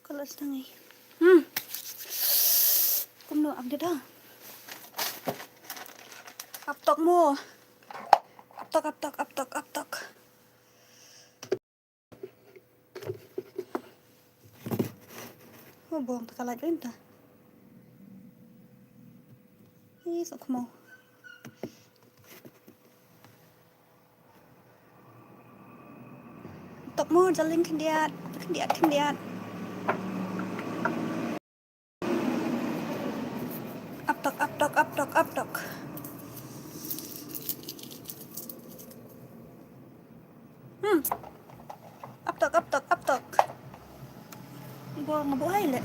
Kalau setengah. Cũng được ăn đó. Áp tóc mua. Áp tóc. Oh, buông tak kalah renta. Ini sok mau. Tóc mua jalan kendiat. Áp tóc. Áp tóc. Buang buhay le.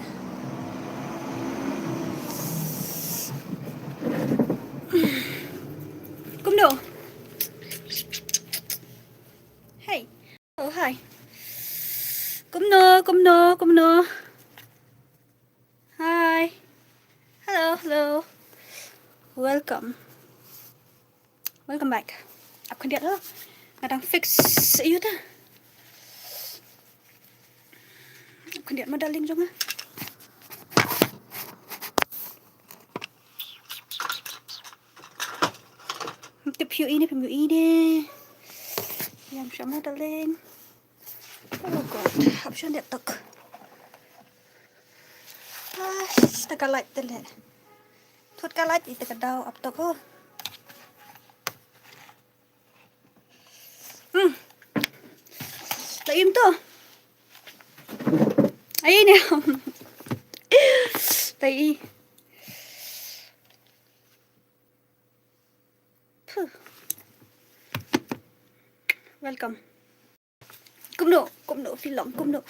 Cũng được. Hey. Oh hi. Cũng nơ. Hi. Hello. Welcome back. Aku lihat lah. Kadang fix you dah. Aku lihat modeling juga. Tiếp hiệu ý này phải hiệu ý đi. Làm sao modeling. Oh god, option đẹp thật. Taka light tele. Thốt ka light itu kedau up tak oh. Tak im tu. Ai ni. Tai. Welcome. Cũng độ phi lỏng cũng độ.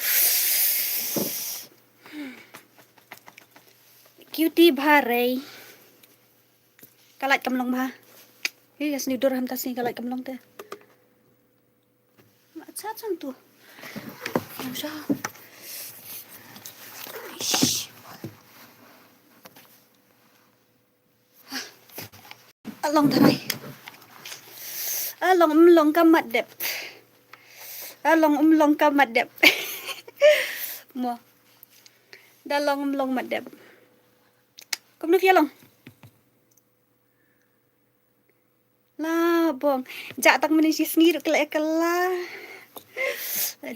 Cutie bhare. Kalai kamlong ba? Hey, as ni dor ham tasni kalai kamlong te. Macam macam tu. Macam. Along thay. Along kamat dep. Along kamat dep. Mua. Dalong mat dep. Kom nu phía lòng. La bong. Dạ tak mình chỉ nghi được lại kala.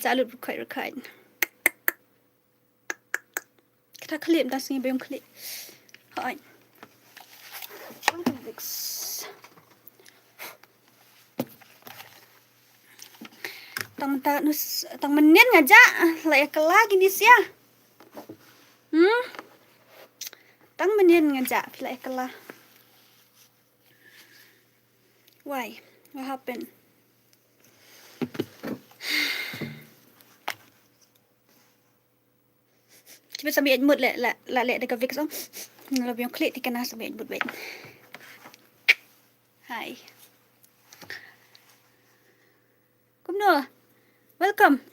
Dạ lụt record. Kita clip dah sini belum clip. Hai. Tang menit ngajak lại kala gini sia. Tang menit ngajak lại kala. Why? What happened? Coba sambil mood lah dekat Vix om. Lebih yang klik di kena sambil mood baik. Hi. Come no. Welcome.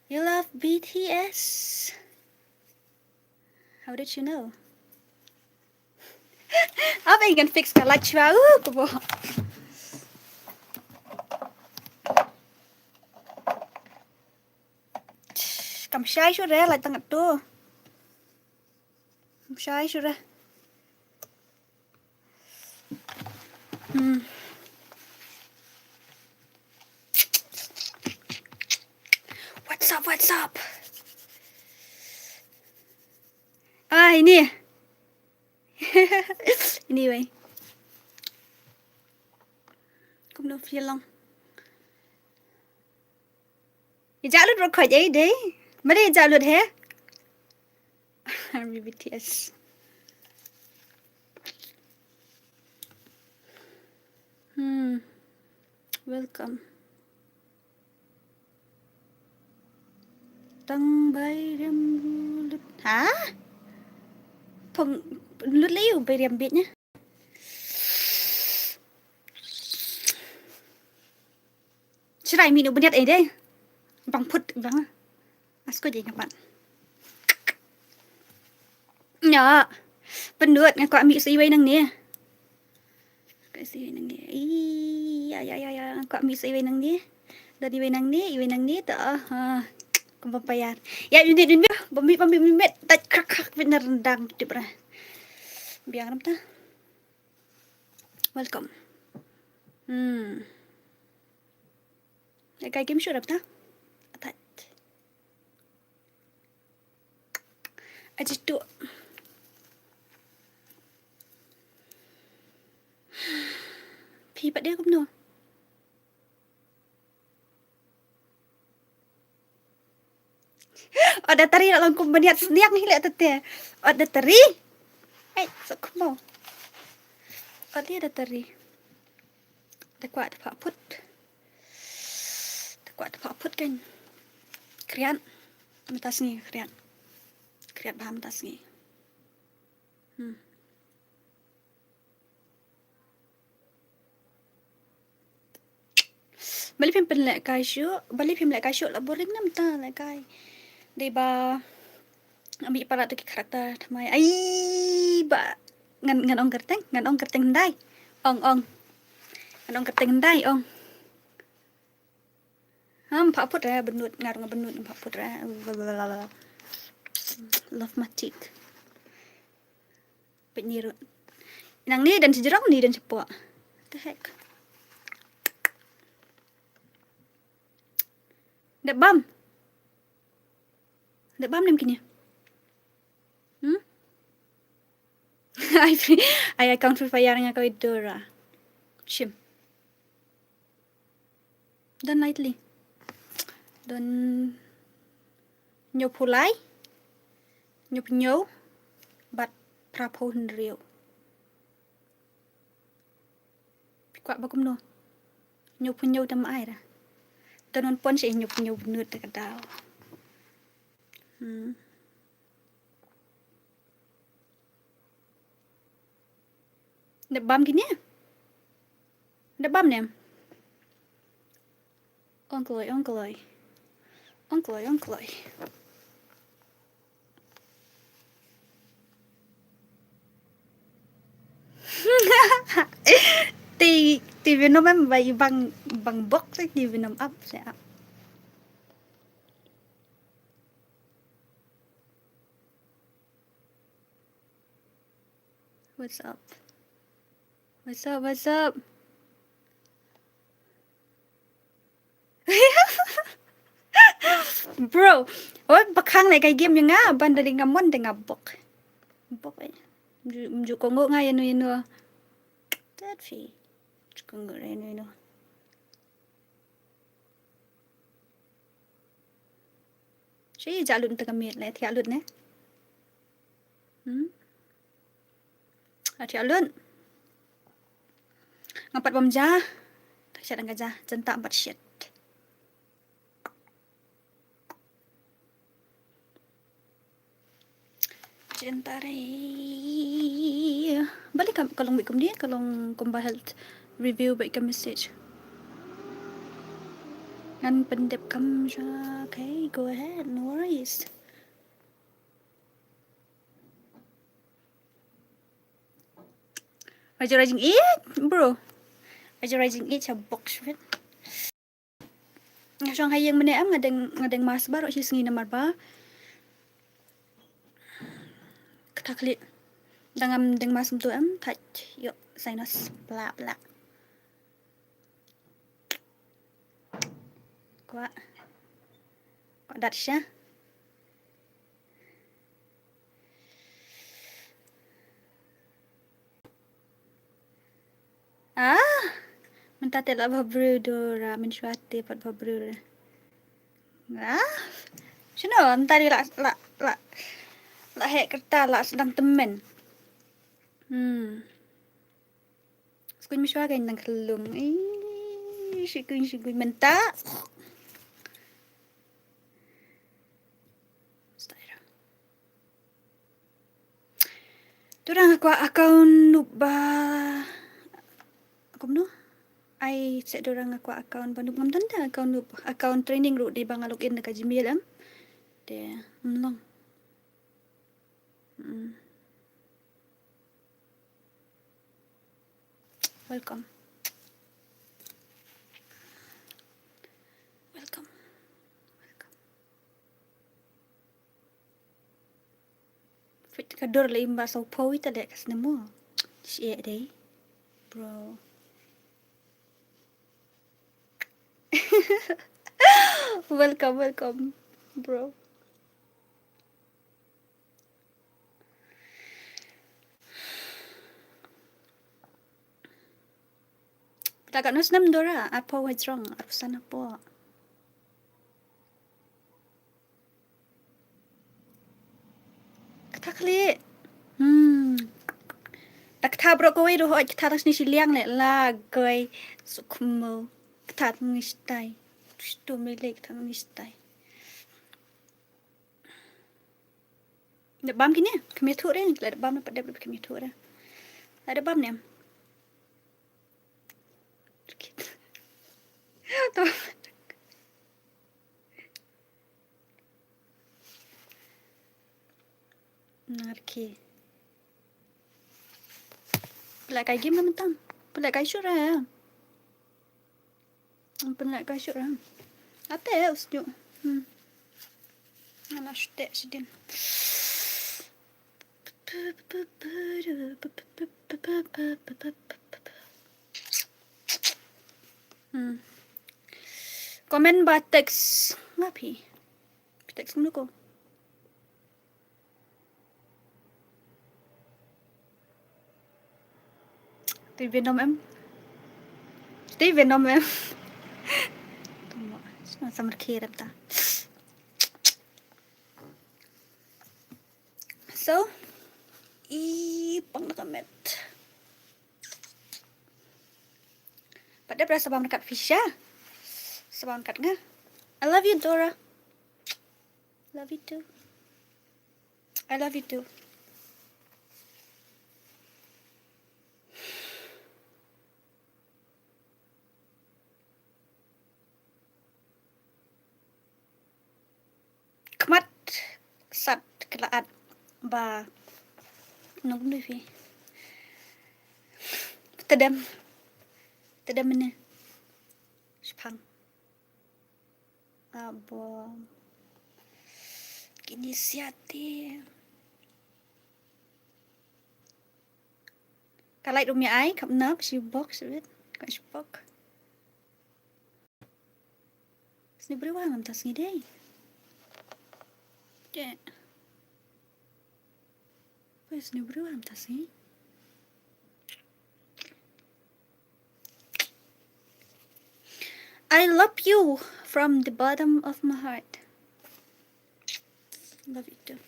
You love BTS? How did you know? Apa yang kan fix kalau cua kebo. Cầm sai số ra lại tăng tu. Cầm sai số ra. What's up? Ah, ini. Anyway. Cũng đâu phía lòng. Dạ lụt rồi khỏi giấy đấy. Mới đây dạ lụt hết. Army BTS. Welcome. Tăng bay rem lụt. Hả? Phòng lướt liu về điểm biệt nhé. Chứ này mình được bên ấy đây. Bằng phút vắng. Có gì các bạn. Nhờ. Bên nước nghe quả mỹ sĩ vây năng nè. Cái gì năng nè. Quả mỹ sĩ vây năng nè. Đợt đi vây năng nè tớ. Kung bayar. Ya, yun. Bamit. Tak krak bener rendang di pernah. Biar apa? Welcome. Kayak game show apa? Tak. Aja tu. Pipat dia aku benar. Ada tari nak langkum baniat seniak ni lihat tete. Ada tari. Sok mau. Ada tari. Tak kuat pak put. Tak kuat pak put kan. Krian. Mentas ni krian. Krian paham mentas ni. Balik film pelak kai syuk. Balik film pelak kai syuk lah boring nam ta lah kai. Dia ba ambil parat tu karakter thamai. Ai ba ngan ong kerteng ndai. Ong. Ngan ong kerteng ndai ong. Pak put ra benut ngarung benut pak put ra. Love matik. Penyiru. Nang ni dan sejerang ni dan sepuk. What the heck? Dak bam ni mungkin ya? I account for fire nga kau itu ra. Shim. Done lightly. Done nyopulai. Nyop but prapo hendrio. Kuat bakum no. Nyop tam ai ra. Tanon pon si nyop benut tak kadau. Dak bam gini ya? Dak bam nem? Ongkloi. Ti Vietnam em bay bằng box ti Vietnam up sẽ up. What's up? Bro, bakang lại cái game yang nga ban dari ngamon de ngabok. Bok ai. Ju ko ngo nga yanu. That fee. Ko ngo yanu. Chị jalun ta kamit le thi alun ne. Thi alun. Ngapat bom ja. Tak syat ngaja, jentak 4 shit. Jentare. Balik kalau bikum dia kalau kumba health review baik ke message. Ngan pendep kam ja. Okay, go ahead, no worries. Aja rising it, bro. Aja rising it sa box right. Ngasang hayang mene am ngadeng mas baru si sengi namar ba. Ketaklit. Dangam deng mas tu am touch yuk sinus bla. Kuat dat siya. Mentate la babrudo mensuate pat babrudo. Sino antari la hek kerta la sedang temen. Skun misua kan nang kelung. Sikun menta. Turang aku account nuba. Aku no. I set dorang aku account pandu ngam tanda account training root di bang login dekat Gmail am. Dia long. Welcome. Kador la imba so po ita dek kas nemo. Shit day. Bro. Welcome, bro. Taga nos nam dora. Apo what's wrong? Arusan apo. Kata kali. Tak tabro ko itu hoi kita tas ni siliang le la goi sukmo kita ngistai. Sto milik kita ngistai. Ada bam kini? Kami tu orang, ada bam dapat dapat kami tu orang. Ada bam ni. Tu. Narki. Pelak kai game mentang. Pelak kai shoot lah. Pelak kai shoot lah. Ate usjuk. Ana shute sidin. Komen ba teks ngapi? Teks dulu ko. Steven om em. Tunggu. Sama kirap ta. So, pang nakamet. Pada berasa bang dekat Fisha. Sebab dekat nga. I love you, Dora. Love you too. I love you too. Kemat sat kelaat ba nung đi phi tadam mana spang abo kini siati kalai dum ya ai kam nap si box wit ka spok sni brewa ngam tas ni dei ke pues ni brewa ngam tas ni I love you from the bottom of my heart. Love you too.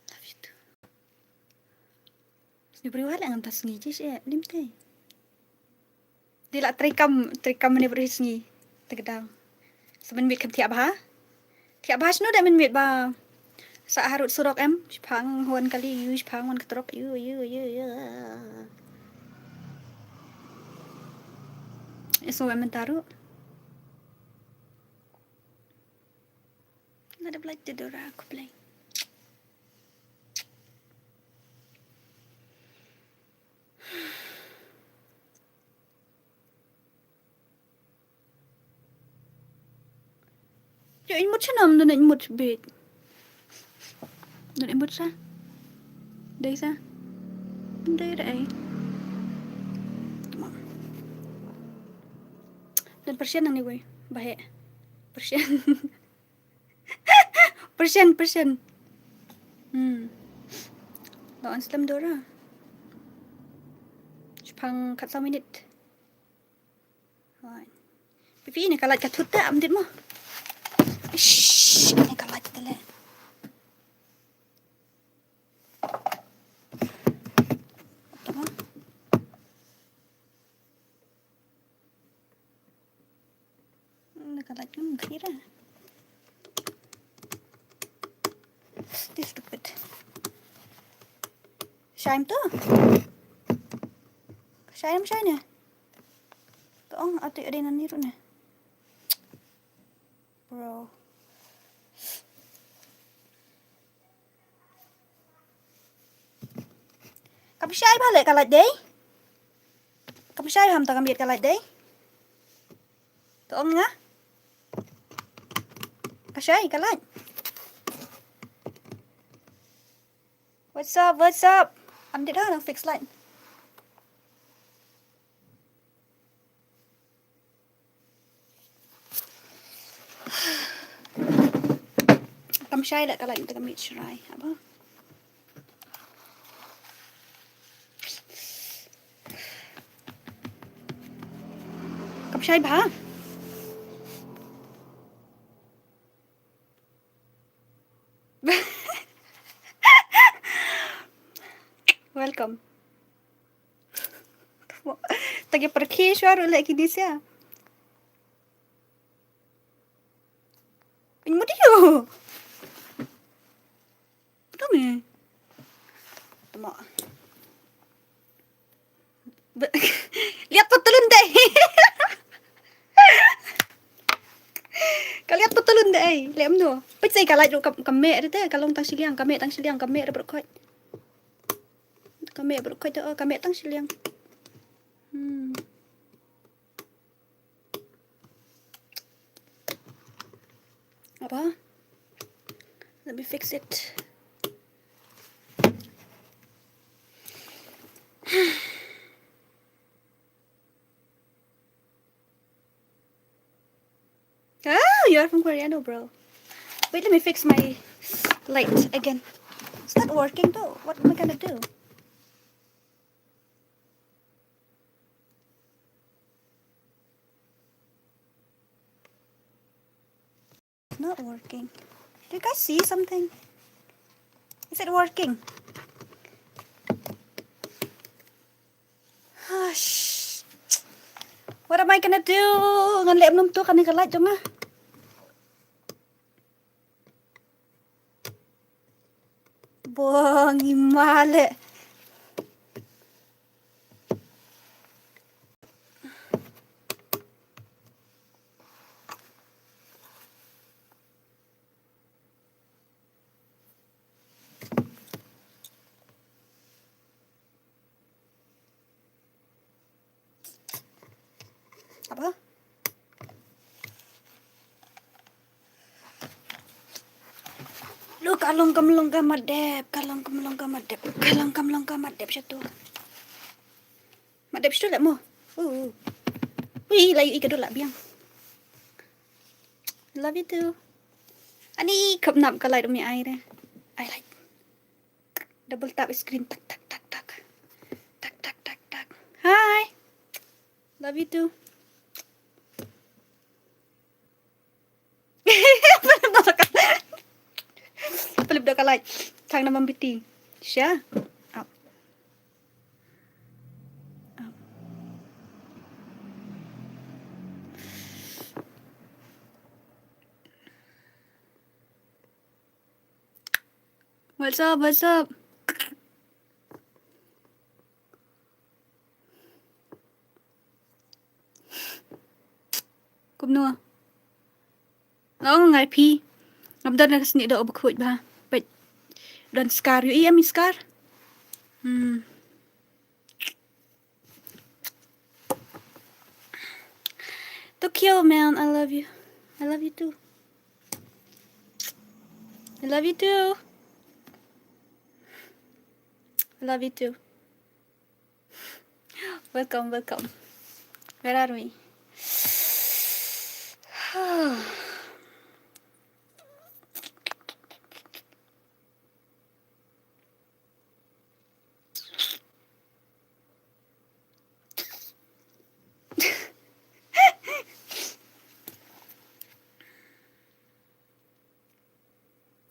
Love you too. Ni beri wala ngam tas ngi je lim te. Dila trikam ni beri ngi tegedang. Semen mit kam tiap ha. Tiap ha sno da men mit ba. Sa harut surok em pang huan kali yu pang wan ketrok yu. Eso em taruh. Ada belai tidur aku play. Yo imut senam dan imut bed. Dan imut sa. Dai sa. Dai. Dan persian nang ni gue. Bahe. Persian. Persian. Lawan Islam Dora. Sepang kat 1 minit. Hai. Pipi ni kalat kat tuta amdit mo. Shh, ni kalat tele. Apa? Ni kalat kan kira. This stupid. Shame tu. Shame ya. Tong ati ada nan niru na. Bro. Kamu shy balik kalat deh. Kamu shy ham tak ambil kalat deh. Tong nga. Kashay kalat. What's up? What's up? Anh đi đó nó fix lại. Cầm sai lại cái lạnh từ cái mít sai, hả bố? Cầm sai bà. Welcome. Tagi pergi suara lagi di sini. Ini dia. Kami. Tama. Lihat petulun deh. Kalian petulun deh. Lihat tu. Pecah kalau itu kami ada tu. Kalau tang siliang kami ada berkait. Kami berkait tu. Kami tang siliang. Apa? Let me fix it. Oh, you're from Korea, no, bro. Wait, let me fix my light again. It's not working though. What am I gonna do? It's not working. Do you guys see something? Is it working? Hush. What am I gonna do? Ngan lem num tu kan light jong ah. Buang imale. Apa? Lu kalong madep siya madep siya mo. Wih, layu ika dulu biang. Love you too. Ani khập nằm cái lại demi ai đây. I like. Double tap screen tak. Hi. Love you too. Pelip dah kalai. Thang naman biti. Siya. Up. What's up? What's up? Cụm nua. Nó ngày pi. Ngập đơn là sini độ bực hụi ba. Bạch. Đơn scar. You em scar? Tokyo, man. I love you. I love you too. I love you too. I love you too. Welcome. Where are we?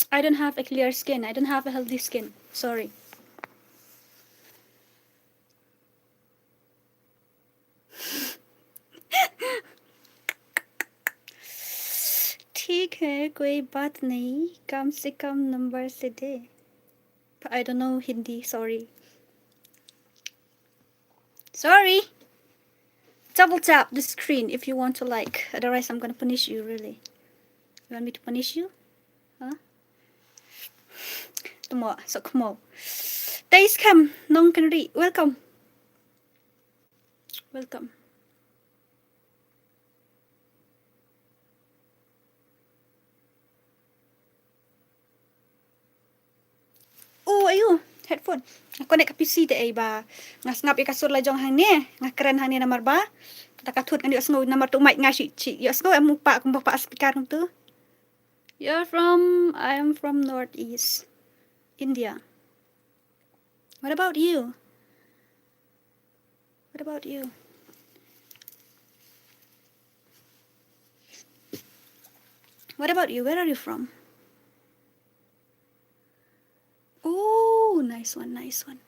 I don't have a clear skin. I don't have a healthy skin. Sorry. ठीक है कोई बात नहीं कम से कम नंबर से दे. I don't know Hindi. Sorry. Double tap the screen if you want to like. Otherwise I'm gonna punish you really. You want me to punish you? Huh? Tomorrow, so come on. Days come, non can read. Welcome. Oh, ayun. headphone. Aku nak ke PC te ba. Ngas ngap ikasur la jong hang ni. Ngah keren hang ni namar ba. Takatut kan dia sngo namar tu mic ngashi chi. Ya sngo am pa aku pa speaker tu. I am from Northeast India. What about you? What about you? What about you? Where are you from? Oh, nice one, nice one.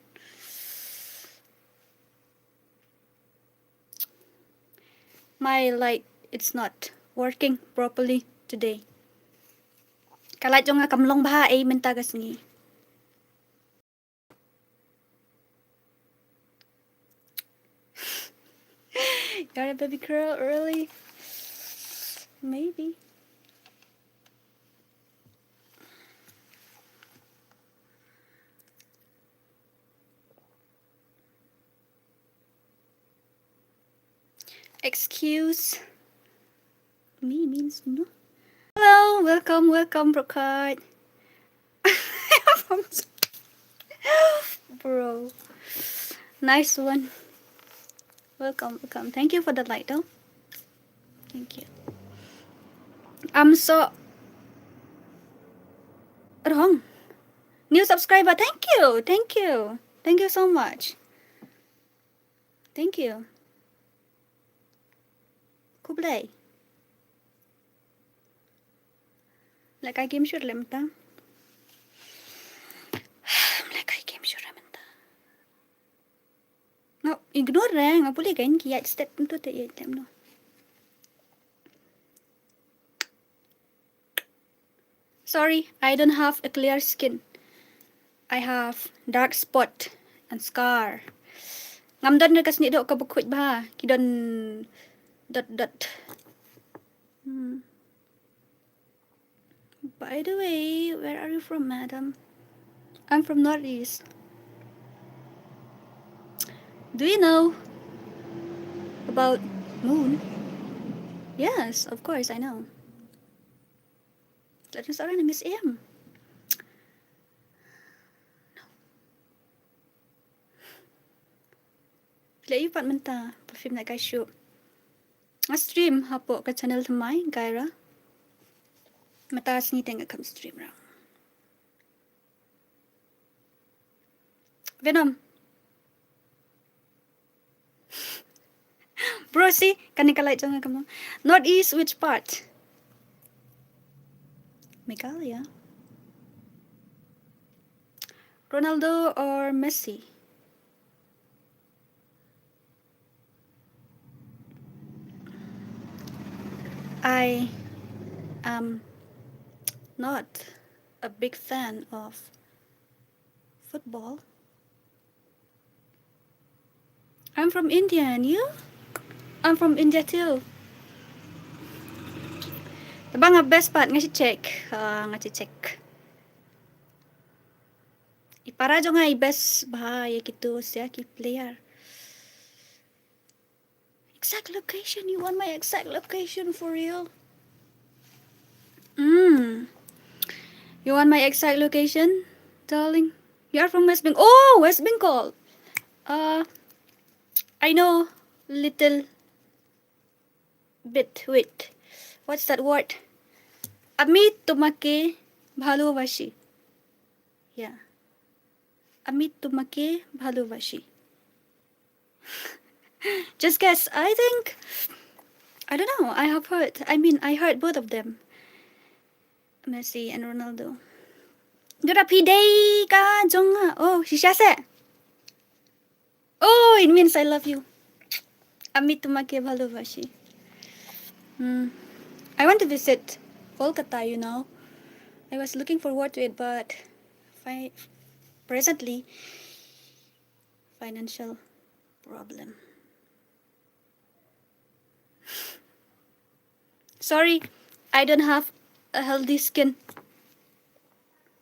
My light, it's not working properly today. Kalat yung nga kamlong baha ay mentagas ni. You're a baby girl early? Maybe. Excuse me means no. Hello, welcome, Brookhart. Bro. Nice one. Welcome. Thank you for the light, though. Thank you. I'm so wrong. New subscriber. Thank you. Thank you so much. Thank you. Kublai. Like I game sure lemta. Like I game sure lemta. No, ignore rang. Apa boleh kan? Kiat step tu tak ya tem no. Sorry, I don't have a clear skin. I have dark spot and scar. Ngamdan na kasi dok kabukut ba? Kidon dot. By the way, where are you from, madam? I'm from Northeast. Do you know about moon? Yes, of course, I know. That is our museum. No. Bila ipat menta, film nak guys show. Stream hapo ka channel thamai, Gaira. Mataas ni tengah kam stream ra. Venom. Bro, see? Kanikalay dyan nga kam. Northeast, which part? Meghalaya. Ronaldo or Messi? I am not a big fan of football. I'm from India, and you? I'm from India too. Tabang nga best part nga si check. Ipara jo nga i-best bahaya gitu siya ki player. Exact location. You want my exact location for real? You want my exact location, darling? You are from West Bengal. Oh, West Bengal. I know little bit. Wait, what's that word? Ami tumake bhalobashi. Yeah. Ami tumake bhalobashi. Just guess. I don't know. I heard both of them. Messi and Ronaldo. Dura pidei ka jonga. Oh, shishase. Oh, it means I love you. Ami tumake bhalobashi. I want to visit Kolkata, you know. I was looking forward to it, but presently financial problem. Sorry, I don't have a healthy skin.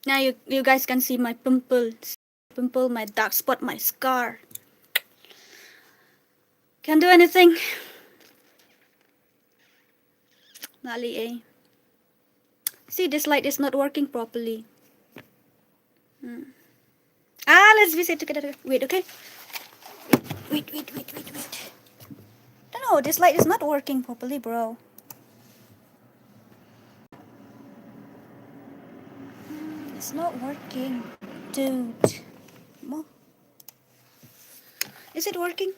Now you guys can see my pimple, my dark spot, my scar. Can't do anything. Nali eh. See, this light is not working properly. Let's visit together. Wait, okay? Wait. No, this light is not working properly, bro. It's not working, dude. Is it working?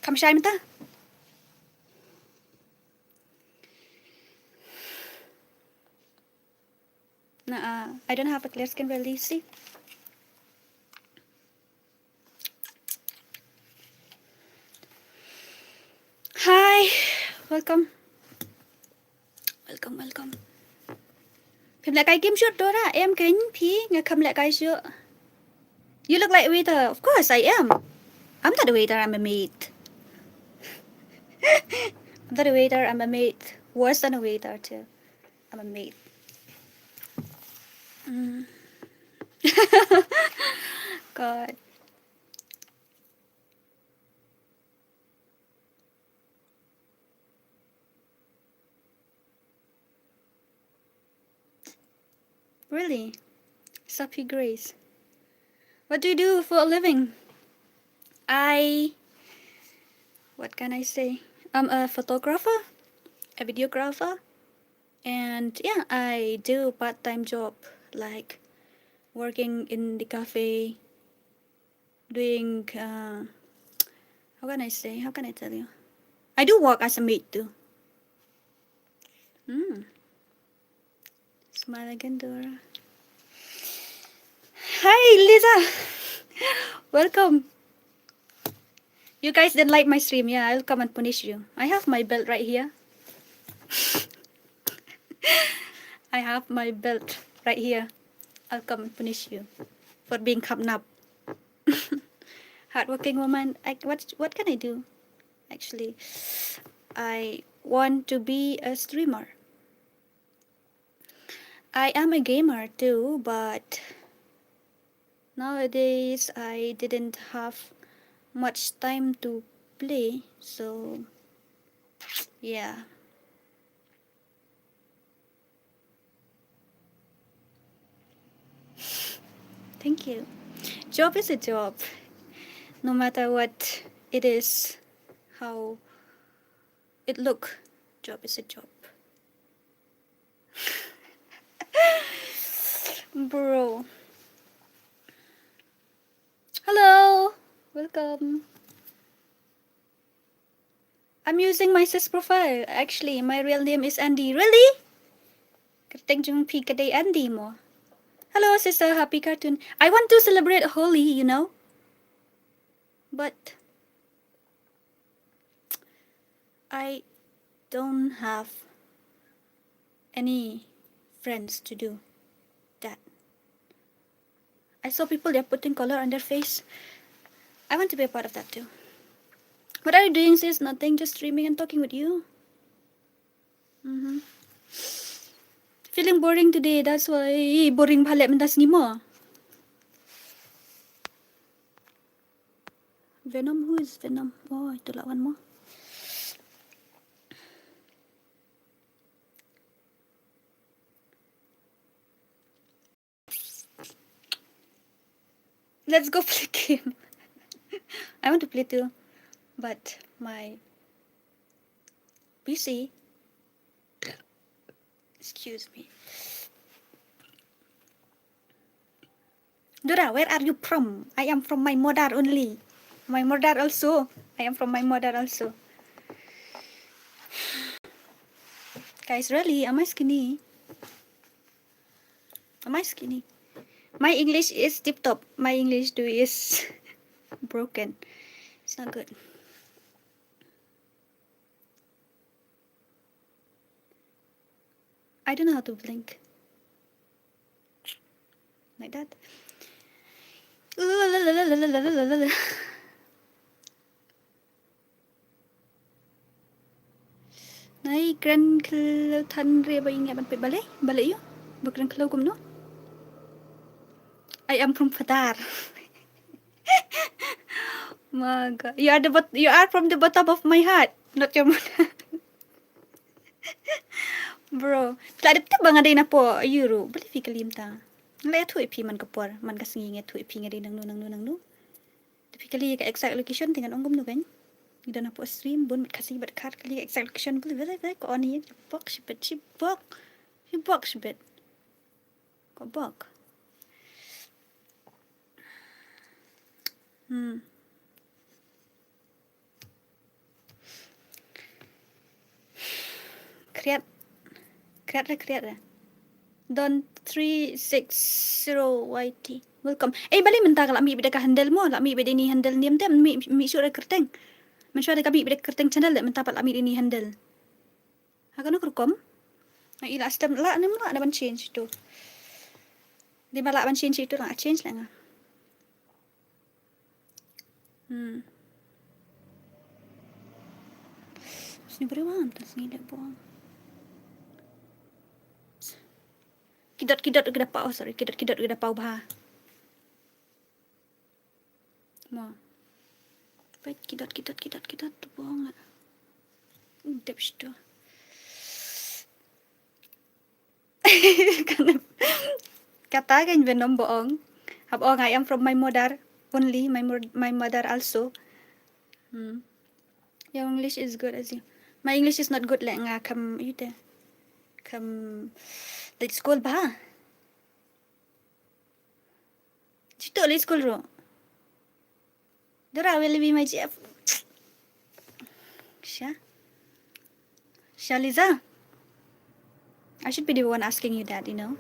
Come shine ta. Nah, I don't have a clear skin really, see? Hi, welcome. Phim lại cái kiếm shoot đó ra, em kính phí nghe cầm lại cái chưa? You look like a waiter. Of course I am. I'm not a waiter, I'm a maid. I'm not a waiter, I'm a maid. Worse than a waiter too. I'm a maid. God. Really? Sappy Grace. What do you do for a living? What can I say? I'm a photographer, a videographer, and yeah, I do part-time job like working in the cafe, doing, how can I tell you? I do work as a maid too. Smile again, Dora. Hi, Lisa. Welcome. You guys didn't like my stream. Yeah, I'll come and punish you. I have my belt right here. I have my belt right here. I'll come and punish you for being kidnapped. Hardworking woman. What can I do? Actually, I want to be a streamer. I am a gamer too, but nowadays I didn't have much time to play, so yeah. Thank you. Job is a job. No matter what it is, how it look, job is a job. Bro. Hello. Welcome. I'm using my sis profile. Actually, my real name is Andy. Really? Kateng jung pi kaday Andy mo. Hello, sister. Happy cartoon. I want to celebrate Holi, you know. But I don't have any friends to do that. I saw people, they're putting color on their face. I want to be a part of that too. What are you doing, sis? Nothing, just streaming and talking with you. Feeling boring today, that's why boring balik mentas ngimo. Venom, who is Venom? Oh, itu lawan mo. Let's go play game. I want to play too, but my PC. Excuse me. Dora, where are you from? I am from my mother only. My mother also. I am from my mother also. Guys, really, am I skinny? Am I skinny? My English is tip top. My English too is broken. It's not good. I don't know how to blink. Like that. Này, grand thân rìa bây nghe bạn phải balik yun. Bukan kalau kum no. I am from Padar. My God. You are from the bottom of my heart, not your mother. Bro, tadi kita bang ada na po euro. Balik fi kalimta. le thui pi man kapor man ka singi nge thui pi ngadi nang nu tapi kali ka exact location dengan ongom nu kan ida na po stream bun mit kasi bat khat kali exact location bul vele ko oni box shibet ko box Kreat Don 360 YT welcome balik mentah kalau mi beda ka handle mo la mi beda ni handle niam tem mi sure kerteng men sure ka mi beda kerteng channel le mentah pat la mi ini handle ha kanu kerkom na ila stem la nem la ban change tu di bala ban change itu la change la nga sini beruang tas ni dak buang kidot ke dapau sorry kidot ke dapau bah mo baik kidot tu buang lah depsh tu kata kan venom boong hab ong I am from my mother only my mother also your English is good as you my English is not good like nga kam you there kam Let's school ba? Cito let's school ro. Dora will be my chef. Shaliza. I should be the one asking you that, you know.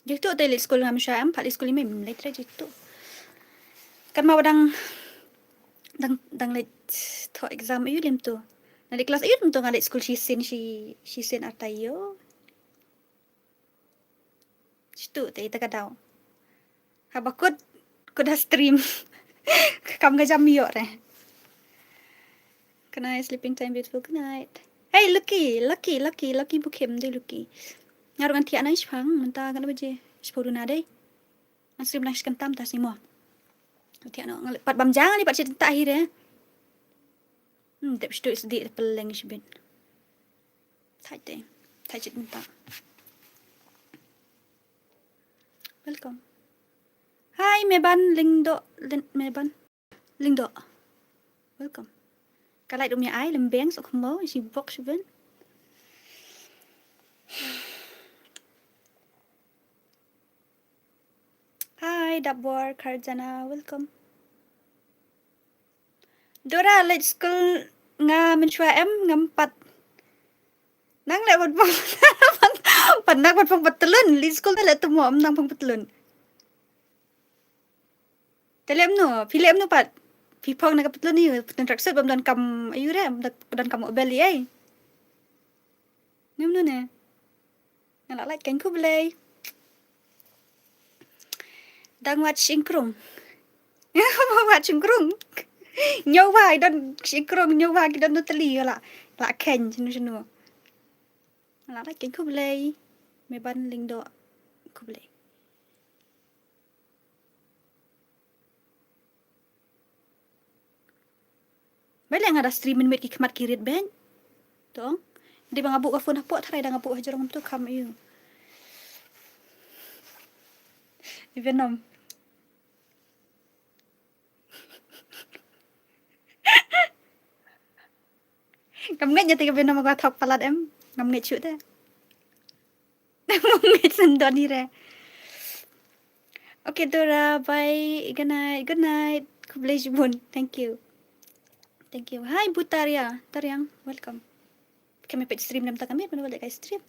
Jito tayo let's school ngam siya am pali school may later jito. Kan mau dang let to exam ayu lim tu. Na di kelas ayu tu ngalit school she send atayo. Situ tay ta kadaw. Habakut kuda stream. Kam ga jam yo re. Good night, sleeping time beautiful. Good night. Hey Lucky bukem de Lucky. Ngarongan tiak na ispang menta kan baje. Sepuluh na dai. Stream na skantam tas ni mo. Tiak no ngalit pat bam jangan ni pat cerita akhir eh. Tep stu sedih peleng sibin. Tai cerita. Welcome. Hi Meban Lingdo. Welcome. Kalai dum ya ai lembeng sok mo si box sibin. Hi Dabwar Karjana, welcome. Dora let's school nga menchua em ngampat. Nang le bot pang panak bot pang betelun, let's school le tu mo am nang pang betelun. Telem no, film no pat. Pipong na betelun ni betelun traksut bam dan kam ayu re, dan kam obeli ai. Nem no ne. Ngala like kan ku belai. Đang watching krung. Watching krung. Nhau vai don krung nhau vai don tali la ken chinu. La la ken kublei. Me ban Lingdo kublei. Bale nga da stream mit ki kmat kirit ben. Tong. Di ba ngabuk ka phone hapo tharai da ngabuk hajarong tu kam you. Venom. Ngam nget nyati Venom ko thok palat em. Ngam nget chut ta. Ngam nget sendon ni re. Okay Dora, bye. Good night. Kublai jibun. Thank you. Hi Butaria. Taryang, welcome. Kami pet stream nam ta kami mana boleh guys stream.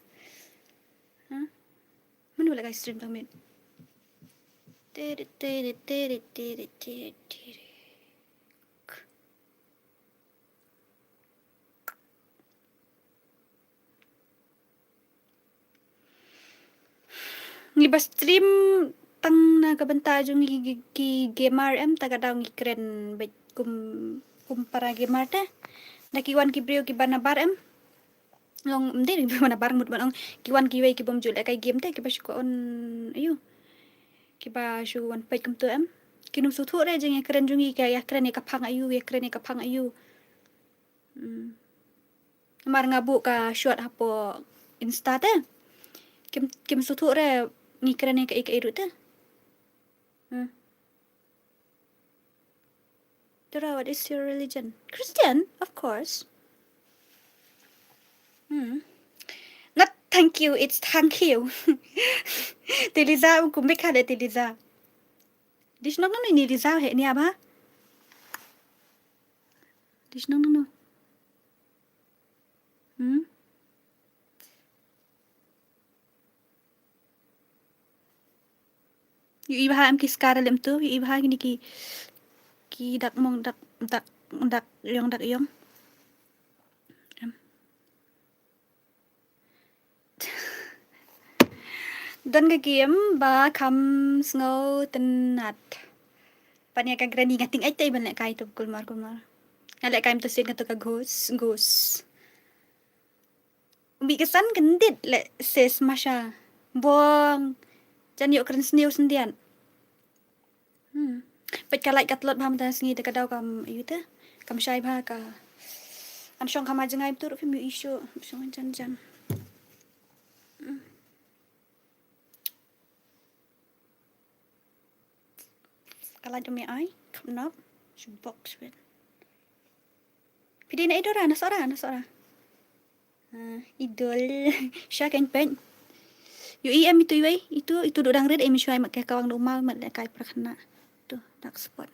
Mana boleh guys stream kami. Ngiba stream tang na kabanta jung gi gamer em taga daw ngi kren bet kum para gamer te nakiwan ki brio ki banabar em long mde bi banabar mut banong kiwan ki wei ki bom jule kai game te ki ba on ayu ki ba shu wan pet kum to em Kinum sutu re jeng keren jungi kaya keren ni kapang ayu ya keren ni kapang ayu. Mar ngabu ka shot hapo Insta te. Kim sutu re ni keren ni ka iru te. Dara, what is your religion? Christian, of course. Not thank you, it's thank you. Tiliza cũng biết khá để tiliza. Dish nó ni tiliza hệ ni ba? Dish nó. Yu iba am ki skara lem tu, yu iba ni ki dak mong dak yong. Don cái kiếm ba khăm snow tên nat. Panya ka grani ngating ay tay ban lại kay tu kulmar. Nga lại kay to sit nga to ka ghost. Bi kesan kendit le ses masha. Bong. Jan yuk keren sniu sendian. Pet ka like katlot bham ta sngi te ka daw kam ayu te. Kam shai bha ka. An shong kama jangai tu film yu isu. Shong jan. Kalau demi ai, knop, box wet. Pidi na idora, nasora. Idol, syak and pen. Yu em itu dudang red em syai mak kawang rumah mak kai prakna. Tu dark spot.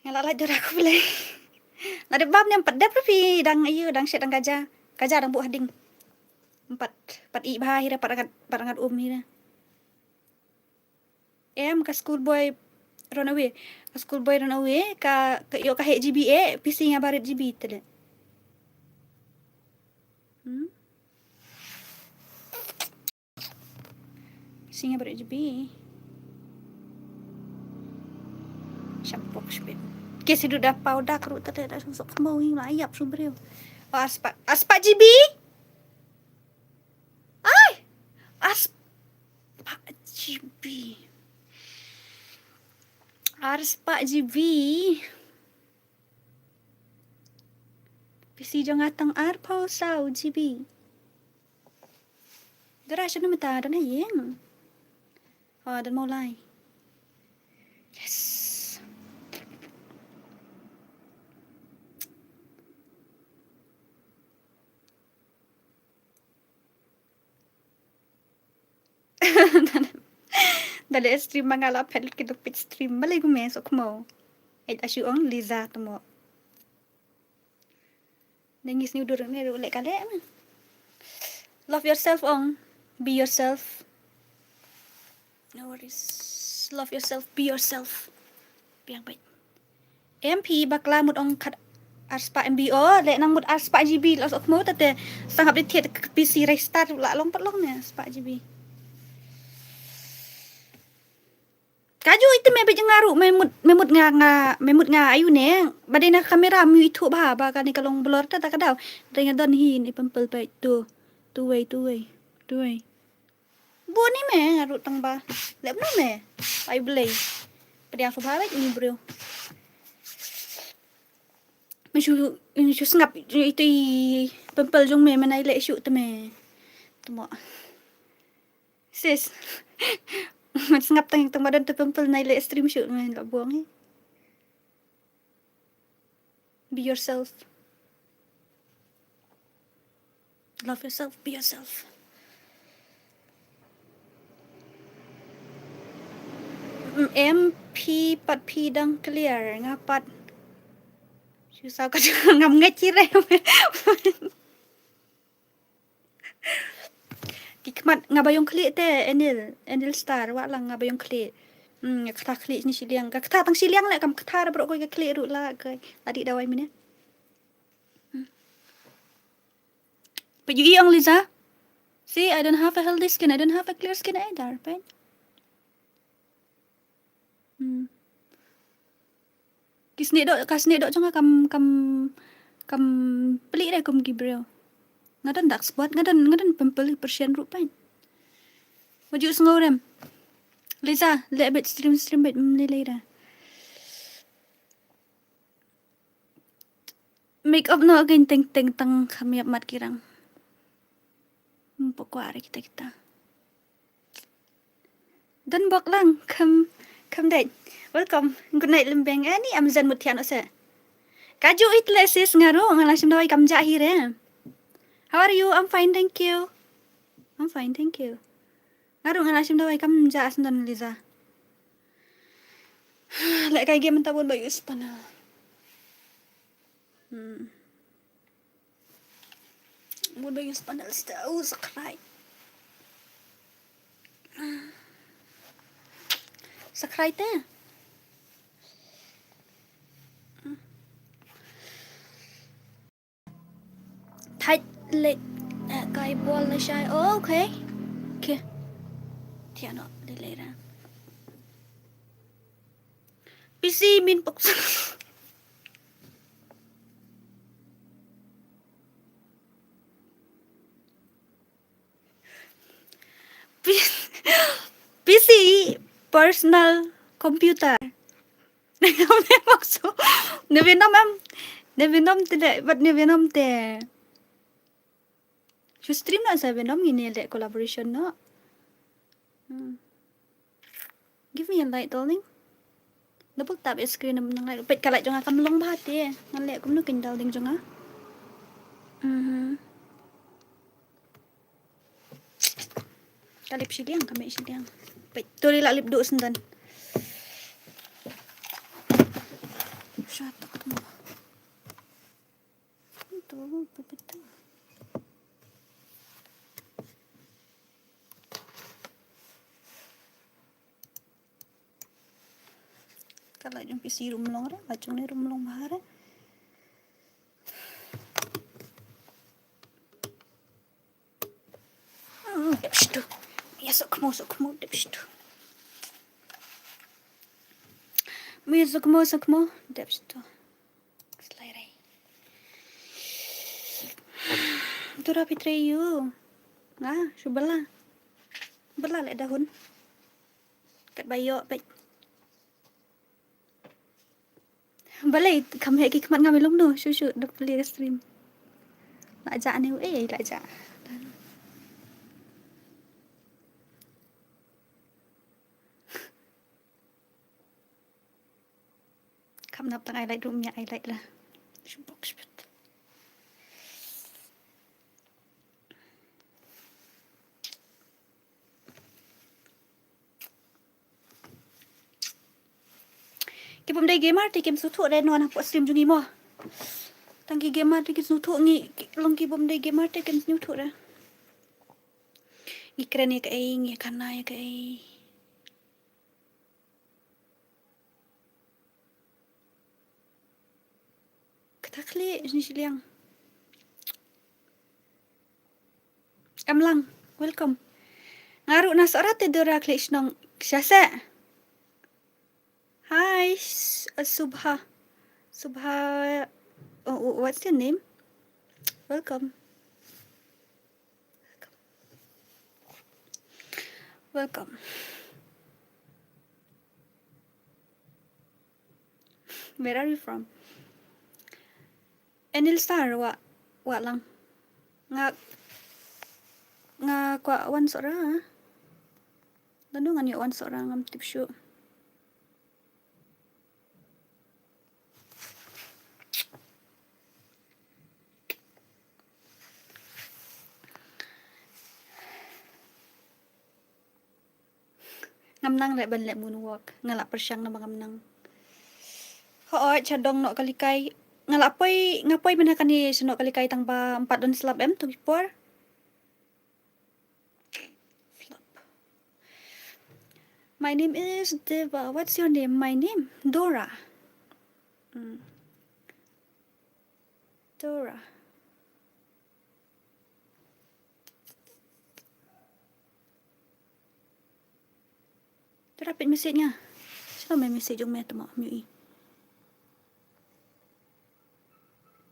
Ngalah dora aku boleh. Nada bab ni 4 dap tapi dang ayu dang syet dang gajah dang bu hading. 4 i bah hira parangat hira. Em ka schoolboy runaway ka yo ka GBA PC nga barit GB tele. PC nga barit GB. Shampoo spin. Kes hidup dah powder kerut tadi dah susuk mau hing layap subreu. Aspa GB. Ai. Aspa GB. Arspa GB. PC jong atang arpau sau GB. Dara siya naman ta dan hayeng. Dan mulai. Yes. Dali stream mangala pelit kita pit stream malay gumesok mo. Ay asyong Liza to mo. Nangis ni udur ni ulek kale. Love yourself ong. Be yourself. No worries. Love yourself. Be yourself. Biang baik. MP bakla mud ong kat arspa MBO lek nang mud arspa GB losok mo tate sangat ditet PC restart la long patlong ne arspa GB. Kaju itu mebe jengaru memut nga ayu ne badena kamera mu itu ba kan ni kalong blur ta kadaw dengan don hi ni pempel pa tu way boni me ngaru tang ba lep no me pai blay pediang subha ini bro Meshu ngap itu pempel jong me manai le syu teme temo sis Mas ngap tang badan tu pempel nai le stream shoot man gak buang ni. Be yourself. Love yourself, be yourself. MP pat pidang clear ngapat. Susah ka ngam ngacire. Kikmat ngabayong klik te Enil Star wa lang ngabayong klik. Kata klik ni siliang. Kata tang siliang la kam kata bro ko klik ru la kai. Tadi dawai mene. But you young Liza? See, I don't have a healthy skin. I don't have a clear skin either, right? Kasni dok jong kam pelik dah kum gibrel. Ngadan dark spot ngadan pempel persian rupan. Waju sengorem. Liza, lebih stream bet melelera. Make up no again teng tang kami mat kirang. Pokok kita. Dan bok lang kam date. Welcome. Good night lembeng ani Amazon mutian ose. Kaju itle sis ngaro ngalasim dawai kam jahire. How are you? I'm fine, thank you. Ngaro ngalasim dawai kam ja asan Liza. Lek kay game tabon ba yus pana. Mun ba yus pana lista sakray. Sakray te. Tight leg kay ball na siya. Oh, okay. Okay. Tiano, dilera. PC min pok. PC personal computer. Maksud Nevinom tidak but nevinom te. You stream na sa venom ini le collaboration no. Give me a light darling. Double tap screen nang light. Pet kalai jonga kam long bahati. Ngan le kum nu kindal ding jonga. Kalip siliang kami siliang. Pet tuli la lip do sendan. Shut up. Betul. Kalau jom PC room long ra, bacung ni room long bahar. Depstu. Ya sok kamu depstu. Mi sok kamu depstu. Selai. Tu rapi treyu. Subala. Bala le dahun. Kat bayo pet. Balai kami heki kemat ngambil long no. Shushu dak play stream. Nak ajak ni nak ajak. Kam nap tang highlight roomnya highlight lah. Box bet. Kipum day gamer ti kim sutu day no anak stream jungi mo. Tangki gamer ti kim sutu ngi long kipum day gamer ti kim sutu dah. Ngi keren ya kai ngi kana ya kai. Ketakli ni siliang. Amlang, welcome. Ngaru nas orate dora klik nong syasa. Hi, Subha. What's your name? Welcome. Where are you from? Enil Star, wa lang. Nga kwa wan sora. Landungan yo wan sora ngam tipsyu. Ngamnang le ban le moonwalk ngalak persyang na ngamnang. Ho chadong no kalikay ngalapoy ngapoy menakan ni seno kalikay tang ba 4 don slab m to before. My name is Deva. What's your name? My name Dora. Dora. Rapid message nya. Sino may message yung meta mo, Mui?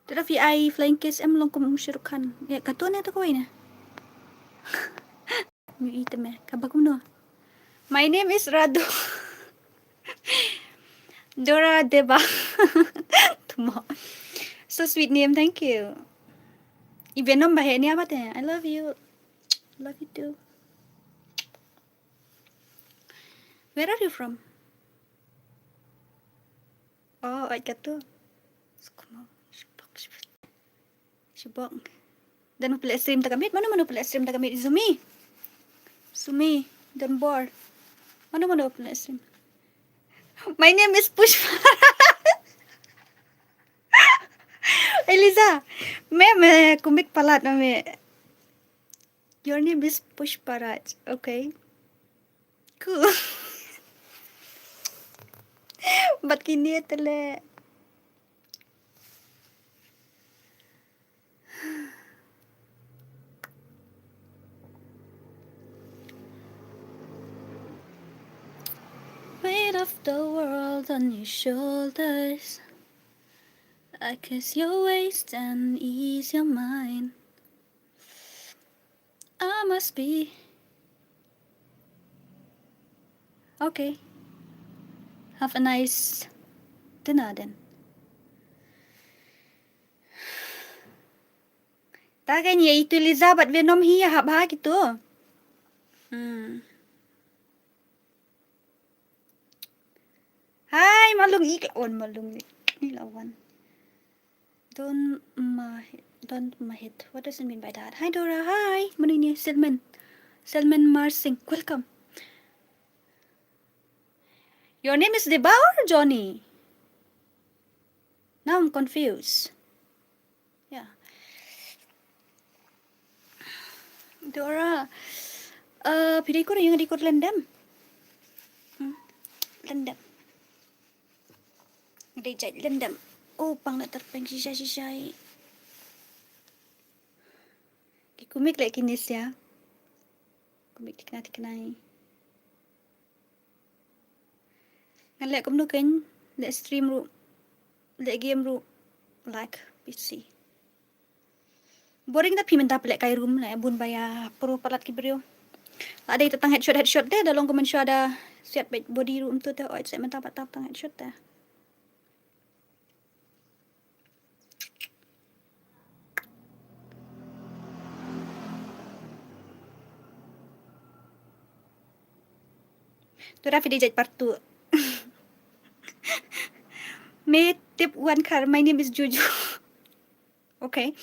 Tara VI flying kiss em long kum syurukan. Ya katuan na to ko ina. Mui teme kabagum no. My name is Radu. Dora Deba. So sweet name, thank you. Ibenom bahe ni apa teh? I love you. Love you too. Where are you from? Oh, I got to. Shibok. Dan mau play stream tagamit? Mana play stream tagamit? Zumi. Sumi. Don't bore. Mana play stream? My name is Pushpa. Eliza. Me kumik palat na me. Your name is Pushparaj. Okay. Cool. Ba't kini tele? Weight of the world on your shoulders. I kiss your waist and ease your mind. I must be okay. Have a nice dinner then. Tagay niya itu Liza, ba't venom hiya haba gitu? Hi, malung iklawan, malung nilawan. Don't mahit. What does it mean by that? Hi Dora, hi. Mana ni Selman Marsing, welcome. Your name is Deba or Johnny? Now I'm confused. Yeah. Dora, pilih ko rin yung record landam. Landam. Reject landam. Oh, pang natarpeng sisay. Kumik like kinis ya. Kumik tikna. Ngalek kum nukin, le stream ru, le game ru, like PC. Boring tapi minta pelak kai room lah, bun baya pro palat kibrio. Ada itu tang headshot deh, dalam komen show ada siap body room tu teh, oh saya minta patah tang headshot deh. Tu Rafi dijat part 2. May tip one car, my name is Juju. Okay.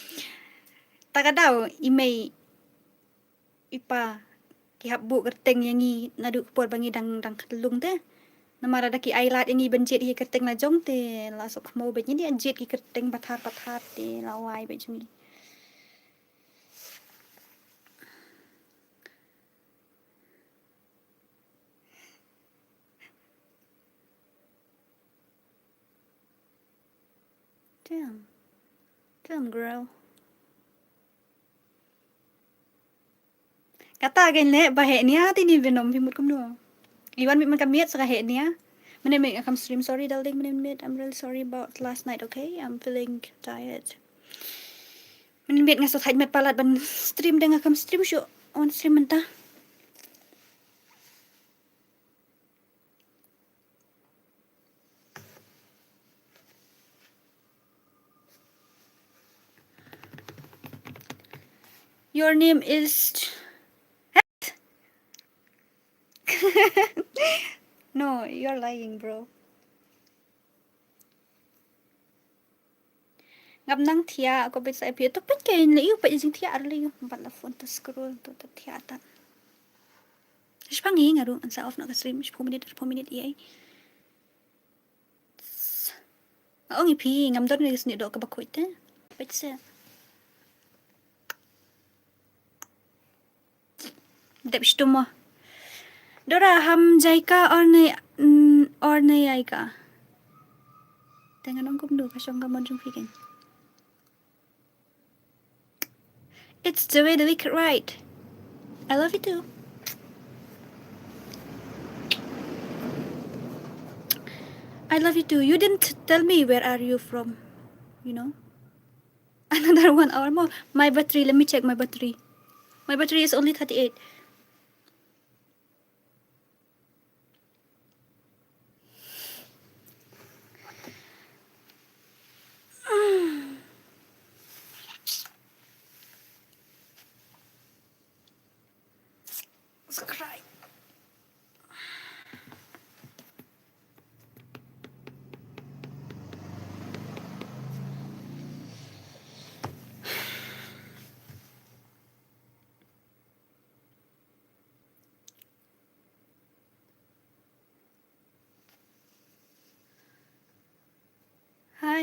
Taka daw, imay ipa kihabbu kerteng yangi naduk por bangi dang katlung te. Namara daki ailat yangi benjit hi kerteng na jong te. Lasok mau benyi dia jit ki kerteng pathar te lawai bejungi. Damn girl. Kata again le bahe niya tini venom pimut kum no. Iwan mit man kamiet sa kahe niya. Mane make come stream, sorry darling, mane I'm really sorry about last night, okay? I'm feeling tired. Mane nga sa met palat ban stream dengan kam stream show on stream menta. Your name is No, you're lying, bro. Ngam nang thia ako bet sa ipia to pat kay liu pa jing thia arli pat la phone to scroll to thia ta. Spangi ngaru an sa off na ka stream 10 minute ai. Ang ipi ngam don ni do ka bakoy te. Bet sa Dep shtumo. Dora हम जायका और नहीं आएगा Tengan kum do kasyong ka modjong fikin. It's the way the wicked right. I love you too. I love you too. You didn't tell me where are you from, you know. Another 1 hour more. My battery, let me check my battery. My battery is only 38.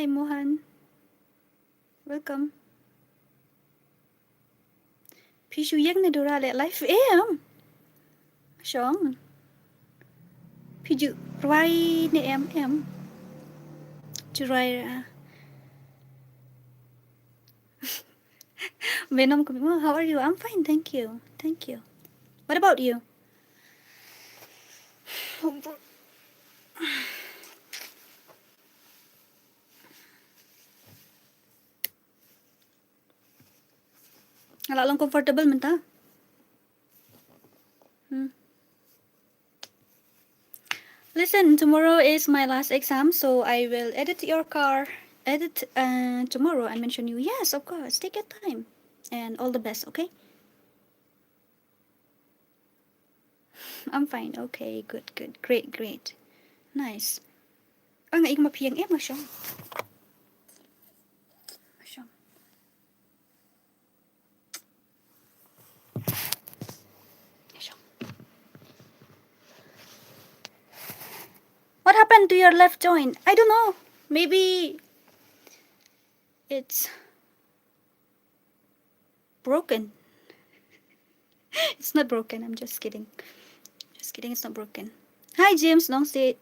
Hi, Mohan. Welcome. Pishu yak na dura le life em. Shong. Piju rai ne em. Jurai. Venom coming. How are you? I'm fine, thank you. Thank you. What about you? Ala lang comfortable man ta. Listen, tomorrow is my last exam, so I will edit your car. Edit tomorrow and mention you. Yes, of course. Take your time. And all the best, okay? I'm fine. Okay, good. Great. Nice. Ang ing mapiang em masyong. What happened to your left joint? I don't know. Maybe it's broken. It's not broken. I'm just kidding. It's not broken. Hi, James. Long stay.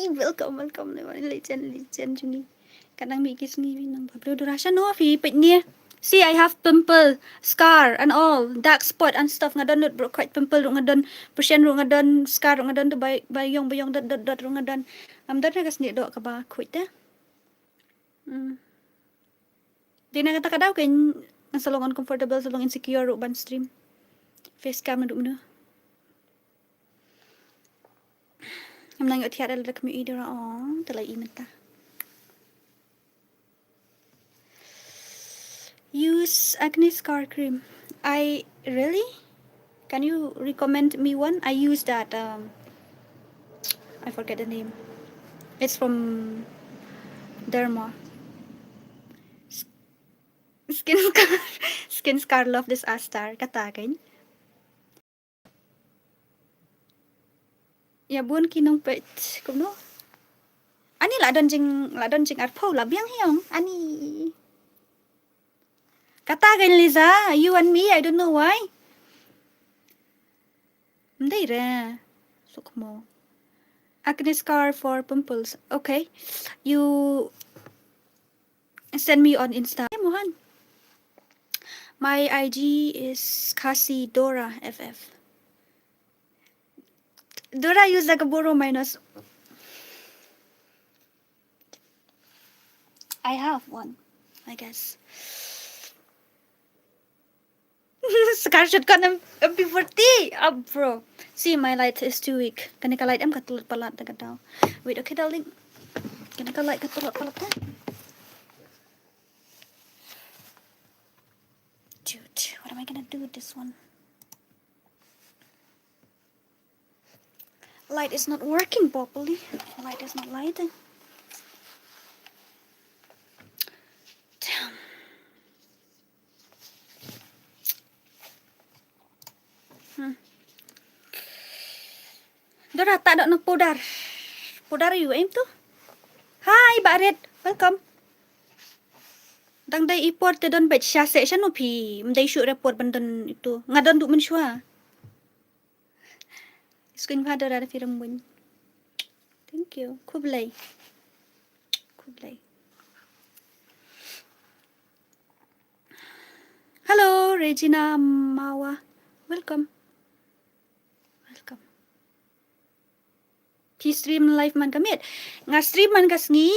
Welcome. Legend. Juni. Kadang mikis ni nang pablo durasya no fi pitnya. See, I have pimple, scar, and all dark spot and stuff. Ngadon not broke quite pimple. Ngadon persian. Ngadon scar. Ngadon tu bayong dot. Ngadon. Dot na kas ni dok kaba quit eh. Di na kata kadaw kay ang salong uncomfortable, salong insecure ban stream. Face cam na dum. I'm nang yot hiada la kami idara on talay imenta. Use acne scar cream. I really? Can you recommend me one? I use that I forget the name. It's from Derma. Skin scar love this astar katakin. Ya buon kinong pet kuno. Ani ladon jing arpo labiang hiong. Ani katakin Liza, you and me, I don't know why. Hindi ra. Suk mo. Acne scar for pimples. Okay. You send me on Insta. Hey, Mohan. My IG is Kasi Dora FF. Dora use like a boro minus. I have one, I guess. Scarshot ka ng MP40. Bro. See, my light is too weak. Kanika light am katulad palat na daw. Wait, okay, darling. Kanika light katulad palat na. Dude, what am I gonna do with this one? Light is not working properly. Light is not lighting. Damn. Dora, tak ada nak pudar. Pudar you aim tu? Hi, Baret. Welcome. Dang day iport te don bet syase siya no pi. Mday shoot report bandan itu. Ngadon duk mensyua. Screen father ada film win. Thank you. Kublai. Hello, Regina Mawa. Welcome. Pi stream live man kamit. Nga stream man kas ngi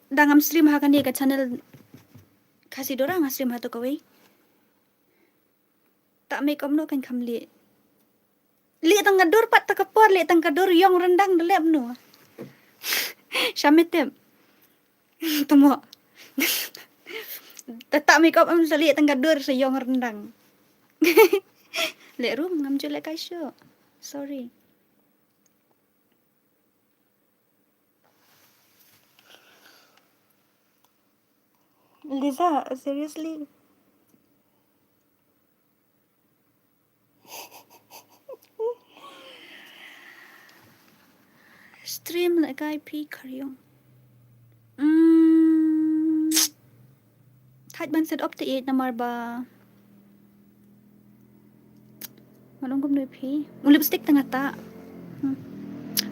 dangam stream ha kan dia ka channel kasi dora nga stream ha to kawai. Tak make om no kan kam li. Li tang ngadur pat takapor li tang kadur yong rendang delep no. Syamitem. Tumo. Tak make up am sali tang kadur sa yong rendang. Le room ngam jule kai show. Sorry. Liza, seriously? Stream like IP karyong. ban set up ti namar ba. Malong gum pi. Lipstick tengah ta.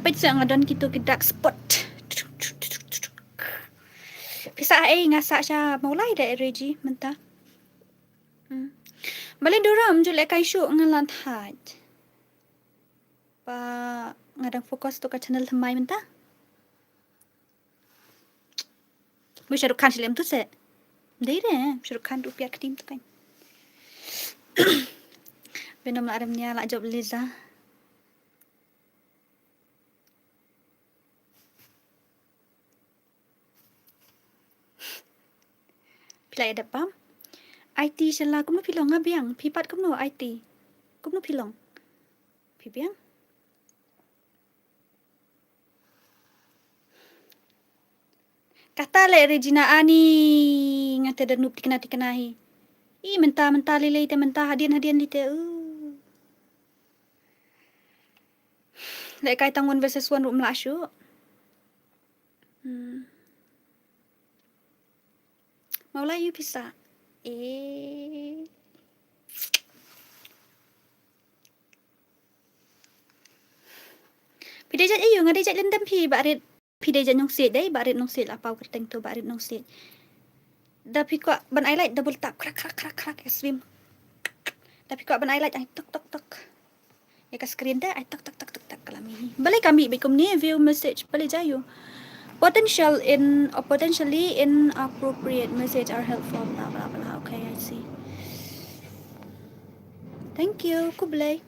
Pait sa nga don kito ki dark spot. Pisa ngasa siya maulay da Reggie menta. Balik duram jule kai show ngalan hat. Pa ngadang fokus tu ka channel thamai menta. Bu Shahrukh Khan film tu se. Dei re Shahrukh Khan tu piar ketim tu kan. Benom la aramnya la job Liza. Pilai ada pam. IT shala kum no pilong ngabiang. Pipat kum no IT. Kum no pilong. Pibiang. Kata le Regina ani ngate dan nup dikenahi. Menta lele te menta hadian lite. Lek kai tangun versus one rum la syu. Maula you bisa. Pidejat ayu ngadejat lendam pi barit pidejat nyong sit dai barit nong sit apa kerteng tu barit nong sit. Tapi kok ban highlight double tap krak stream. Tapi kok ban highlight ai tok. Ya ka screen dah ai tok kalami. Balik kami bikum ni view message balik jayu. Potentially inappropriate message are helpful blah blah blah. Okay, I see. Thank you. Kublai.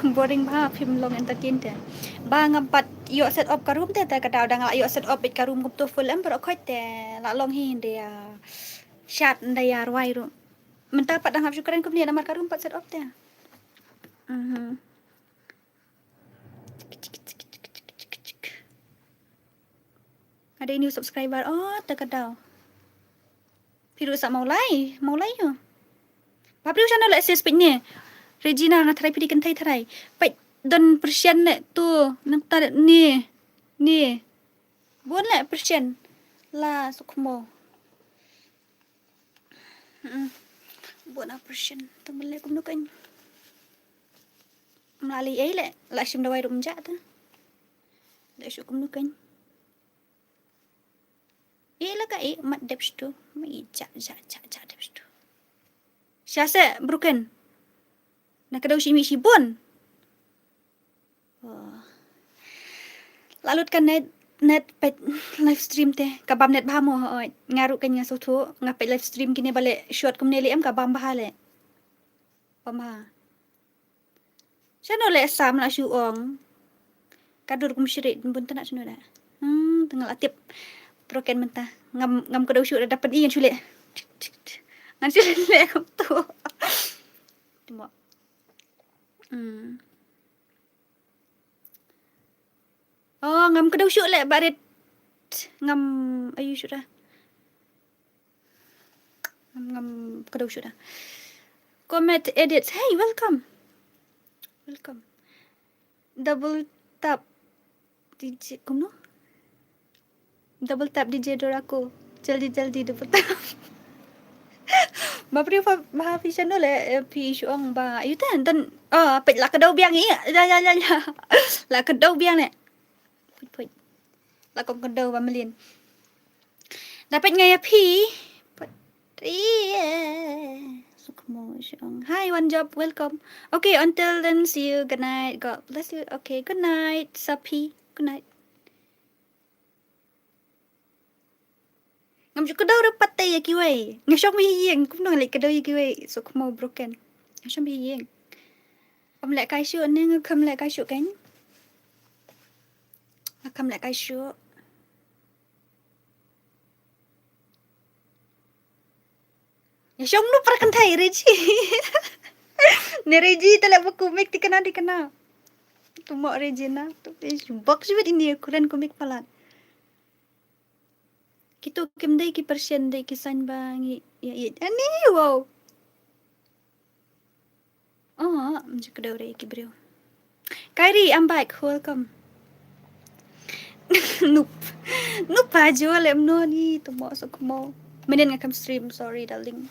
Boring ba film long entertain te. Ba ngampat yo set up ka room te kadang dang yo set up ka room to full am pero khoi te la long hin dia. Chat ndaya rwai ru. Menta pat dang hap syukuran kum ni namar ka room pat set up te. Ada new subscriber. Oh, terkadau. Piru sak maulai yo. Papriu channel la sis pin ni. Regina nga try pidi kentai try. Pai don persian le tu nang tar ni. Bon le persian. La sukmo. Bon a persian. Tumle kum nukan. Mali ai le la sim dawai rum ja ta. Da shu kum nukan. La ka mat depsh tu. Mai ja depsh tu. Syasa broken. Nak kedau si bon. Lalut kan net pet live stream te kabam net bahamo ngaru kan nga sotu ngapet live stream kini balik short kumne am kabam bahale. Pama. Chano le sam na shu ong. Kadur kum syirik bun tak sunu dah. Tengah atip broken mentah. Ngam kedau syu dapat ian syu le. Ngan syu le kum tu. Tengok. Oh, ngam kedau syuk lek barit ngam ayu syuk dah. Ngam kedau syuk dah. Comment edits. Hey, welcome. Double tap DJ kono. Double tap DJ Dorako. Jaldi double tap. Bapri mahafi channel le pi syuang ba ayu tan pet la kedau biang ya. La kedau biang ne. Put. La kom kedau ba melin. Dapat ngaya pi. Sukmo syuang. Hi, one job, welcome. Okay, until then see you. Good night. God bless you. Okay, good night. Sapi. Good night. Ngam kedau dapat tay kiwai. Ngasok mi yeng kum nang lek kedau kiwai. So kum broken. Ngasok mi yeng. Am lek kai syu ne ngam lek kai syu kan. Ngam lek kai syu. Ngasok nu perkan thai Reji. Ne Reji telak komik dikena. Tumok Regina tu box wit ini Quran komik palat. Kito kim dai ki persian dai ki san bang ya. Ani, wow. Oh, macam kedua orang kibriu. Kairi, I'm back. Welcome. Noob. Noob aja lah no ni. Tumo so kumo. Mending ngakam stream. Sorry, darling.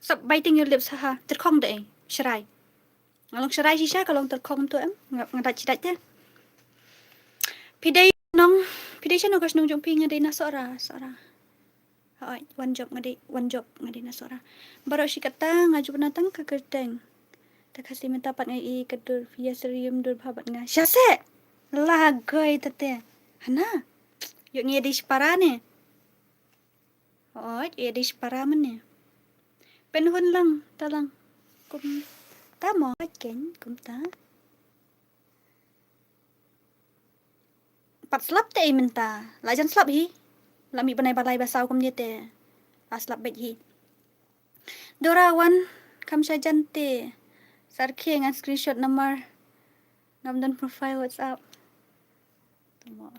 Stop biting your lips, ha. Terkong dah eh. Serai. Ngalong serai sisa kalau terkong tu em. Ngadat cidat je. Pidai nong. Pidai siya nong kas nong jumpi ngaday na sora. Hai, one job ngaday na sora. Baru si kata ngaju penatang ke kerteng. Tak kasih minta pat ngai kedur via serium dur babat nga. Syase. Lagoy tate. Hana. Yuk ngi di separa ni. Hai, di separa mana? Penhun lang, talang. Kum ta mo ken, kum ta. Pat slap te minta. Lajan slap hi. Lami banai balai basau kum dia te. Slap bet hi. Dorawan kam sajan te. Sarki ngan screenshot nomor dan profile WhatsApp. Tama.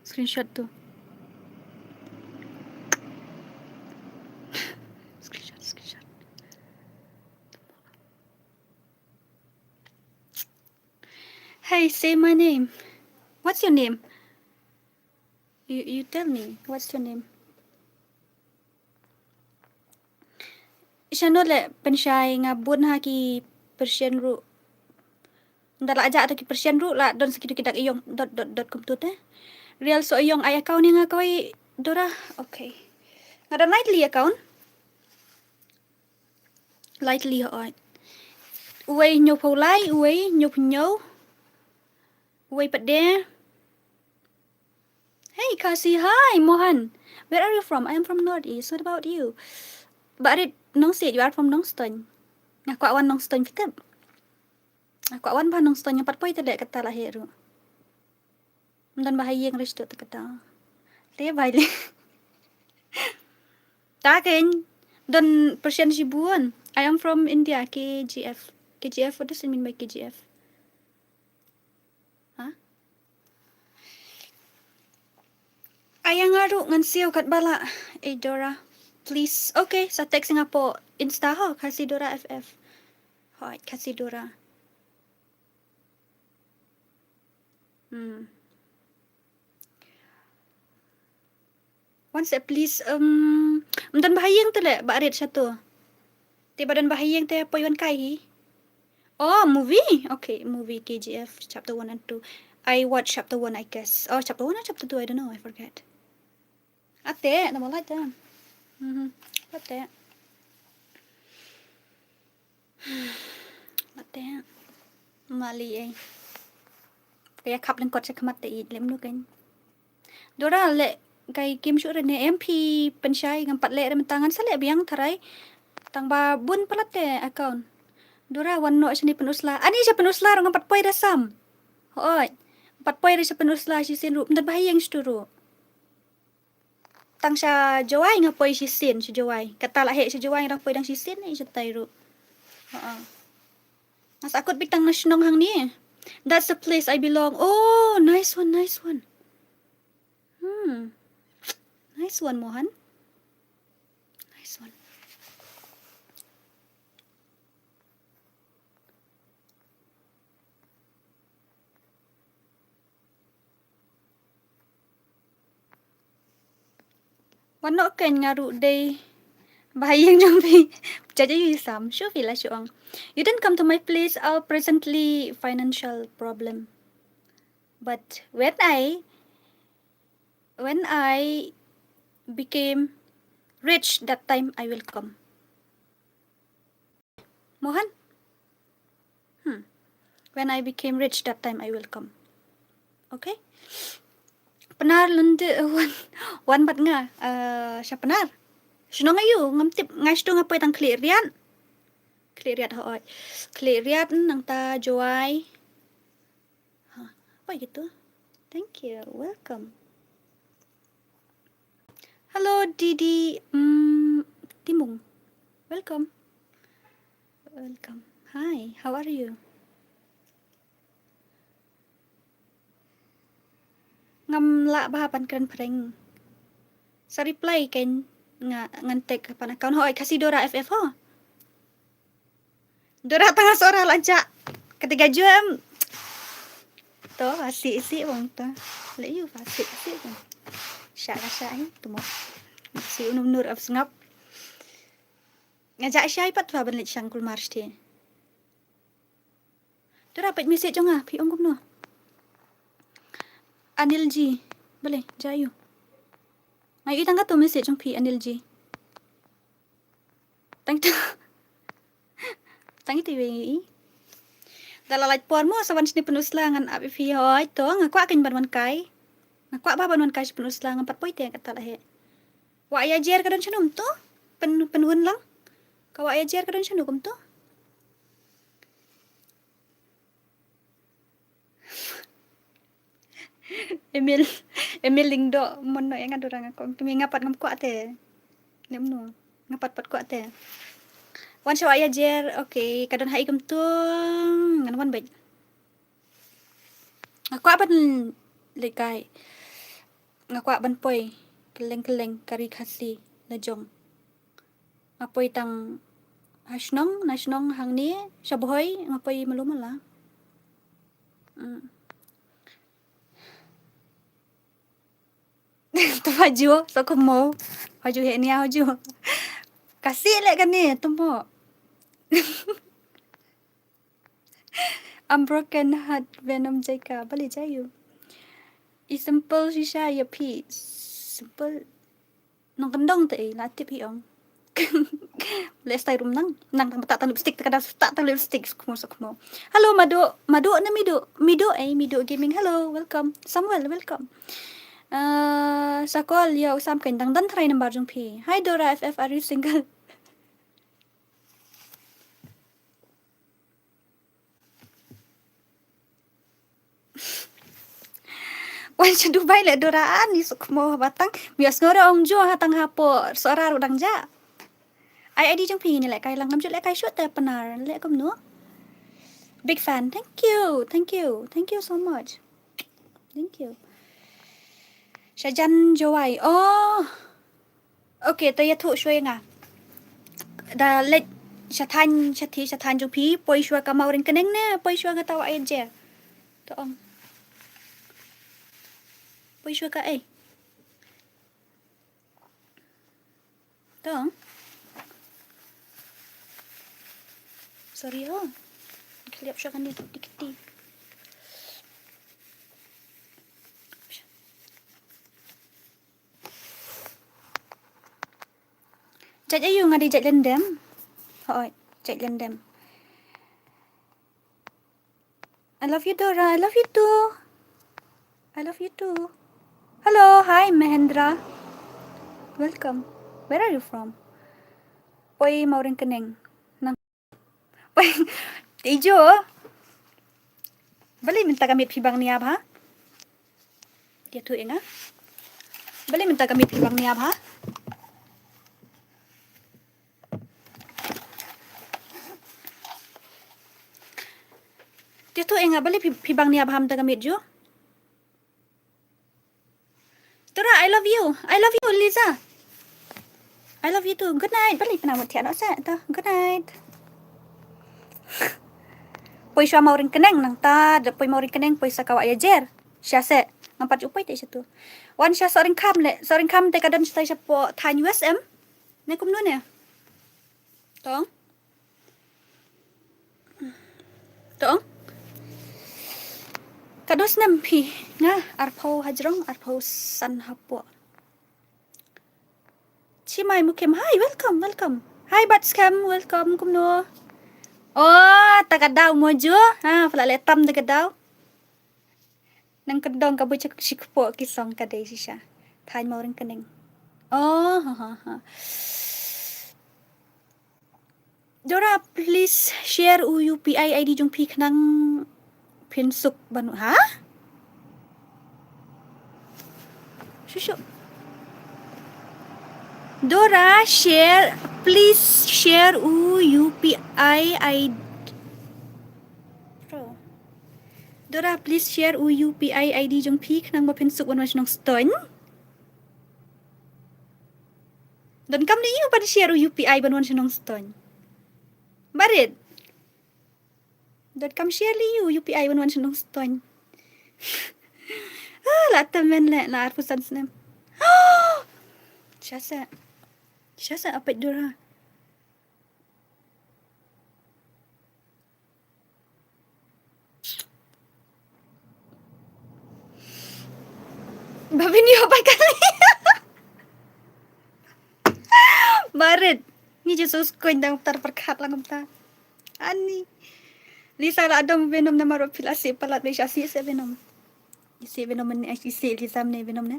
Screenshot tu. Screenshot. Hey, say my name. What's your name? You tell me. What's your name? Siya no le pensyai nga bun ha ki Persian ru. Ndala aja atau ki Persian ru la don sekitu kidak iyong dot kum tu te. Real so iyong ay account ni nga kawai Dora. Okay. Ngada lightly account. Lightly hoy. Uway nyo paulay, uway nyo punyo. Uway pade. Hey Kasi, hi Mohan. Where are you from? I am from Northeast. What about you? But nong said you are from Nongston. Aku awan Nongston kita. Aku awan ba Nongston yang patpoy tadi kata lahir. Dan bahaya yang restu tu kata. Dia baile. Takin. Dan Persian Shibuan. I am from India, KGF. KGF, what does it mean by KGF? Huh? Ayang ngaru ngan siyo kat bala. Dora, please. Okay, sa text nga po. Insta ho, kasi Dora FF. Hoy, kasi Dora. Once please, dan bahayang tu le, barit siya to. Tiba dan bahayang te po yun kai. Oh, movie. Okay, movie KGF chapter 1 and 2. I watched chapter 1, I guess. Oh, chapter 1 or chapter 2, I don't know, I forget. Ate, nama like that. Ate. Ate. Mali eh. Kaya kap lang kot sa kamat te lem nu kan. Dora le kay Kim Shu ne MP pensyai ngampat le rem tangan sa le biang tarai. Tang ba bun palat te account. Dora wanno siya ni penusla. Ani siya penusla rong ngampat poy dasam. Hoy. Empat poy siya penusla si sin ru. Mendan bahayang sturu. Tang siya jawai nga poy si sin si jawai. Kata lah he si jawai rang poy dang si sin ni siya tayru. Mas akut bitang nasyonong hang ni. That's the place I belong. Oh, nice one. Nice one, Mohan. Nice one. Wano kan ngaru day bahayang jampi. Jaja yu sam. Sure feel syuang. You didn't come to my place. I'll presently financial problem. But when I became rich, that time I will come. Mohan? When I became rich, that time I will come. Okay? Penar lunde wan bat nga. Siya penar. Sino ngayo ngamtip ngasto nga poy tang klirian. Kliriat hoy. Kliriat nang ta joy. Apa gitu? Thank you. Welcome. Hello Didi Timung. Welcome. Hi, how are you? ngam la bahapan keren prank. Sa reply kan ngantek pan account hoi kasih Dora FF ho. Dora tengah suara lajak. Ketiga jam. To asik-asik wong to. Lek you asik-asik kan. Syak-syak tu mo. Si unur af sengap. Ngajak syai pat fa ban lek syangkul mars ti. Dora pat message jong ah pi ong kum no. Anil G. Boleh jayu. Ngai tangga tu message jong pi Anil G. Tang tu. Tang itu wi. Dalam light puan mo sawan sini penuh selangan api fi hoi to ngakwa kan ban kai. Ngakwa ba ban kai penuh selangan 4 poin te kata lah he. Wa ya jer kadon chanum to penuhun lang. Ka wa ya jer kadon chanum kum to. Emil lingdo mon no yang adorang aku kami ngapat ngam kuat te. Nem no ngapat pat kuat te. Wan syawa ya jer okay kadon hai kum tu ngan wan baik. Aku ban lekai. Ngaku ban poi keleng-keleng kari khasi lejong. Ngapoi tang nasnong hang ni syaboy ngapoi melumala. Tu baju so ko mo. Baju he ni baju. Kasih lek kan ni tu mo. Unbroken heart venom jaika bali jayu. I simple shisha ya pi. Simple nong kendong te latip hi ong. Let's stay room nang tak lipstick tak lipstick skmo. Hello Madu na Mido gaming. Hello, welcome. Samuel, welcome. Sakol ya usam kan dang dan try number jong pi. Hi Dora FF, are you single? Wan cha Dubai le Dora ani sukmo batang bias ngora ong jo hatang hapo suara udang ja. Ai ID jong pi ni le kai lang ngam ju le kai shoot te panar le kom no. Big fan. Thank you so much. Thank you. Syajan Jowai. Oh. Okay, to ya thu shwe nga. Da let syathan jong pi poi shwa ka maurin keneng ne poi shwa ga tawa ai je. To ong. Poi shwa ka ai. To ong. Sorry ho. Kliap siya kan dito dikit. Jat ayu ngadi jat lendem. Hoi, jat lendem. I love you Dora. I love you too. Hello, hi Mahendra. Welcome. Where are you from? Poi mauring keneng. Nang. Poi Ijo. Bali minta kami pibang niab ha? Dia tu enga. Bali minta kami pibang niab ha? Dia tu enga bali pibang niab ham ta kami jo. Dora, I love you, Liza. I love you too. Good night. Bali pena mut tiada sa ta. Good night. Poi sya mauring keneng nang ta, de poi mauring keneng poi sakawa ya jer. Sya se ngampat upai te situ. Wan sya soring kam te kadon stai sya po tan USM. Ne kum no ne. Tong. Kados nampi nga arpo hajrong arpo san hapo. Chimay mukim. Hi, welcome. Hi Batscam, welcome kumno. Oh, tagadaw mo jo. Ha, pala letam tagadaw. Nang kedong ka bucak sikpo kisong ka day siya. Tan mo rin kaneng. Oh, ha. Dora, please share UPI ID jong pik nang pinsuk banu. Ha? Shushu. Dora, please share UPI ID. Bro. Dora, please share UPI ID jong P nang mapen suk wan nong ston. Don kam ni pada share UPI ban wan nong ston. Barit. Don kam share li UPI ban wan nong ston. La temen la arpusan senam. Syasa. Syasa apa Dora? Babi ni apa kali? Barit. Ni Jesus koin dang terperkat lang ta. Ani. Lisa la dom venom na maro pilasi palat be syasi se venom. Isi venom ni isi Lisa ne venom ne.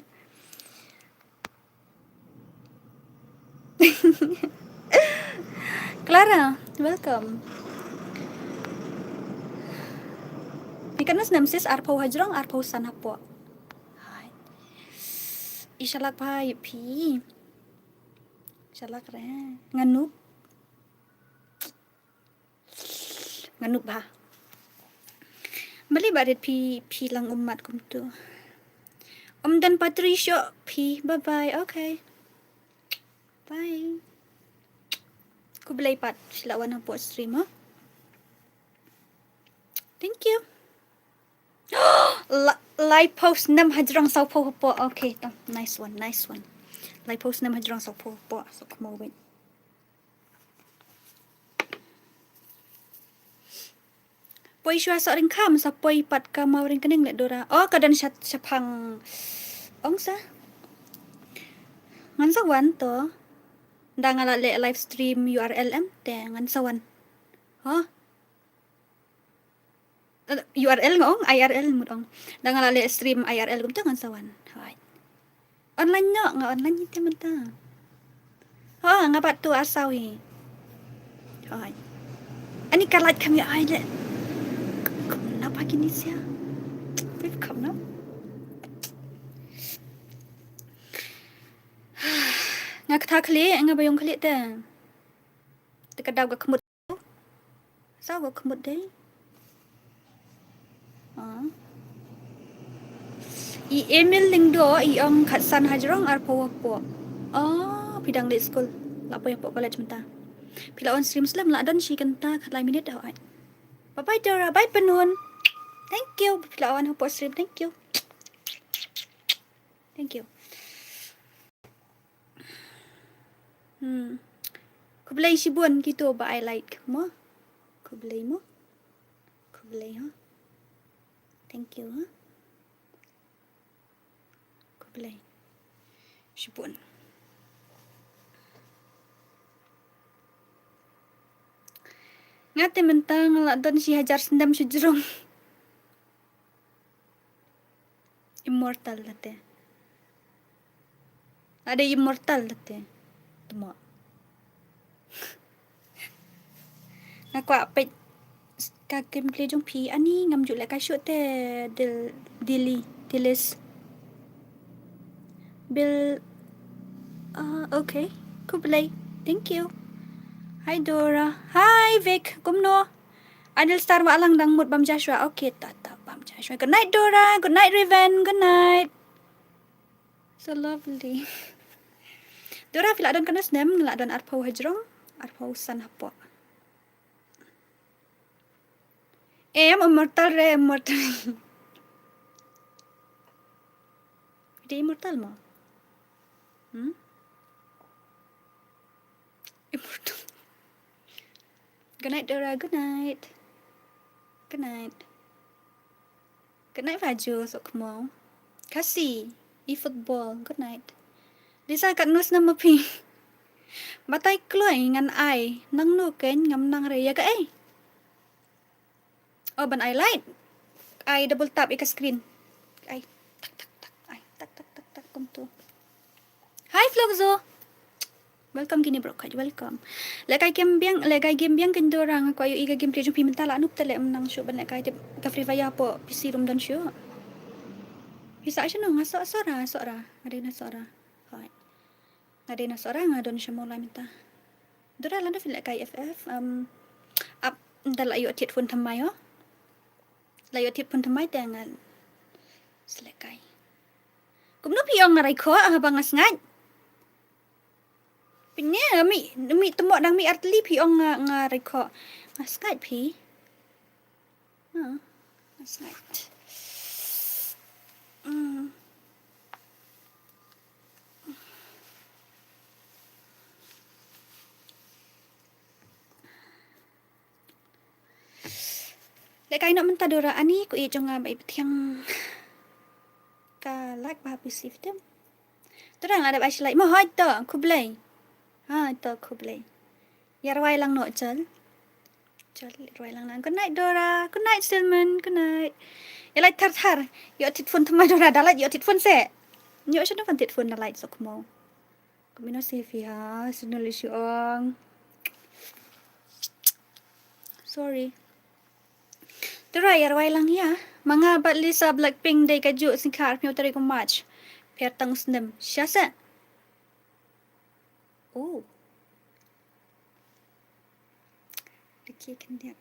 Clara, welcome. Pikanas namsis arpau hajrong arpau sanapo. Hai. Ishalak bhai pi. Ishalak re. Nganup. Nganup ba. Bali barit pi lang umat kum tu. Dan Patricio pi. Bye bye. Okay. Bye. Ku belai pat silawan po stream ha. Thank you. Live post 6 hajrong sau po po. Okay, nice one, nice one. Live post 6 hajrong sau po po. So come wait. Poi shua sa ring kam sa poi pat ka mau ring kening le Dora. Oh, kadan syapang ongsa. Ngan sawan to. Ndangala le live stream URL te ngan sawan. Huh? URL ngong IRL mo dong. Ndangala le stream IRL gum ngan sawan. Hai. Online no, nga online ni teman ta. Ha, nga pat tu asawi. Hai. Ani kalat kami ai le. Kenapa gini sih? Wih, kamu? Nga kata kali, nga bayong kali ta. Tekadaw ga kemut. Sao ga kemut deh? I email link do i ang katsan hajrong arpo po. Pidang di school. Lapo ya po college menta. Pila on stream slam la don si kanta kalai minute daw ai. Bye Dora, bye penun. Thank you. Pila on po stream. Thank you. Thank you. Kublay si buwan gitu ba I like mo? Kublay mo? Kublay ha? Thank you ha? Kublay. Si buwan. Ngate mentang la don si hajar sendam si jerong. Immortal late. Ada immortal late. Tuma. Ngaku apa ka gameplay jong pi ani ngam ju la ka shoot te dilis Bill okay. Kublay. Thank you. Hi Dora. Hi Vic. Kumno. Anil star wa lang dang mut bam Joshua. Okay, tata bam Joshua. Good night Dora. Good night Raven. Good night. So lovely. Dora fila don kanas nem ngla don arpau hajrong. Arpau san hapo. Immortal re immortal. Dia immortal mo? Immortal. Good night Dora. Good night. Good night. Good night Faju. Sok mo. Kasih. E-football. Good night. Lisa kat nus na mapi. Batay kloy ngan ai. Nang nu ken ngam nang reya ka eh. Oh, ban I light. I double tap ika screen. Ay, tak tak tak. Ay, tak tak tak tak kum tu. Hi Flogzo. Welcome gini bro, kaj welcome. Lekay game biang kendorang ko ayo iga game play jung pimentala anup tele menang show ban lekay ka free fire po PC room dan show. Bisa siya no nga sora. Ada na sora. Hai. Ada na sora nga don siya mo la minta. Dora landa feel lekay FF up dala ayo tit phone tamayo. Layo tip pun tamai dengan selekai. Kumno piong ngarai ko habang ngasngat. Pinya mi temok dang mi artli piong ngarai ko. Ngasngat pi. Ngasngat. Lekai nak mentah dora ani ku jong bai tiang ka like ba pisif dem. Terang ada bash like mo hoi to ku blai. Ha to ku blai. Yar wai lang no chal. Chal wai lang nang. Good night Dora. Good night Silman. Good night. Ya like thar. Yo tit phone thamai Dora dalat yo tit phone se. Yo shano fan tit phone dalat sok mo. Kumino safe ha. Sunul ong. Sorry. Dora yar wai lang ya. Mga bat Lisa Blackpink day kaju singkar pio tari ko match. Per tang snem. Syasa. Oh. Dikit kan dia.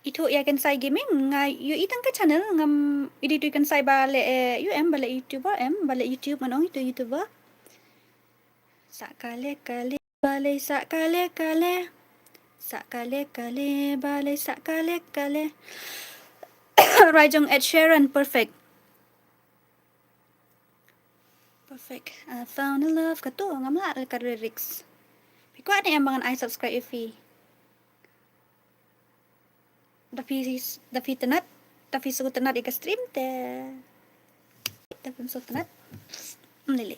Itu ya kan saya gaming ngai you itang ka channel ngam idi tu kan saya bale bale YouTuber bale YouTube manong itu YouTuber. Sakale bale sakale bale sakale. Rajong Ed Sheeran perfect. I found a love kato ngam la ka lyrics. Piko ada yang bangan I subscribe if Dapi tenat suku tenat ika stream te suku tenat lele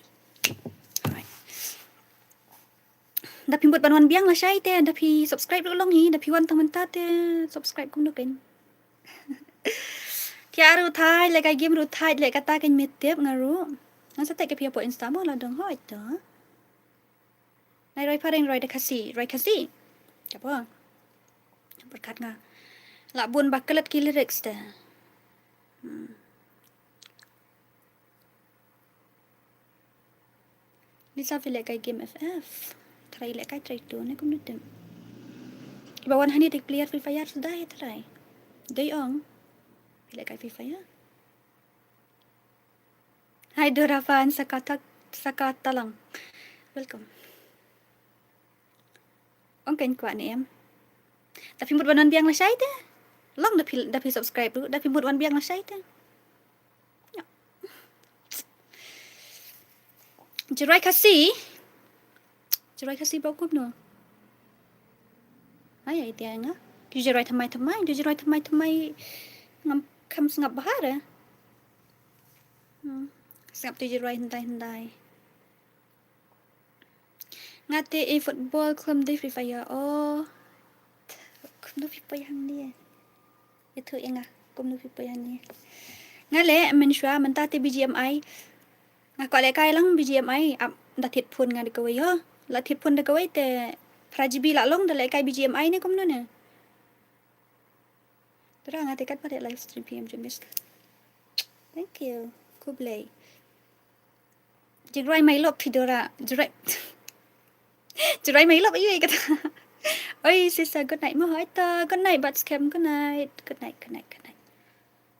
dapi buat banuan biang lah syai te dapi subscribe dulu longi dapi wan teman te subscribe kum duken kia ru thai le kai game ru thai le kata kan mitep ngaru ngan sa te ke pia po insta mo la dong hoi to nai roi pareng roi de kasi apa berkat nga la bun bakalat ki lyrics te Lisa feel like I game FF try like I try to ne kum nutem ibawan hani tik player Free Fire sudah ya try day ong feel like I Free Fire Hai Dora fan sakata lang welcome ong kan kwa ni em tapi mut banan biang la syai te long dapi subscribe tu dapi mut wan biang la syai te Jerai kasi bagus no. Ay dia nga. Jerai thamai ngam kam sengap bahar. Sengap tu jerai hendai. Ngate football club di Free Fire. Oh. Kum no Free Fire ni. Itu nga kum no Free Fire ni. Ngale menshwa mentate BGMI. Nga ko le kai lang BGMI da thit phun nga de ko yo la thit phun de ko te prajibi la long da le kai BGMI ne kom no ne tra nga te kat pa de live stream PM jemis thank you kublai jirai mai lop pidora jirai mai lop yu kata oi sister good night mo hai ta good night but scam good night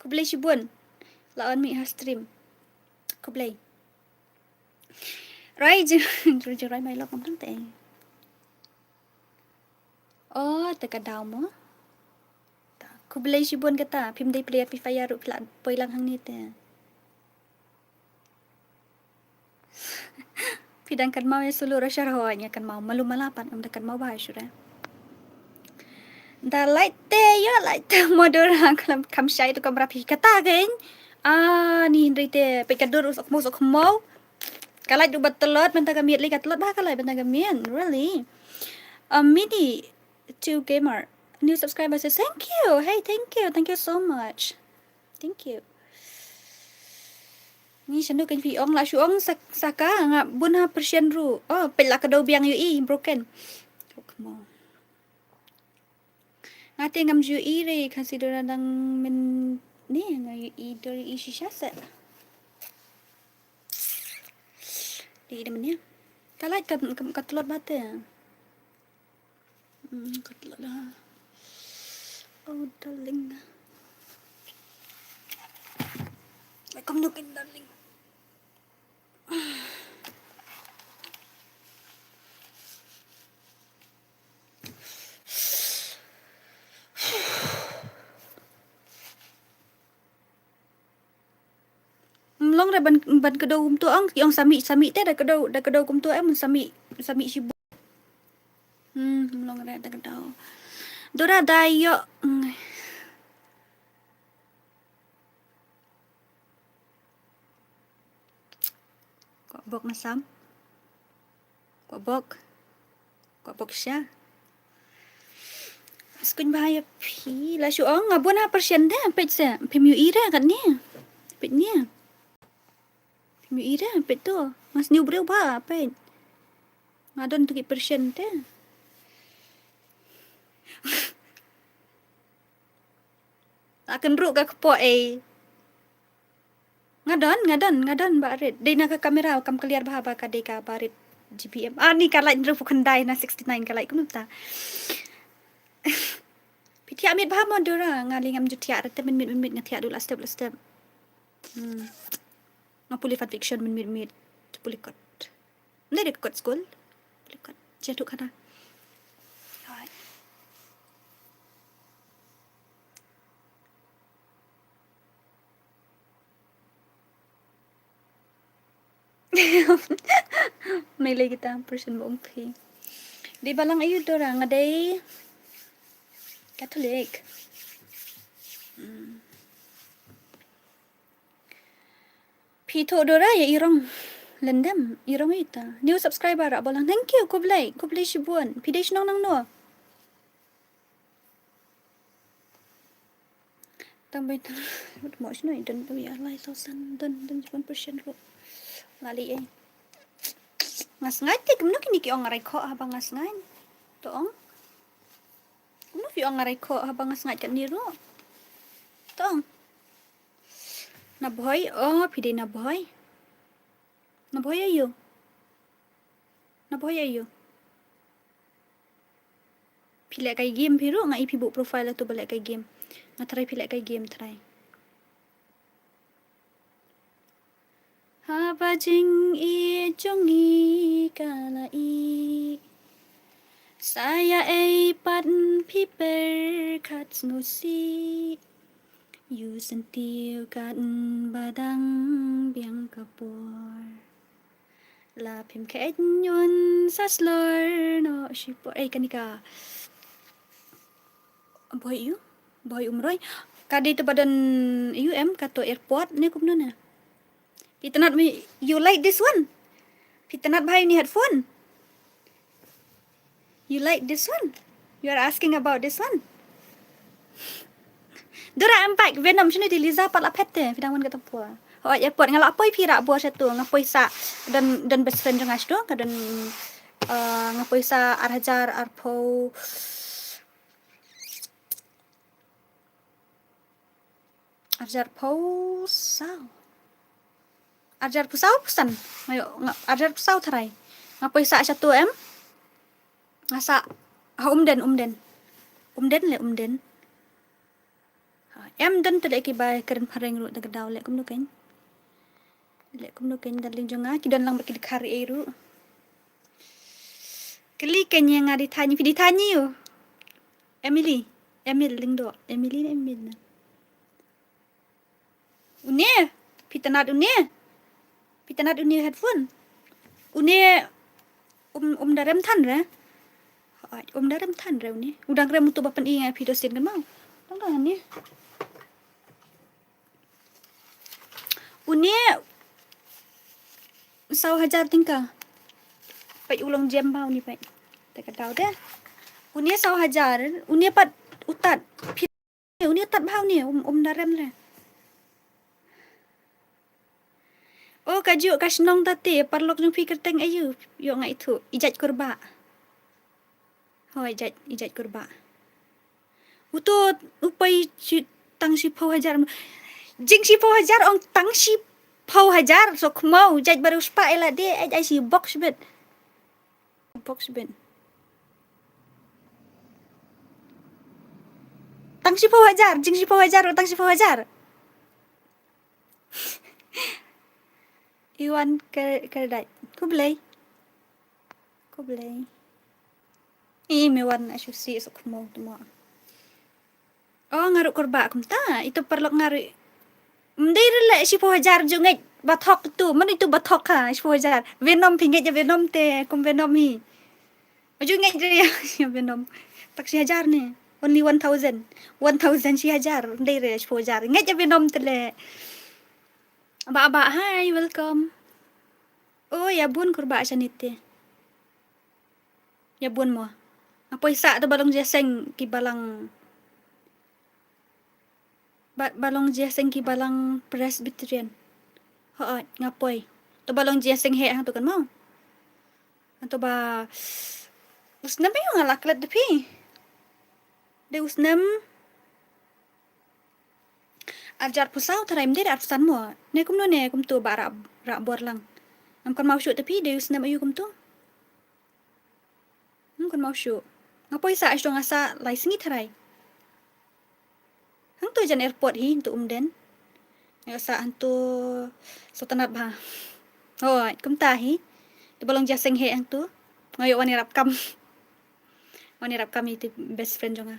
kublai shibun la on mi ha stream kublai Right, jirai mai lok ngam te. Oh, teka daw mo. Ku belai sibun kata, pim day player Free Fire ru pila poi lang hang ni te. Pidang kan mau ya seluruh syarahnya kan mau malu malapan kan mau bahas sudah. Da light te modora kam syai tu kam rapi kata kan. Ni hindri te pekadur usok mau. Kalai du battelot benta kamiet li katlot bah kalai benta kamiet really midi to gamer new subscriber says thank you hey thank you so much thank you ni sandu kan fi ong la shu ong saka nga bun ha persian ru oh pela ka do biang ui broken come on ngate ngam ju i re consider dang men ni nga ui dari isi syasa di demennya kalai katlot bate katlot lah Oh, darling. Come look in, darling. Long dah ban kedau kum tu ang yang sami te dah kedau kum tu mun sami sibu. Long dah kedau. Dora dayo. Kok bok nasam. Kok bok siya. Skun bahaya pi la shu ang ngabon ha persian dah pet se pemiu ira kat ni. Pet ni. Pemiu ira pet tu. Mas ni ubreu ba pet. Ngadon tu ki persian dah. Akan ruk ka kepo ngadon ba red. Dei na ka kamera kam clear ba ka dei ka barit GPM. Ni ka light ndru kandai na 69 ka light kum ta. Piti amit ba mo dora ngali ngam jutia rete min ngatia dulu step. Ngapuli fan fiction min puli kot. Ndai de kot school. Puli kot. Jatuh kana. May lagi kita person mo umpi. Di balang ayu dora ngaday Katolik. Pito dora ya irong lendam irong ita. New subscriber ra balang thank you kublai shibuan. Pidesh nang no. Tambay ta. Mo sino dan tu ya lai sosan dan 1% ro. Lali ngas ngai te kumno kini ki ong ko habang ngas ngai to ong kumno fi ong ko habang ngas ngai kan niru to ong na boy pide na boy ayo pile kai game piru ngai pi bu profile tu balik kai game ngatrai pile kai game try Haba jing I jong I kala I Saya pat piper kat ngusi Yu sentiu kat badang biang kapur La pim ket nyun saslor no shipor kanika Boy umroy Kadi tu badan kato airport ni kumno na Pitanat me, you like this one? Pitanat bhai ni headphone? You like this one? You are asking about this one? Dora empat Vietnam sini di Liza pat lapete pidangan kata puan. Oh airport ngalak poi pira buat satu ngapoi sa dan best friend jangas tu kadan ngapoi sa arhajar arpo sao Ajar pusau pesan. Ayo ajar pusau tarai. Ngapai sa satu ngasa umden. Dan tu lek bai keren pareng ru tak daw lek kum nu kan. Daling jonga ki don lang berki kari ru. Keli kenya ngari tanya pidi tanya yo. Emil lingdo. Emil. Une pitanat une headphone. Une darem tan re. Darem tan re une. Udang rem tu bapan ingai pido sin kan mau. Tanggang ni. Une sau hajar tingka. Pai ulang jam bau ni pai. Tak tahu dah. Une sau hajar, une pat utat. Une utat bau ni darem re. Oh kaju kasnong tati parlok jung fikir teng ayu yo ngai itu ijat kurba. Ijat kurba. Utut upai tang si pau hajar. Jing si pau hajar ong tang si pau hajar so kmau jat baru spa ela de ai si box bed. Tang 10,000, jing 10,000, utang 10,000. Iwan kedai. Ku beli. Mewan asyusi sok mau tu mau. Oh ngaruk korba kum ta. Itu perlu ngaruk. Mendai rela 10,000 jungai batok tu. Mana itu batok ha 10,000. Venom pinggit je Venom te. Kum Venom hi. Jungai je ya Venom. Tak 1,000 ni. Only 1,000. 1,000 1,000. Mendai rela 10,000. Ngai je Venom te le. Abak-abak, hi, welcome. Oh, ya bun kurba asanite. Ya bun mo. Apa isa tu balong jeseng ki balang balong jeseng ki balang Presbyterian. Ho, ngapoi. Tu balong jeseng he hang tu kan mau. Anto ba usnam yung alaklat depi. De usnam ajar pusau tarai mde ar pusan mo. Ne kum no ne kum tu ba ra bor lang. Am kan mau shoot tepi de usnam ayu kum tu. Kan mau shoot. Ngapoi sa asdo ngasa lai singi tarai. Hang tu jan airport hi tu umden. Ngasa hantu sotanat ba. Oh, kum ta hi. Tu balong jaseng he hang tu. Ngayo wani rap kam. Wani rap kami itu best friend jonga.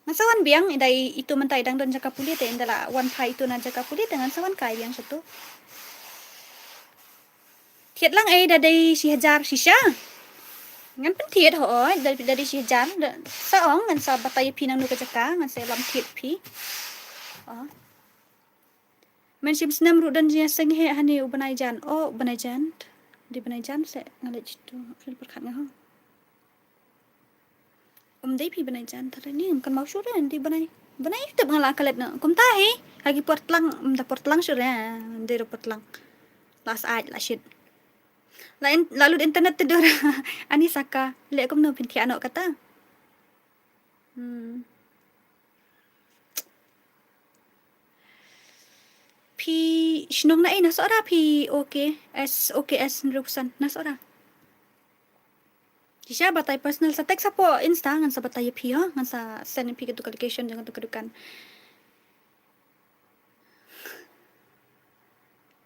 Ngasawan biang idai itu mentai dang don jaka pulit te indala wan pai itu na jaka pulit dengan sawan kai biang satu. Thiệt lang ai dadai 10,000 shisha. Ngan pen thiệt ho dari 10,000 sa ong ngan sa batai pi nang nu ka jaka ngan sa lam thiệt pi. Men sim snam ru dan dia seng he hani ubanai jan. Oh, banai jan. Di banai jan se ngalet itu fil perkat ngah. Dai pi banai jan tar ni kan mau syur di banai tu ngala kalet na kum tahi lagi portlang portlang syur ya di portlang las aj la shit lalu di internet tidur ani saka le kum no pinti anak kata pi shnong na nas ora pi OKS rupusan nas ora Kisha batai personal sa text po insta ngan sa batai pi ha ngan sa send pi ke tu location jangan tu kedukan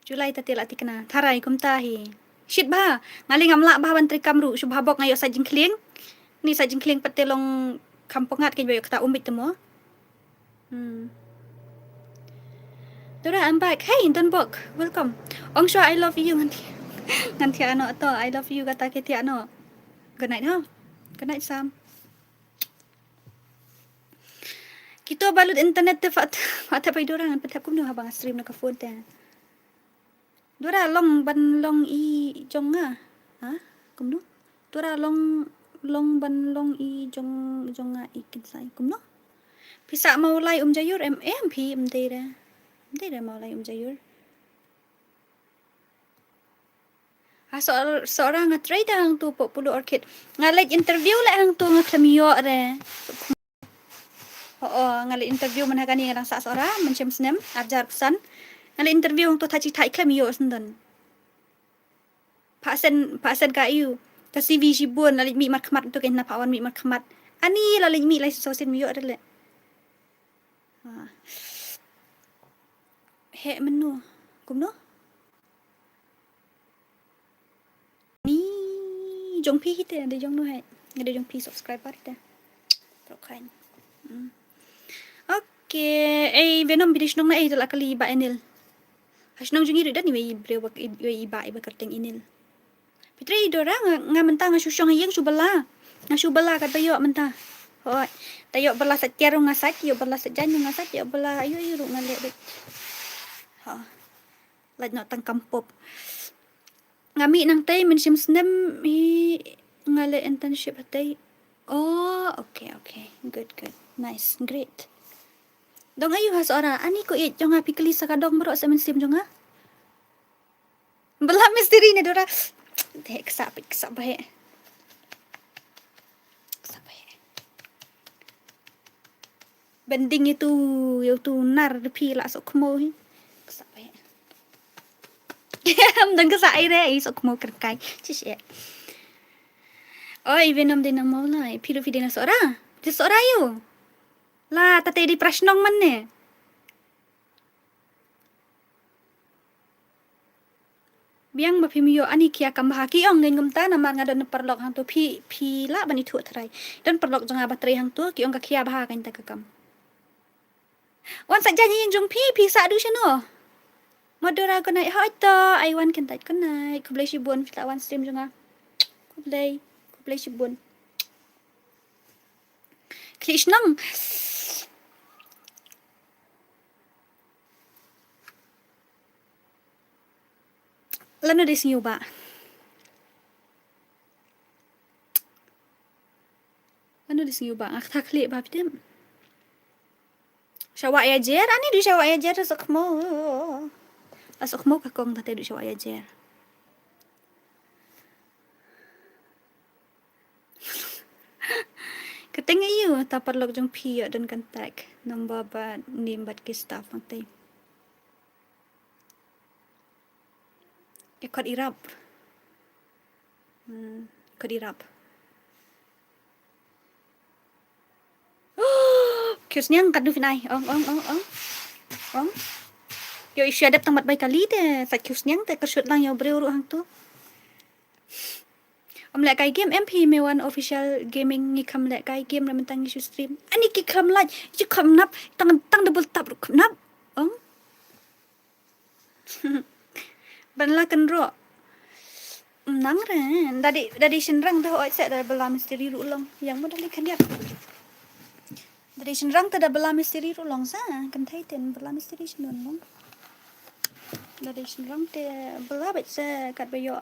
Julai tati lati kena tharai kum tahi shit ba ngali ngamla ba bantri kamru subha bok ngayo sa jingkling ni sa jingkling petelong kampongat ke bayo kata umbit temo Dora I'm back hey don't book welcome ong shua I love you nganti ano to I love you kata ke ti ano Good night, ha? Good night, Sam. Kita balut internet te fat pay dorang patap kum no habang stream na ka phone te. Dora long ban long I jong nga. Ha? Kum no? Dora long ban long I jong nga ikin sai kum no? Pisa maulai jayur MP mdera. Mdera maulai jayur. Seorang nge-try dah hang tu 40 orchid. Ngalit interview lah hang tu nge-klamiyo re. Ngalit interview mana kani ngarang sa seorang mencem senem ajar pesan. Ngalit interview hang tu taci tai klamiyo sendon. Pak sen ka you. Ka CV sibun lalit mi markmat tu kena pawan mi markmat. Ani lalit mi lai sosial miyo re. He menu. Kumno? Ni jong pi kita ada jong no hai ada jong pi subscriber kita prokain okay venom bidish nong na la kali ba enil hasnong jungi ida ni we iba kerteng inil pitri dora nga mentang nga susyong yang subala kata yo mentang hoi tayo bala sa tiaro nga sat yo bala sa jan nga sat yo bala ayo ru nga le ha lad no tang kampop Ngami nang tay men sim snem ngale internship tay. Oh, okay. Good. Nice. Great. Dong ayu has ora ani ko it jong api kali sa kadong bro sa men sim jong ha. Bala misteri ni dora. Dek sa bahe. Bending itu nar pi la sok mo hi. Sa bahe. Dang ka sa aire ay sok mo kerkai. Cis ya. Oh, even din ang maulay. Pilo fi din na sora. Tusuk rayu. Lah, tate di prashnong man ne. Biang ma pimiyo ani kia kambah ki ong ngin ngumta na mar ngadon perlok hang tu pi la bani thu thrai. Dan perlok janga baterai hang tu ki ong ka kia bah kan ta kakam. Wan sak janji jong pi sa du shano. Modora ko nai hoi to ai wan kan tai ko nai. Ku blai shibun ta wan stream janga. Ku blai shibun. Klish nang. Lano di sinyo ba? Lano di sinyo ba? Ak takli ba pitem? Syawa ya jer, ani di syawa ya jer asok mo kakong tate di syawa ya jer. Keteng iyo ta perlok jong pi dan kontak nombor ba nimbat ki staff mate. Ikut irap. Ikut irap. Kius niang kadu finai. Ong. Yo isu adap tamat baik kali te. Sat kius niang te kesut lang yo beruru hang tu. Lek kai game MP mewan official gaming ni kam lek kai game ram tang isu stream. Ani ki kam laj. Ju kam nap tang double tap ru kam nap. Ong. Banla kan ro. Nang ren. Dari senrang tu oi set dari bela misteri ru long. Yang mo dali kan dia. Dari senrang tu dah bela misteri ru long sa. Kan thai ten bela misteri senun long. Dari senrang te bela bet sa kat bayo.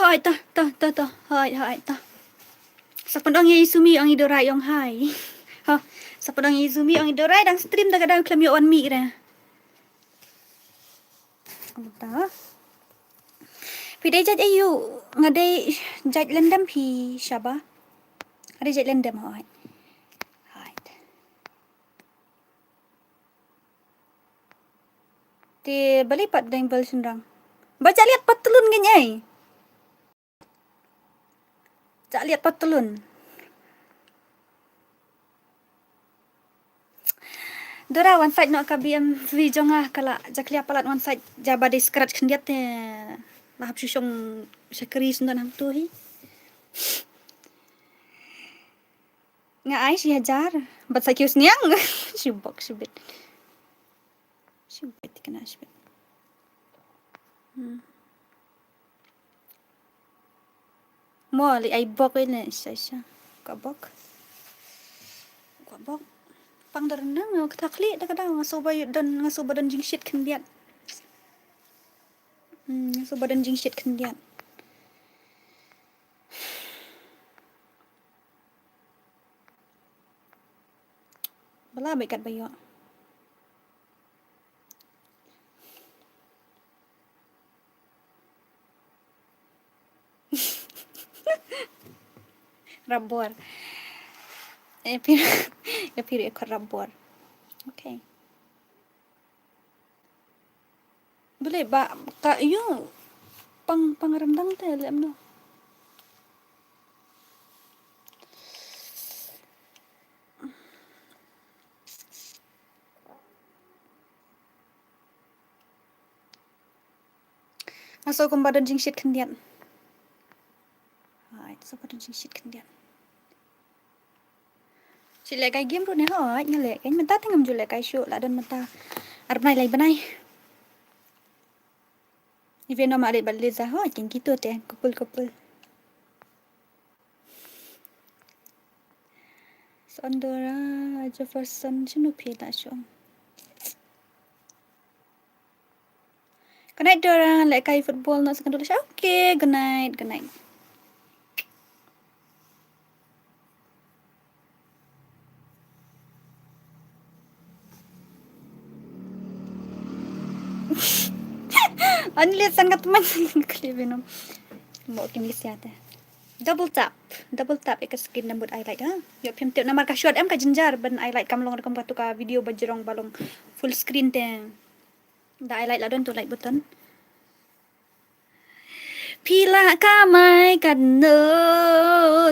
Hai ta. Hai ta. Sapandang Yesumi ang idorai yang hai. Ha, sapandang Yesumi ang idorai dang stream dah kadang klam yo on mi ra. Ta. Pidai jaj ayu ngadai jaj lendam pi syaba. Ada jaj lendam hai. Hai. Te balik pat dang bal senrang. Baca lihat patulun nganyai. Tak lihat patulun. Dora one side nak kabiam video ngah kala jaklia palat one side jaba di scratch kendiat te lahap susong sakri sundan ham tu hi. Nga ai si hajar bat sakius niang sibok sibit. Sibit kena sibit. Mo li ai bok ini sasa. Kabok. Pang darnang takli dah kadang ngaso badan jing shit kendiat. Ngaso badan jing shit kendiat. Bala baik kat bayo. Rabor. Piro ekor rabor. Okay. Boleh ba ka yo pangaramdang te alam no. Masuk ke badan jing shit kendian. Hai, so badan jing shit kendian. Si lek kai game ru ne ha, ngelek kai menta tengam ju lek kai show la dan menta arep nai lai banai. Even nama adik balik za ha, king gitu teh, kupul. Sondora Jefferson sino pila syong. Good night, Dora. Lek kai football nak sekan dulu. Okay, good night. Anli sangat teman klibinum. Mau kini siapa? Double tap ikat skin nambut highlight ha. Yo pim tip namar ka short em ka jenjar ban highlight kam long rekam ka video bajrong balong full screen te. Da highlight la don tu like button. Pila kamay kano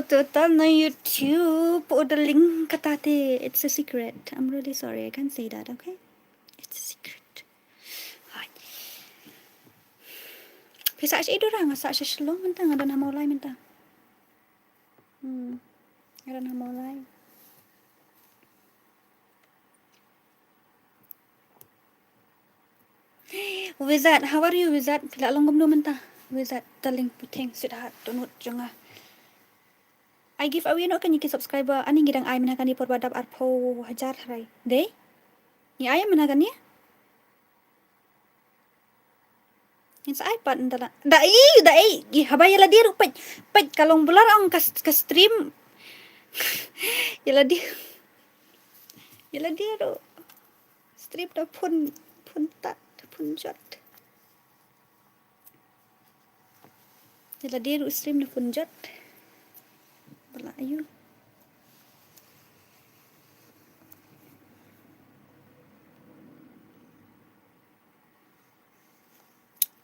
total na YouTube. Put the link katate. It's a secret. I'm really sorry. I can't say that, okay? It's a secret. Hai. Pisa siya idorang. Asa siya shalom. Mentang. Ada nama ulay. Mentang. Ada nama ulay. Wizard. How are you, Wizard? Pila long gumno mentang. Wizard. Taling puting. Sudah. Donut. Jangan. I give away no kan yiki subscriber. Aning gidang ay menakan di porbadab arpo hajar haray. Day? Ni ay menakan niya? Yang sa iPad entala. Dai. Habay yala diru paj kalong bular ang ka stream. Yala diru. Stream da pun tat pun jot. Yala diru stream da pun jot. Bala ayu.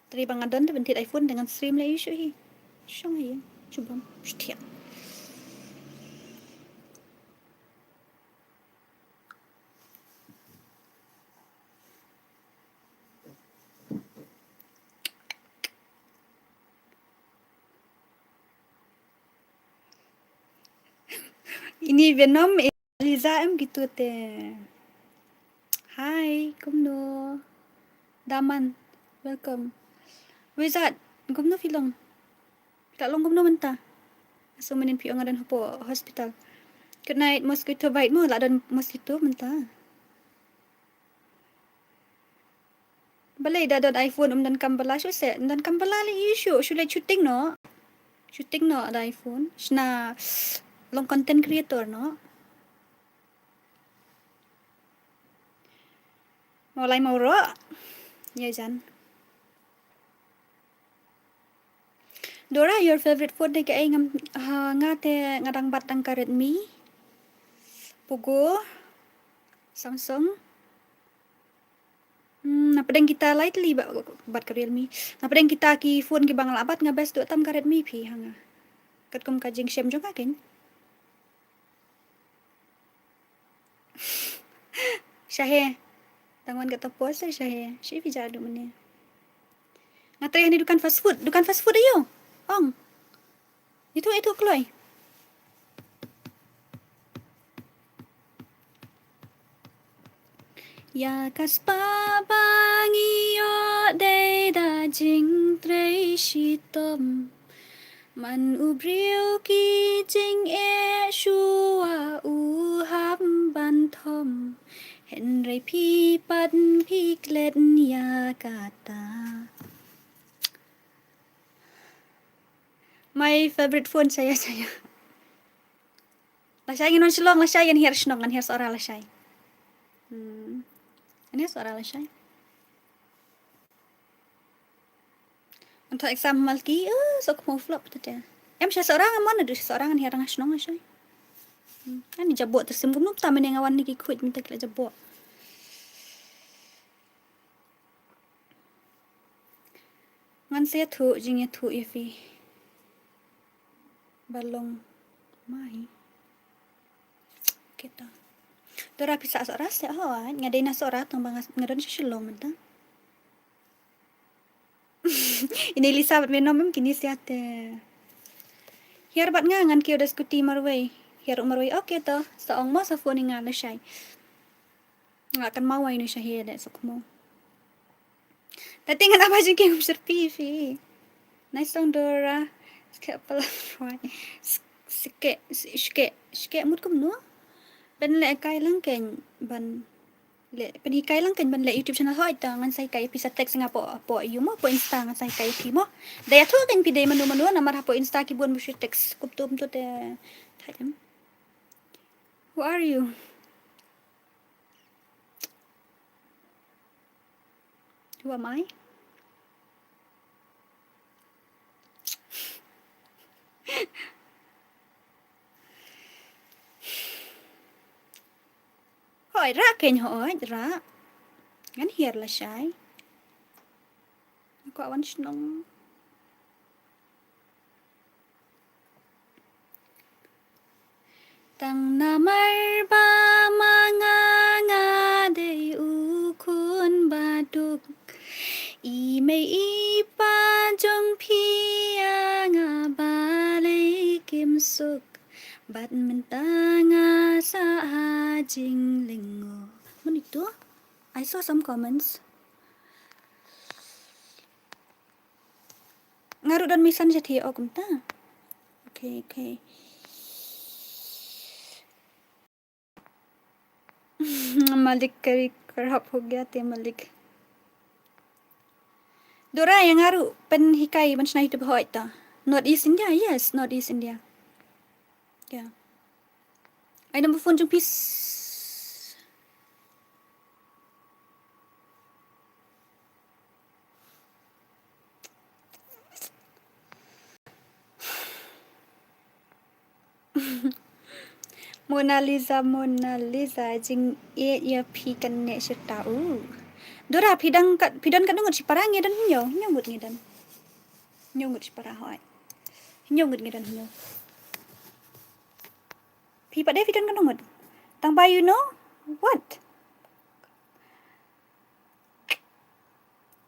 Tadi bang adon tu bentit iPhone dengan stream lah isu hi. Syang ya. Cuba. Setia. Ini Venom Liza em gitu teh. Hai, kumno. Daman. Welcome. Wizard, gumno filong. Tak long gumno mentah. So menin piong ngadan hopo hospital. Good night mosquito bite mo la dan mosquito mentah. Balai dah dan iPhone dan kambala syo set dan kambala li issue shulai shooting no. Shooting no ada iPhone. Shna long content creator no. Mulai mau ro. Ya jan. Dora, your favorite food na kaya nga te ngadang batang karet mi, Pogo, Samsung. Napadang kita lightly bat ka Realme. Napadang kita ki phone ki bang labat nga best do tam karet mi pi hanga. Kat kum kajing shem jong akin. Syahe. Tangwan kata puasa syahe. Syahe pi jadu mene. Ngatay ni dukan fast food ayo. Ong. Itu Chloe. Ya kaspa bangiyo de da jing trei shitom. Man ubriu ki jing e shua u ham ban thom. Henry pi pan pi klet ya kata. My favorite phone saya. Lashay nginon silong lashay yan hier snong an hier sora lashay. An hier sora lashay. Untuk exam malki, sok mau flop tu dia. Em siya seorang mana tu seorang an hier ang snong lashay. Kan dijabot tersimbung num tamen yang awan ni kikut minta kila jabot. Ngan saya tu jingnya tu ifi. Balong mai kita dora pisa sora se hawan ngadai na sora tong bangas ngadon sa shilong menta. Ini Lisa bat menom kini siate hiar bat ngan ki udah skuti marway hiar marway okay to saong mo sa phone nga na shay ngakan maway ni sya hiya sok mo dating apa jing ki serpifi nice song Dora. Skepala right. Ske mut kum no. Ben le kai lang ken ban le pen hi kai lang ken ban le YouTube channel hoi ta ngan sai kai pisa text nga po yu mo po Insta ngan sai kai ti mo. Daya to ken pi day manu na mar po Insta ki bon mo shi text kup tum to te thaiam. Who are you? Who am I? Hỏi ra kênh hỏi ra ngắn hiệt là sai có awan nong Tang namar ba mga nga day ukun baduk I may ipa jong pia nga balay kim suk Bat mentanga sa hajing lingo. Ano ito? I saw some comments. Ngaru dan misan siya tiyo ko ta. Okay, okay. Malik kari kerap ho gaya te malik. Dora yang ngaru pen hikai macam itu bahwa itu. North East India, yes, North East India. Yeah. I number phone jung peace. Mona Lisa jing ia pi kan ne siya tahu. Dora pidang kat nungut si parang ngedan nyongut ngedan. Nyongut si parang hoy. Nyongut ngedan hinyo. Pi pada pidang kan nungut. Tang bayu no? What?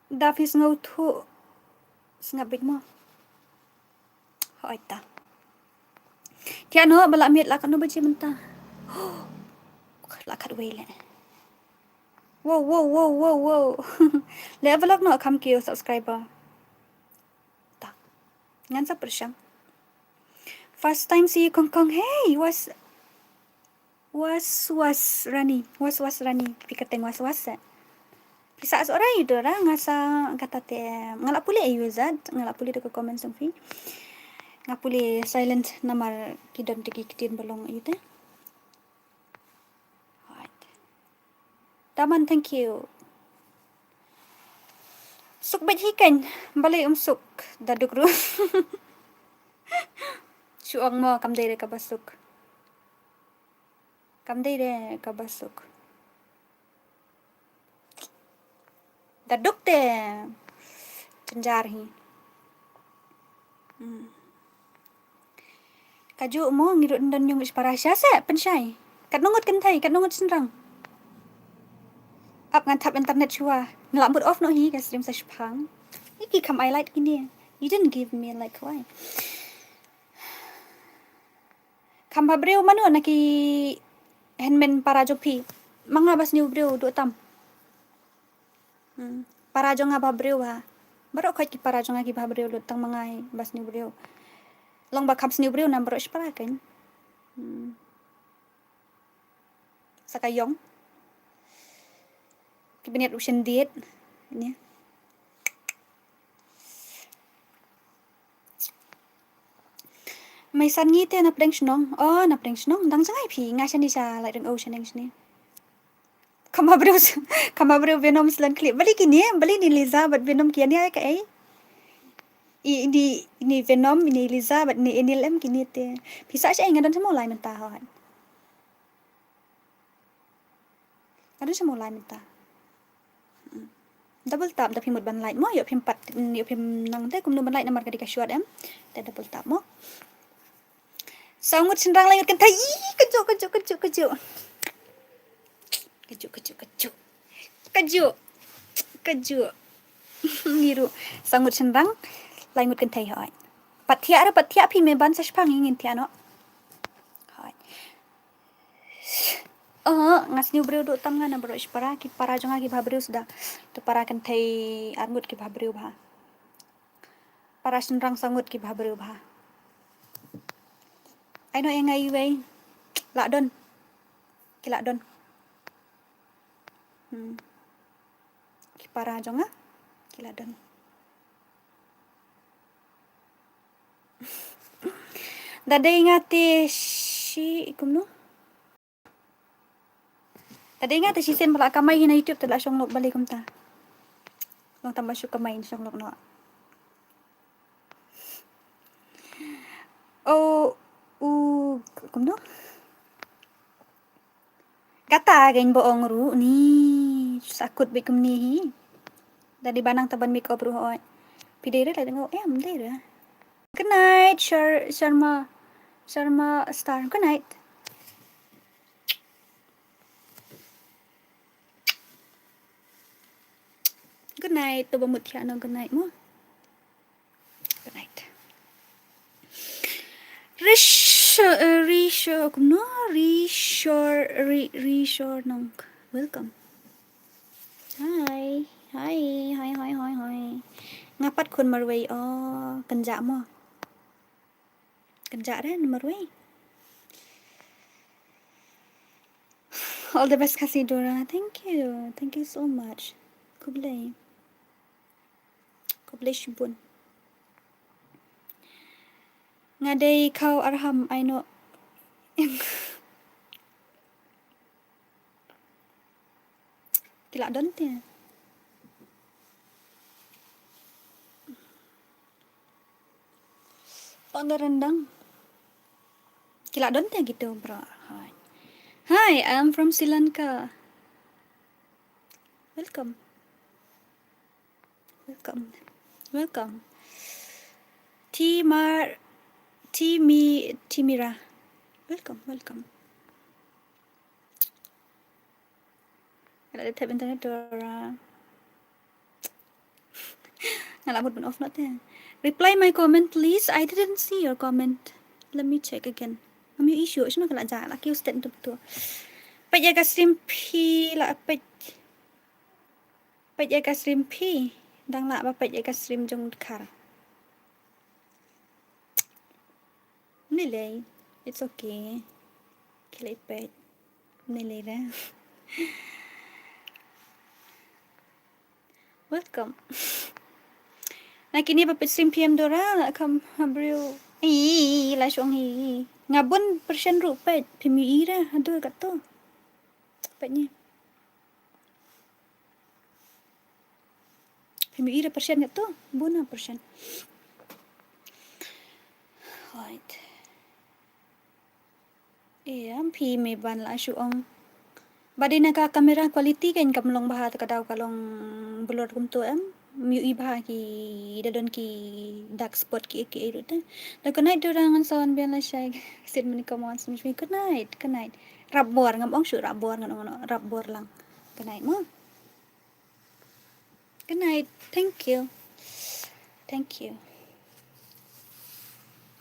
Dafis ngau tu sengabit mo. Hoy ta. Tiano balak miat lakat no baca mentah. Lakat wele. Wow. Level up no kam kio subscriber. Tak. Ngan sa persyang. First time see Kong hey was Rani. Was Rani. Pikateng was. Pisa seorang itu orang ngasa kata te ngalap pulih user ngalap pulih dekat komen sampai. Ngapuli silent namar kidon tegi kitin belong itu. Right. Taman thank you. Suk bet hikan balai suk daduk ru. Suang mo kam dai ka basuk. Kam dai ka basuk. Daduk te cenjar hi. Kaju mo ngirut dan yung isparasya sa pensyai. Kat nungut kentai, kat nungut senrang. Up ngan tap internet chua. Ngelambut off no hi ka stream sa shpang. Iki kam highlight gini. You didn't give me like why. Kam babreu manu naki handman para jopi. Mga bas ni ubreu do tam. Para jo nga babreu ha. Baro kai ki para jo nga ki babreu do tang mga bas ni ubreu. Long ba kam sniu breu number ispara kan. Sakayong. Kibinet usian diet ini. May san ngite na prank snong. Oh, na prank snong dang sangai pi nga siya ni sa like ang ocean ang sini. Kamabreu venom slan clip. Balik ni Liza but venom kian ya ka eh. Ini Venom, ini Elizabeth, ini NLM kini te. Bisa siya ngadan sa mulai mentah han. Ngadan sa mulai mentah. Double tap tapi mod ban light mo, yo pim pat, yo pim nang te kum no ban light namar ka di ka short em. Te double tap mo. Sangut senrang langut kan tai. Keju. Ngiru sangut senrang langut kan tai hoy. Patia pi me ban sa spang ingin tiano. Hoy. Ngas ni breu do tam ngana bro ispara ki para jonga ki babreu sudah. Tu para kan tai arngut ki babreu ba. Para senrang sangut ki babreu ba. I know yang ngai wei. Lakdon. Ki lakdon. Ki para jonga ki lakdon. Dadai ngati si kumno. Dadai ngati si sen bala kamay na YouTube tala siyang lok balik kumta. Long tambah siya kamay siyang lok no. Kumno. Kata gain boong ru ni sakut be kumni. Dadi banang taban make up ru hoy. Pidere la dengo dere. Good night, Sharma Star. Good night. Good night. Tuba mutiano. Good night mo. Good night. Reshore nong. Welcome. Hi. Hi. Ngapat kun marway. Oh, kanja mo. Kanja rin marway. All the best kasi Dora. Thank you. Thank you so much. Kublay. Kublay shibun. Ngaday kau arham I know. Kila donte. Onda rendang. Kila donte gitu, bro. Hi, I'm from Sri Lanka. Welcome. Timira. Welcome. Ada tab internet Dora. Ngalabot pun off not ya. Reply my comment please. I didn't see your comment. Let me check again. Kami issue sino kala ja la kiu stand tu. Pajak stream P la pajak stream P. Dang la ba pajak stream jong kar. Nilai. It's okay. Kilai pet. Nilai dah. Welcome. Nah kini bapak stream PM Dora nak kam habriu. La syong hi. Ngabun persen rupiah PMI dah. Aduh kat tu. Cepatnya. PMI dah persen kat tu. Buna persen. Right. Pi me ban la syong. Badi nak kamera quality kan kamlong baha kadau kalong blur kum tu Miu baha ki dadon ki dark spot ki itu tu. Dah good night orang sawan bian la syai. Sit meni komon semui good night. Rabor ngam ong syuk rabor ngono rabor lang. Good night mo. Good night. Thank you.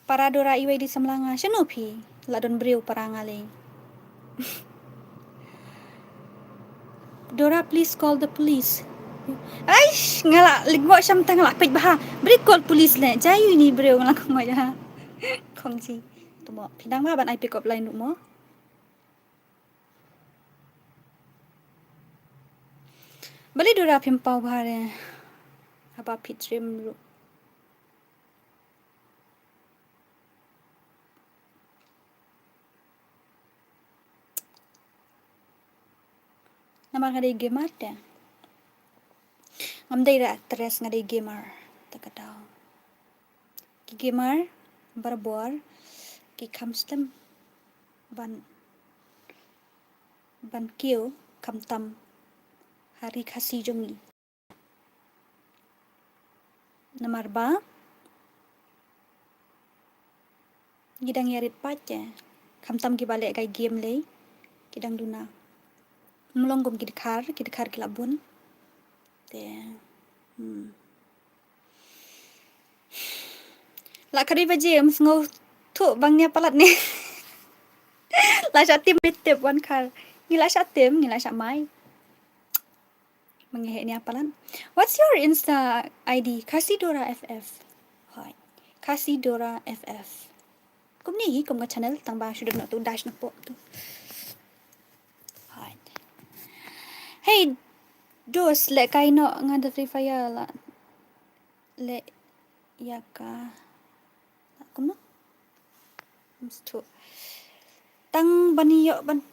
Para Dora iway di samlanga syano pi ladon briu parangale. Dora please call the police. Aish, ngala ligbo syam tang la pej baha. Beri call police le. Jayu ni breu ngala ko ya. Kongji. Tu mo pindang ba ban I pick up line du mo. Bali Dora pimpau bahare. Apa pitrim lu. Namar ngade gamer ta. Ngamdai ra tres ngade gamer. Takadau. Ki gamer barbor ki kamstem ban kiu kamtam hari khasi jongi. Nomor ba gidang yarit pace kamtam ki balik kai game lei kidang duna melonggom kidkar kilabun te la kari baje ngau tu bangnya palat ni la shatim mitep wan kar ngila shatim ngila shamai mengehe ni apalan. What's your Insta ID? Kasidora FF. Hai. Kasidora FF. Kum ni kum ka channel tang ba sudah nak tu dash nak po tu. Hai. Hey, dos le kai no ngada Free Fire la. Le ya ka. Kum no? Mesti. Tang baniyo ban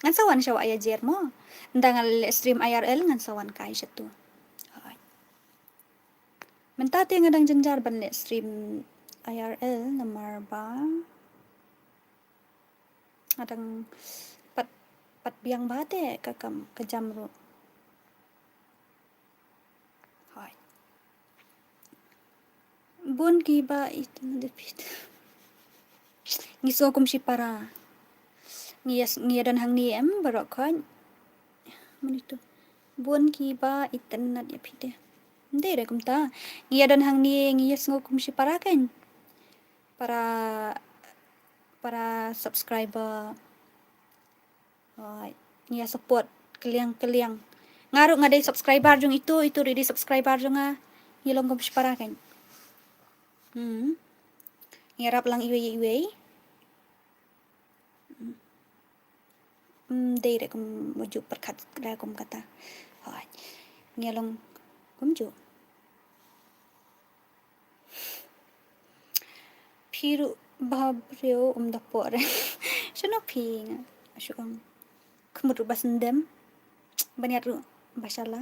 ngan sawan siya aya jer mo. Ndangal stream IRL ngan sawan kai siya tu. Hai. Mentate ngadang jenjar ban le stream IRL nomor ba. Adang pat biang bate kakam kejam ro. Hai. Bun giba itu depit. Ngiso kum si para. Ngiya dan hang ni barok kan. Menito. buon ki ba internet ya pide. Hindi re kumta. Ngiya don hang ni ngiya sengo kum si para kan. Para subscriber. Ngiya support keliang-keliang. Ngaruh ngadai subscriber jung itu ready subscriber jung ngilong kum si para kan. Ngarap lang iwe. Đây để cùng một chụp bật khát ra cùng kata hỏi nghe long cũng chụp piru babrio dapur sino ping asyong kemuru basendem banyak ru basala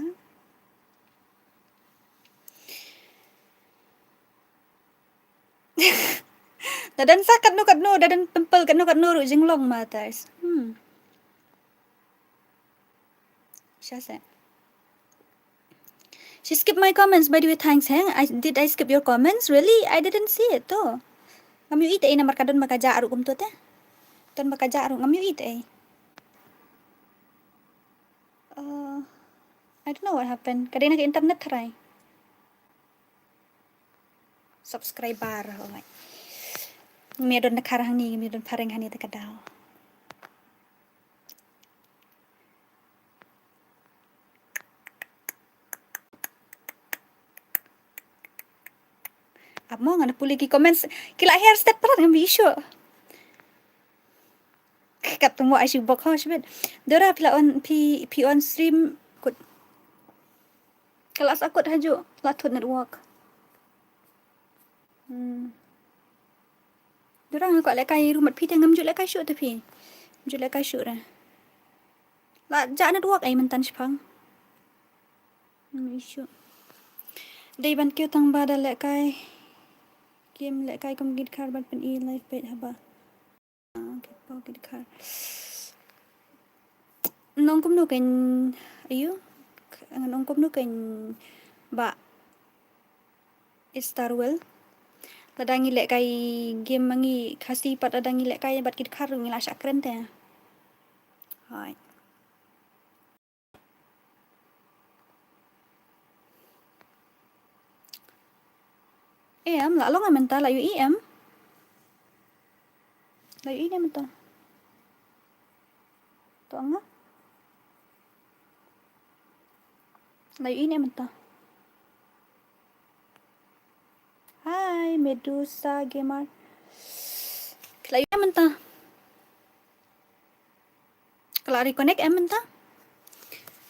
dadan sakat no dadan pempel kat no ru jinglong matas She skipped my comments. By the way, thanks, Heng. Did I skip your comments? Really? I didn't see it, though. Ngam yu ite na markadon makaja aru kum to te. Ton makaja aru ngam yu ite. I don't know what happened. Kadena ke internet try. Subscriber hoy. Medon nakarang ni, medon pareng hani te kadal. Amo ngana puli ki comments kila hair step parat ngam isu. Kap tunggu asyik bok ho shibet. Dora pila on pi on stream kut. Kelas akut haju latut network. Dora ngakak lekai rumah pi tengam ju lekai shoot tapi. Ju lekai shoot dah. La ja network ai mentan sipang. Isu. Dai ban kêu tang ba da lekai. Game lekai kom gid kar ban pen e live page haba. Okay, pau gid kar. Nong kum no kan ayu. Nong kum no kan ba Starwell. Ladangi lekai game mangi khasi pat ladangi lekai bat gid kar ngila syakren te. Hai. La long amenta la yu la yu menta to anga la yu menta hai medusa gamer la yu menta kalau reconnect menta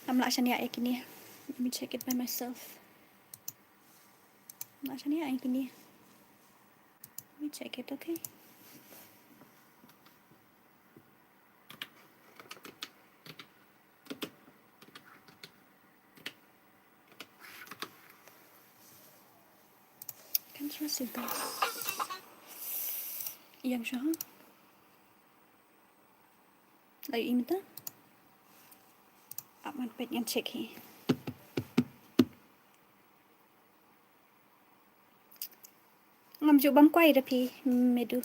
am la shania ekini let me check it by myself la shania ekini let me check it, okay. Can't trust it guys. Yang siya ha? Layo imita? Man pet yang check he. Ngam jo bang kwai ra pi medu.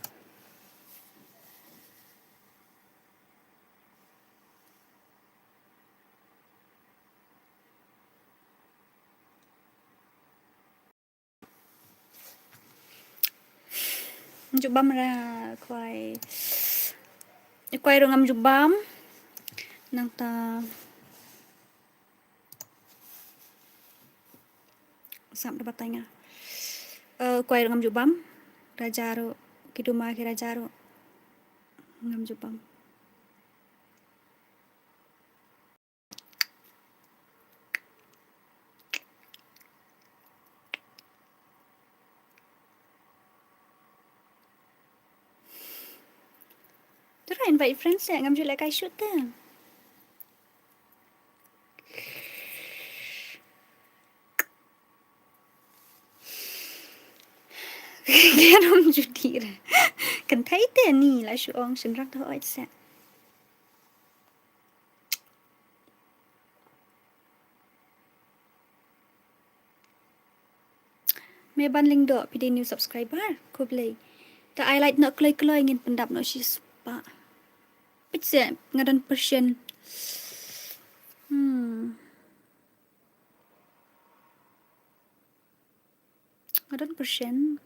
Jubam ra kwai ro ngam jubam nang ta sam dapat tanya kwai ro ngam jubam rajaro kiduma ki rajaro ngam jubam Try invite friends ya, ngam julai kai shoot ta. Kaya rom judi ra. Kan thấy te ni la shu ong sing rak tho oi sa. Me ban link do pi new subscriber ko play. Ta I like nak kloi ngin pendap no sis pa. Pitse ngadan Persian. 100%.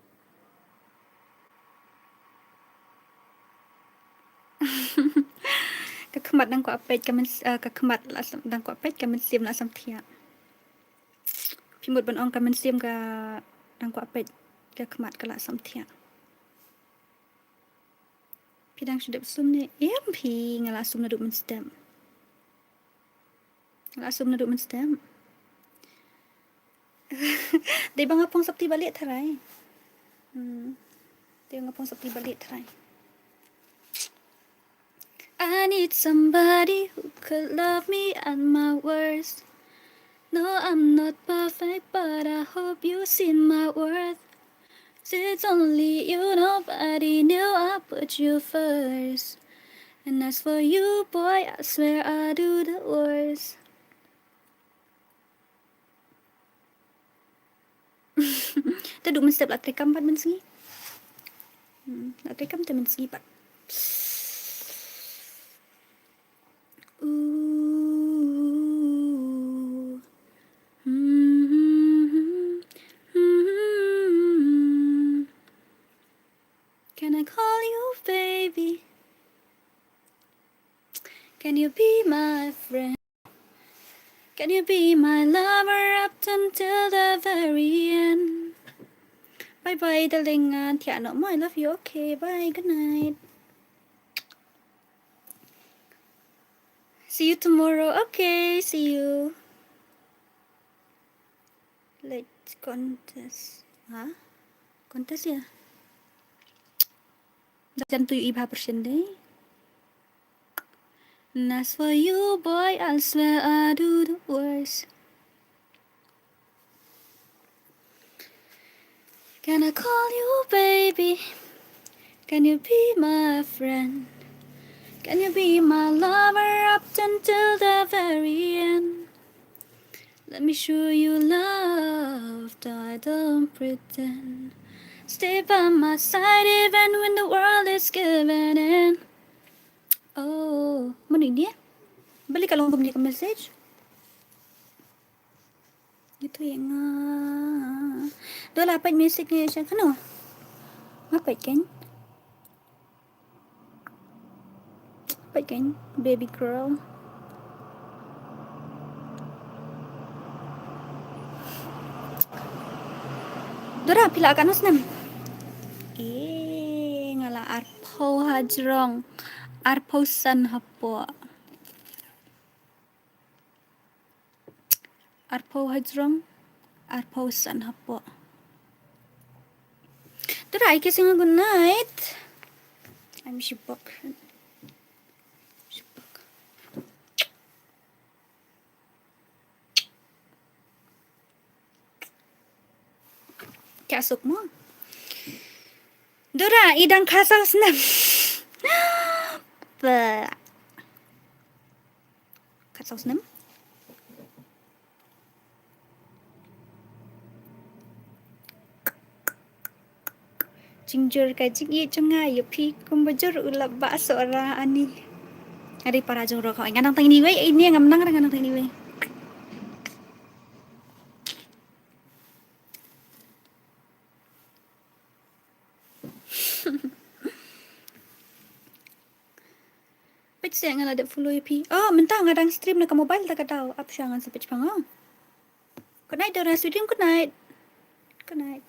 Cái khmat đang có page comment cái khmat là đang có page comment sim là sam thia. Pi một bên on comment sim ka đang có page cái khmat ka la sam thia. Pi đang sudah sum ni em pi ngala sum na duk men stem. Ngala sum na duk men stem. Dia bang apong sabti balik tharai. Dia ngapong sabti balik tharai. I need somebody who could love me at my worst. No, I'm not perfect, but I hope you see my worth. It's only you, nobody knew I put you first. And as for you, boy, I swear I do the worst. Ta duk men step la trekam pat men segi. La trekam ta men segi pat. Ooh. Can I call you baby? Can you be my friend? Can you be my lover up until the very end? Bye bye darling. Thia no more. I love you. Okay, bye. Good night. See you tomorrow. Okay, see you. Let's contest. Hả? Contest ya? Dành tùy y 3% đấy. And as for you, boy, I swear I do the worst. Can I call you baby? Can you be my friend? Can you be my lover up until the very end? Let me show you love, though I don't pretend. Stay by my side even when the world is giving in. Oh, mana dia? Balik kalau kau belikan message. Gitu ya nga. Dah lah apa message ni macam mana? Apa kan? Apa kan? Baby girl. Dora pila kan usnam. Ngala arpo hajrong. Arpo san hapo. Arpo hajrong. Arpo san hapo. Dora I kissing good night. I'm shibok. Kasuk mo. Dora, idang kasaw snap. Kasaw snap. Ginger ka jigi chunga yupi kumbajur ulap bakso ra ani. Ari para joro kau nganang tang ni we ini ngam nang nganang tang ni we. Page saya ngala ada follow yupi. Oh, mentang ngadang stream na ka mobile tak tahu. Apa siangan sa page pang oh. Good night, Dora Sweetie. Good night. Good night.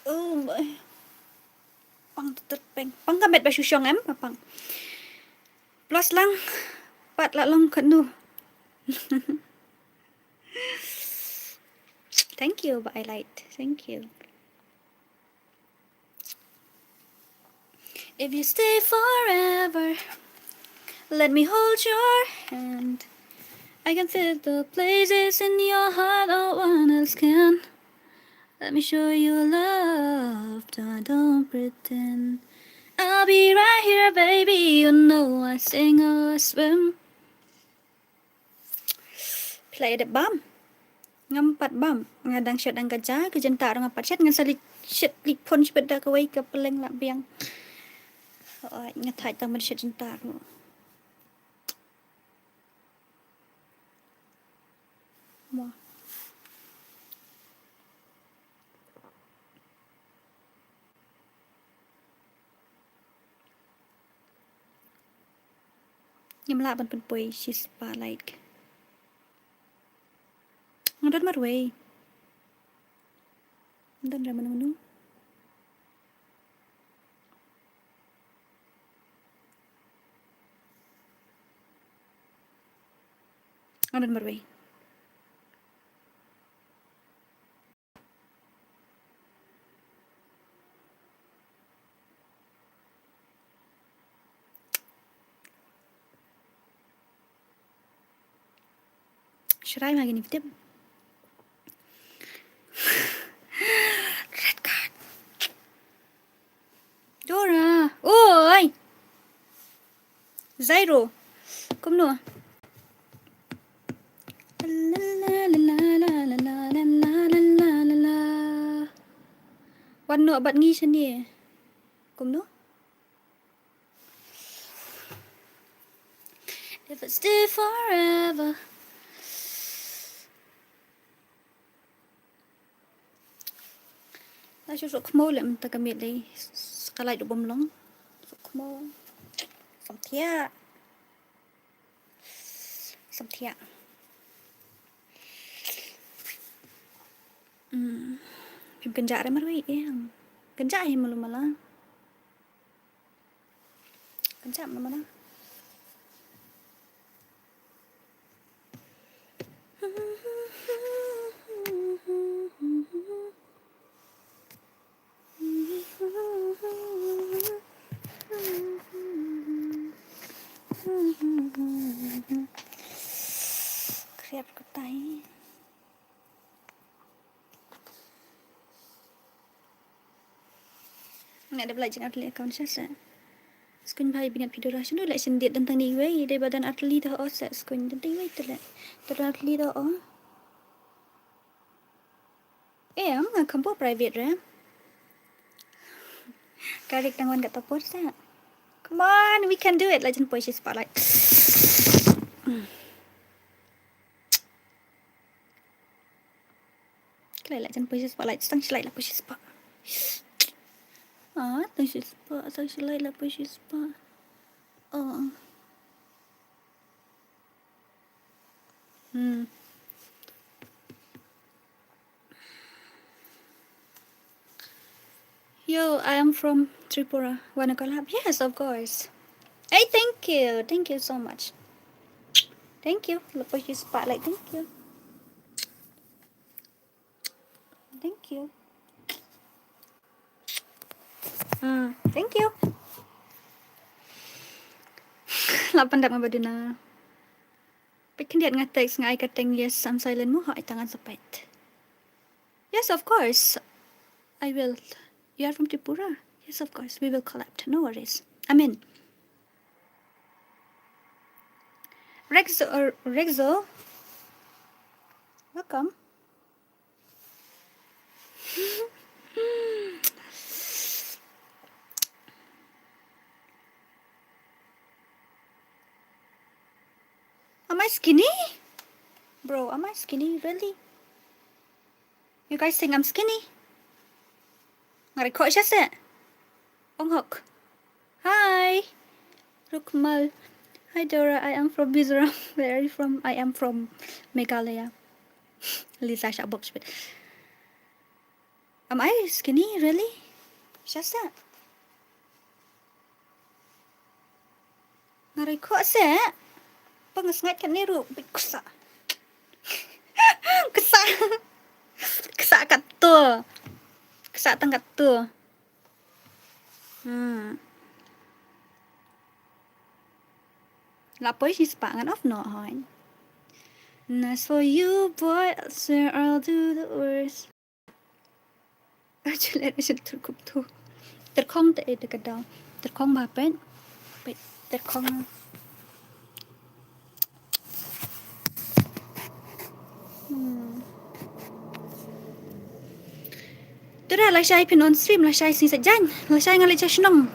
Oh my. Pang terpeng. Pang kamet ba syusyong em pang. Plus lang. Pat la long kanu. Thank you, but I liked. Thank you. If you stay forever, let me hold your hand. I can feel the places in your heart no one else can. Let me show you love, I don't pretend. I'll be right here, baby. You know I sing or I swim. Play the bum. Ngampat bum. Ngadang shot ang gajah. Kejentak dengan pat shot. Ngan salik shot lik pon sepeda kawai ke peleng lak biang. Ngatai taman shot jentak. Mua. Nyam la ban pui she's spotlight. Ngadon marway. Ngadon ra manu. Ngadon marway. Should I make any tip? Red card. Dora. Oi. Zairo. Come no. One no but nghi chân đi. Come no. If I stay forever. Ta cho sok mo lem ta kamit đây. Kalai do bom long. Sok mo. Sam thia. Sam thia. Phim kenja ra marway em. Kenja hi malu mala. Kenja mala. Krep ko tay. Nak ada belajar atlet account saya. Skun bhai bingat video rasyon do like sendiat tentang ni way dari badan atlet dah set skun tentang way tu lah. Atlet dah am kampo private ra. Karik tangwan kat topor sa. Come on, we can do it. Legend push spotlight. Kelai legend push spotlight. Stang slide lah push spot. Stang slide lah push spot. Yo, I am from Tripura. Wanna collab? Yes, of course. Hey, thank you. Thank you so much. Thank you. Look for your spotlight. Thank you. Thank you. Thank you. Lapan dak mabaduna. Pikin dia ngatek ngai kateng yes I'm silent mo hai tangan sepet. Yes, of course. I will. You are from Tripura? Yes, of course. We will collab. No worries. I'm in. Rexo. Welcome. Am I skinny? Bro, am I skinny? Really? You guys think I'm skinny? Ngarikot siya sa. Onghok. Hi. Rukmal. Hi Dora, I am from Mizoram. Where are you from? I am from Meghalaya. Lisa siya box bit. Am I skinny? Really? Siya sa. Ngarikot sa. Pangasngat kan ni ru. Kusa. Kusa. Kusa kat tu. Kusa tangkat tu. Lapoi si spangan off no hoin. Nice for you, boy. Sir, I'll do the worst. Actually, I should terkup tu. Terkong tak ada kedau. Terkong bapen. Wait, terkong. Tu dah lah syai pin on stream lah syai sing sajan. Lah syai ngalai cha snong.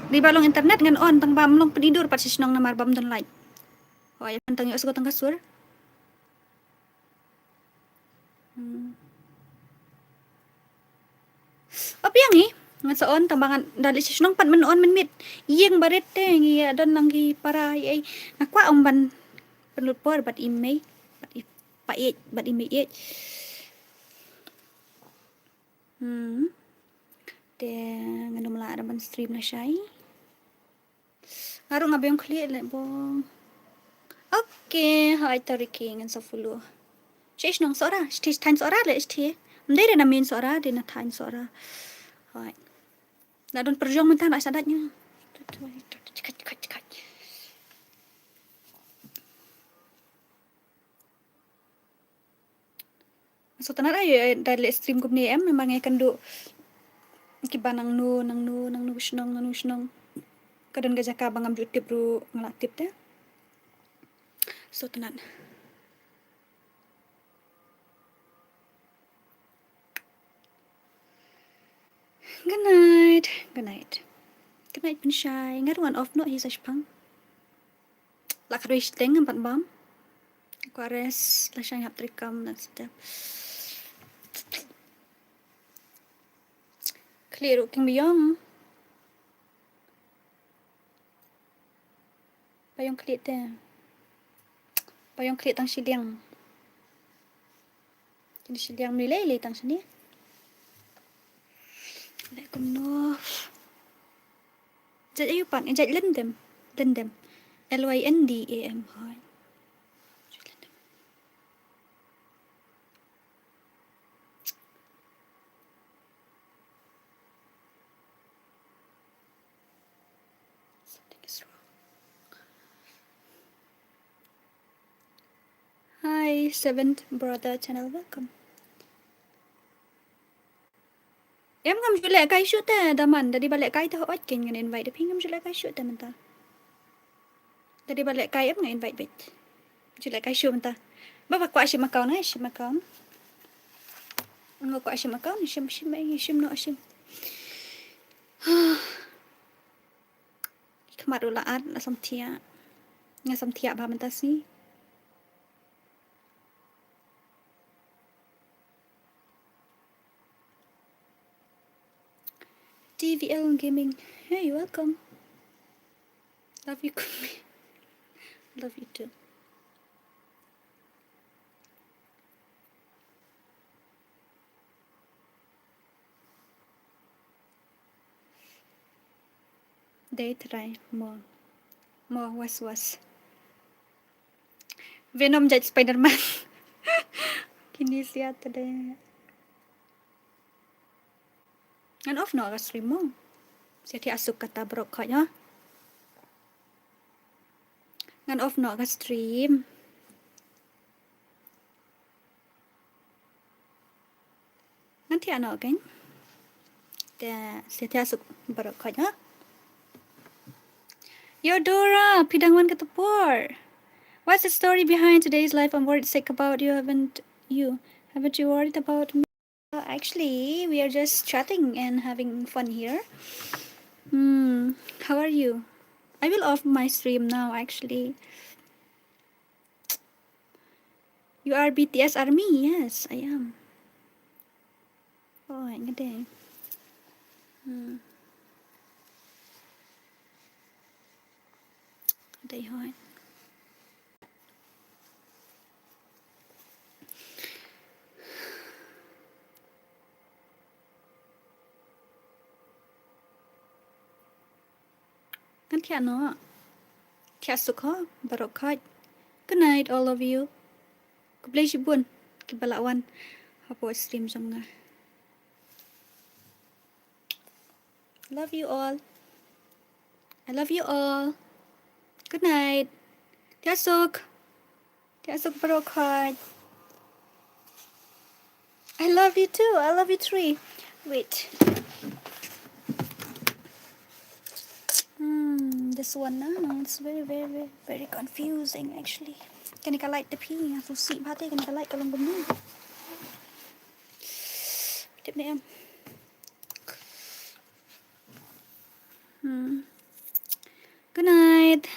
Di balong internet ngan on tang bam long penidur pat snong na marbam don light. Oh ya tang yo tang kasur. Apa yang ni? Ngan Soon tambangan dali si Sunong pan man mit. Iyeng barete ngi adon nanggi para ay nakwa ban penelpor bat email bat paet bat email. Te ngano mala ban stream na siya. Ngaro nga ba yung clear le bong. Okay, hi Tariki ngan sa fulo. Chesh nong sora, stis time sora le sti. Mdere na min sora, de na time sora. Hai. Na don perjuang mentah nak sadatnya. So tanah ay dari stream ko ni memang ay kando kiba nang nu snong. Kadon gajah ka bangam YouTube ru ngalaktif dah. So tenan. Good night. Good night. Good night Pinshay. Ngaruan off no hisa spang. Lakarish teng empat bam. Kuares la syang hap trikam nak sedap. Clear king biyong. Payong clear dah. Payong clear tang siliang. Jadi siliang nilai tang sini. Lek kuno. Jat ayu pan, jat lendem. LYNDAM hai. Something is wrong. Hi, seventh brother channel, welcome. Em ngam jule kai shoot daman dari balik kai tu hot kin ngan invite ping ngam jule kai shoot menta. Dari balik kai em ngan invite bet. Jule kai shoot menta. Baba ko asyik makau na asyik makau. Ngo ko asyik makau ni shim no asyik. Kemaru laat la samtia. Nga samtia ba menta si. TVL Gaming. Hey, welcome. Love you, Kumi. Love you too. They try more was. Venom jadi Spider-Man. Kini siya today. Ngan off no ka stream mo. Siya ti asuk kata brok kaya. Ngan off no ka stream. Ngan ti ano kan? Siya ti asuk brok kaya. Yo Dora, pidangwan ka tupor. What's the story behind today's life? I'm worried sick about you. Haven't you worried about me? Actually, we are just chatting and having fun here. How are you? I will off my stream now, actually. You are BTS ARMY? Yes, I am. Oh, nga day. Day hoy. Kan tia no. Tia sukha barokhat. Good night all of you. Kublay shibun kibalawan hapo stream jong nga. Love you all. I love you all. Good night. Tia suk barokhat. I love you too. I love you three. Wait. This one now, it's very confusing actually. Can I light the pee? So see bate can I light kalong bumi. Tip ni em. Good night.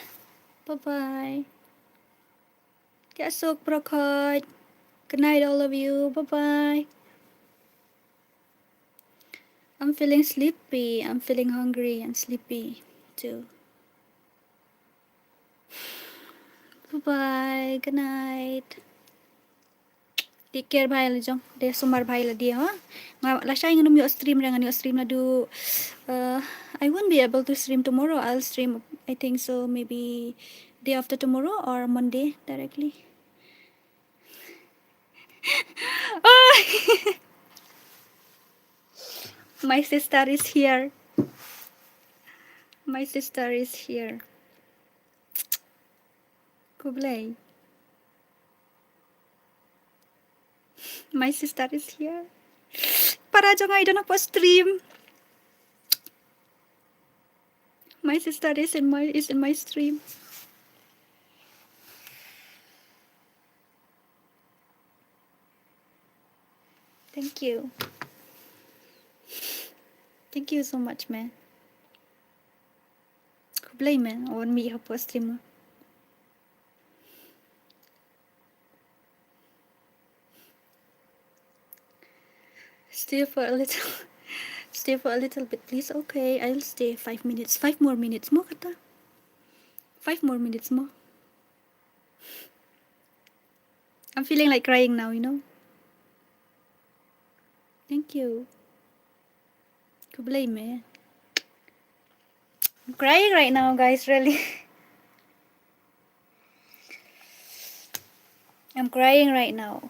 Bye-bye. Tiasok brokot. Good night all of you. Bye-bye. I'm feeling sleepy. I'm feeling hungry and sleepy too. Bye-bye. Good night. Take care bhai la jong. De sumar bhai la dia ha. Nga la shay nganum yo stream dengan yo stream la do. I won't be able to stream tomorrow. I'll stream, I think so, maybe day after tomorrow or Monday directly. Oh, my sister is here. My sister is here. Kublai. My sister is here. Para jong I don't know stream. My sister is in my stream. Thank you. Thank you so much, man. Kublai man. I want me to stream. Stay for a little. Stay for a little bit, please. Okay, I'll stay 5 minutes. 5 more minutes mo kata. 5 more minutes mo. I'm feeling like crying now, you know. Thank you. Kublai me. I'm crying right now, guys, really. I'm crying right now.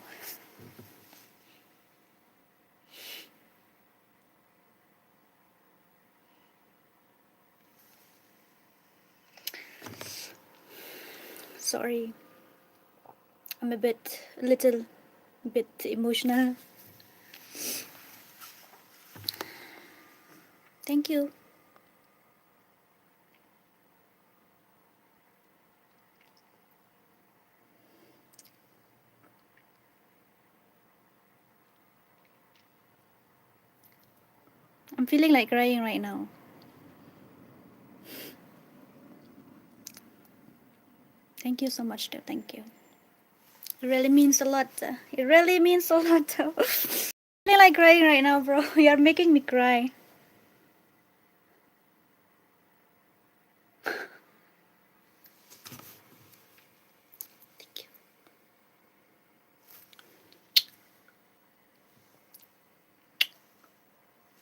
Sorry. I'm a little bit emotional. Thank you. I'm feeling like crying right now. Thank you so much, though. Thank you. It really means a lot. It really means a lot, though. I'm feeling like crying right now, bro. You're making me cry. Thank you.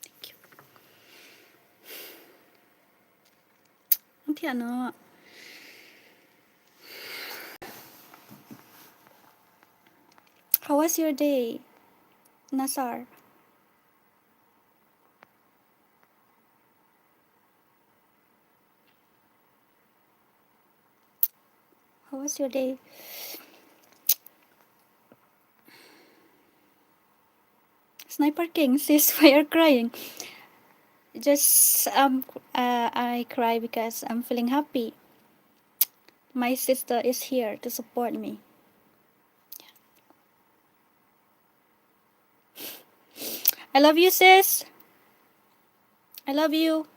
Thank you. Hindi ano. How was your day, Nasar? How was your day? Sniper King says, why are crying? Just I cry because I'm feeling happy. My sister is here to support me. I love you, sis. I love you.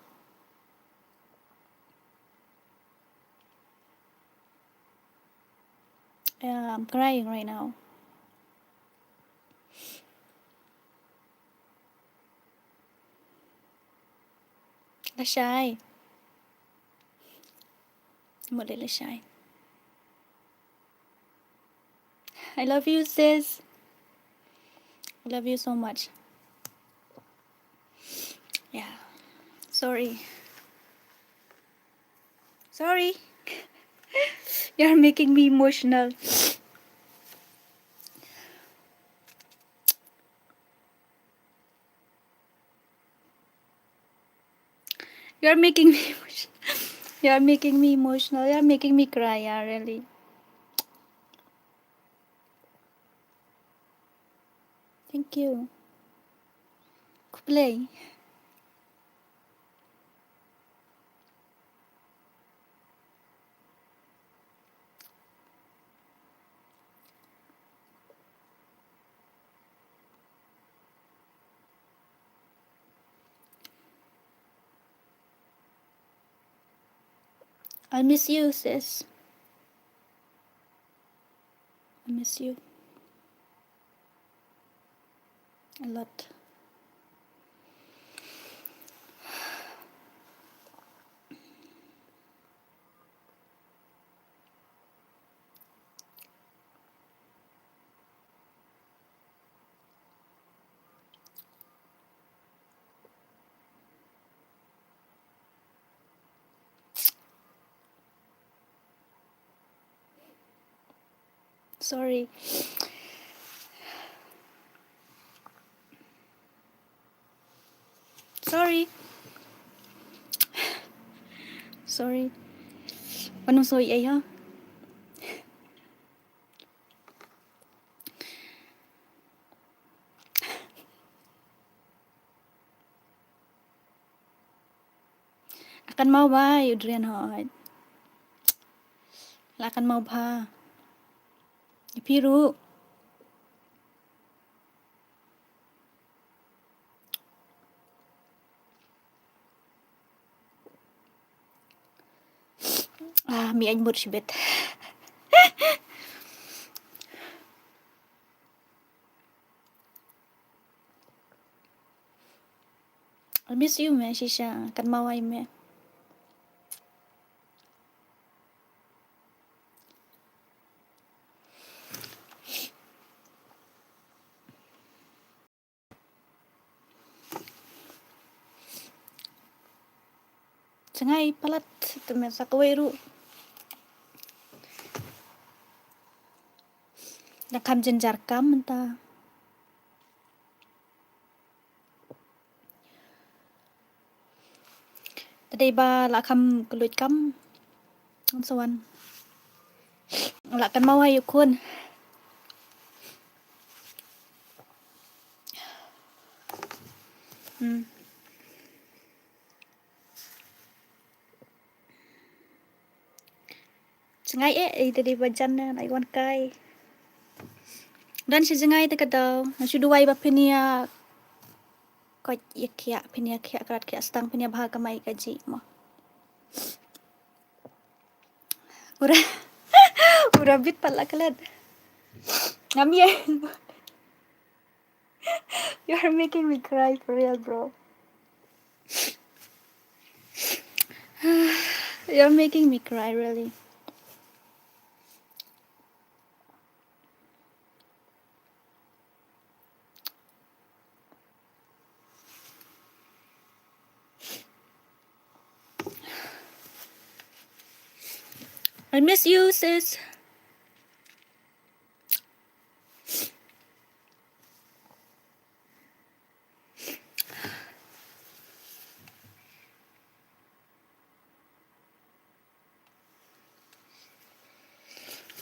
I'm crying right now. Lashay. Muli Lashay. I love you, sis. I love you so much. Yeah. Sorry. Sorry. You're making me emotional. You're making me emotional. You're making me emotional. You're making me cry, yeah, really. Thank you. Play. I miss you, sis. I miss you a lot. sorry sorry sorry Anong soy ay ha akan mau ba Adrian hot akan mau baพี่รู้มีanh mộtชีวิต I miss you แม่ชิชากันมาไว้แม่Sangay palat tumesa kaweru nakam jenjar kam ta tadi ba la kam keluit kamสวรรค์ละกันมาไว้อยู่คุณSangay tadi bajan na iwan kay dan si sangay ta kadaw nasuduway ba pinia ko yakya pinia kya karat kya stang pinia baha kamay kaji mo ura bit pala kalad ngamiyan you are making me cry for real bro you're making me cry really I miss you, sis.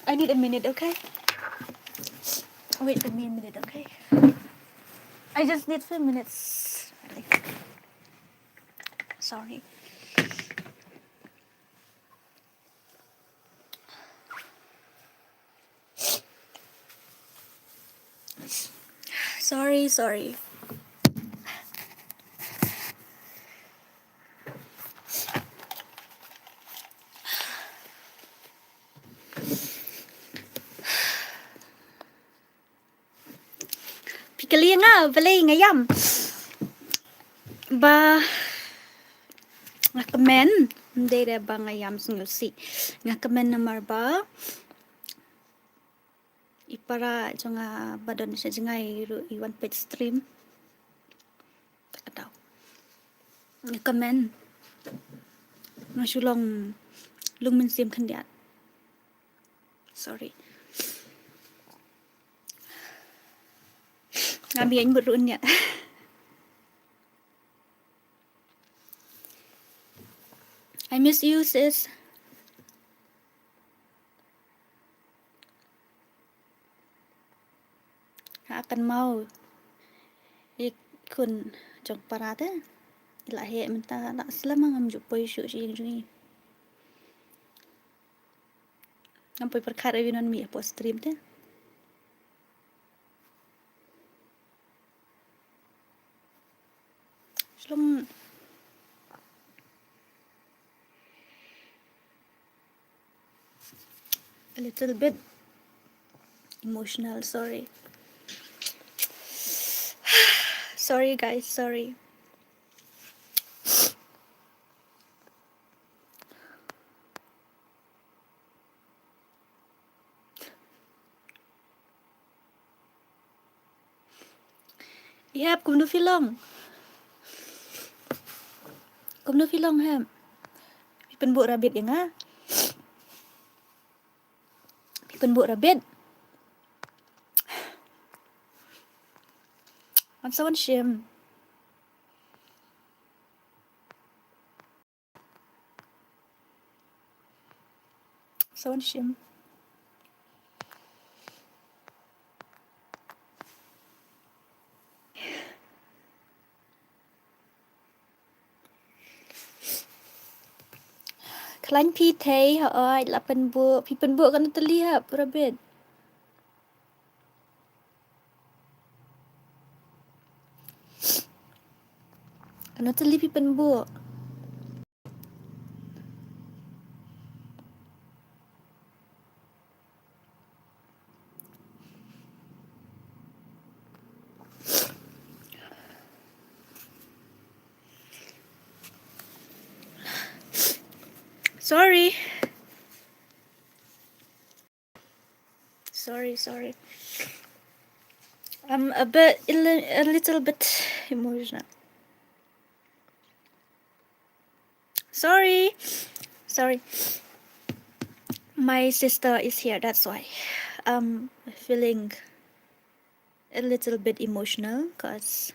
I need a minute, okay? Wait for me a minute, okay? I just need 2 minutes. Sorry. Sorry. Pikali nga, balay ngayam. Ba ngakamen, hindi re ba ngayam singulsi. Ngakamen na marba. Ipara jo nga badon siya jingay iwan page stream. Takadaw. Ngakamen. Masulong lungmensim kandiat. Sorry. Ngabiyan burun niya. I miss you, sis. Akan mau ikun jong parate ilahe menta la selama ngam jupoy syu sing jungi ngam poy perkara winon mi po stream te Slong a little bit emotional, sorry. Sorry guys, sorry. Yep, kum nu filong hem. Pipen bu rabit ya nga. Pipen bu rabit. An so an shim. So an shim. Klan pi thay hỏi là pen bu pi pen bu kan terlihat rabbit. Kan terlihat pi pen bu. Sorry. Sorry. I'm a little bit emotional. Sorry. My sister is here, that's why. I'm feeling a little bit emotional because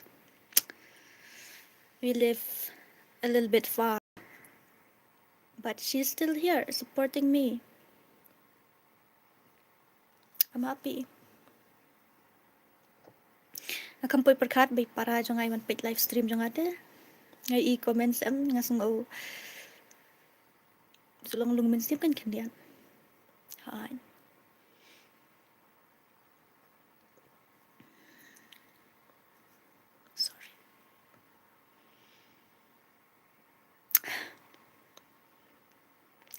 we live a little bit far. But she's still here supporting me. I'm happy. Akan po'y perkat bay para jo ngay man page live stream jo nga te. Ngay i-comments am nga sung o sulong lung stream kan kandian. Hai. Sorry.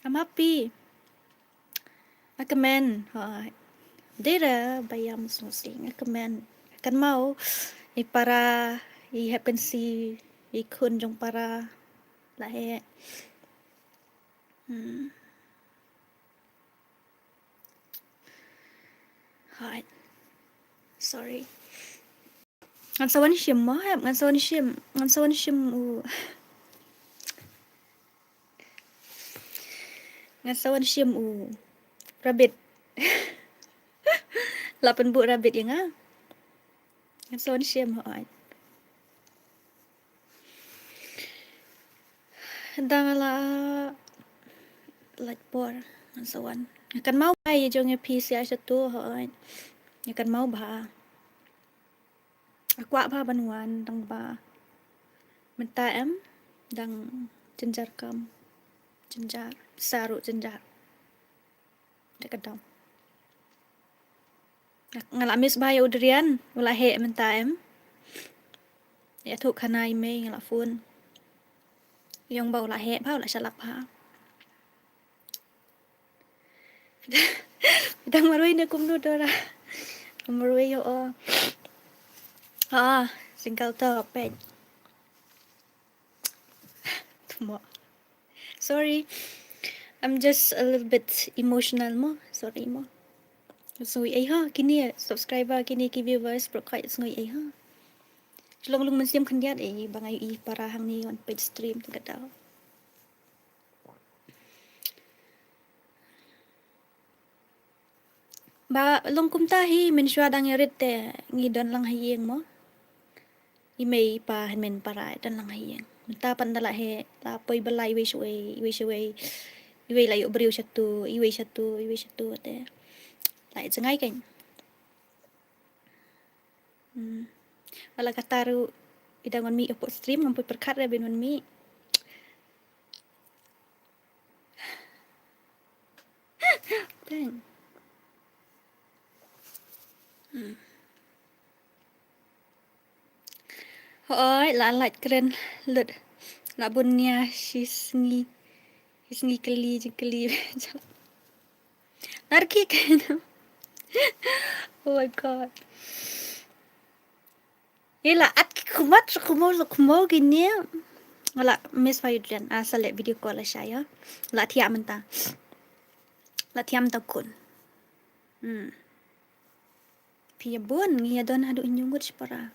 I'm happy. Recommend. Hai. Dera bayam sing recommend. Kan mau para i-happen si i-kun jong para lahe. Hai. Sorry. Ngan sawan shim mo, ngan sawan shim u. Ngan sawan shim u. Rabbit. Lapan bu rabbit yang ah. Ngan sawan shim hai. Dangala like por ngan sawan. Kan mau bay jo nge PC ai satu hai. Kan mau ba. Aqua ba banuan dang ba. Menta em dang jenjar kam. Jenjar saru jenjar. Dekat dam. Ngalamis ba ya udrian wala he menta em. Ya thuk khanai me ngala phone. Yang bau la he ba la salak ba. Dang marui na kumno dora. Marui yo o. Single top page. Sorry. I'm just a little bit emotional mo. Sorry mo. So ay ha kini subscriber kini ki viewers pro kai ngoi ay ha. Long man siam khandiat ay bangay I para hang ni on page stream tagadaw. Ba long kumtahi men sywa dang yarit te ngidon lang hayeng mo. Imay pa men para dan lang hayeng. Menta pandala he la poy balay we shwe iwe layo briu satu te. Lai jangai kan. Wala kataru idangon mi opo stream ngampoy perkat ra benwan mi. Dang. Ôi, lại keren lượt là bun nha hisngi kali narki kan. Oh my god. Ila at kumo gini. Wala miss Fayudran asal video call saya. La tiap mentah. La tiam takun. Pia bun ngia don hadu nyungut para.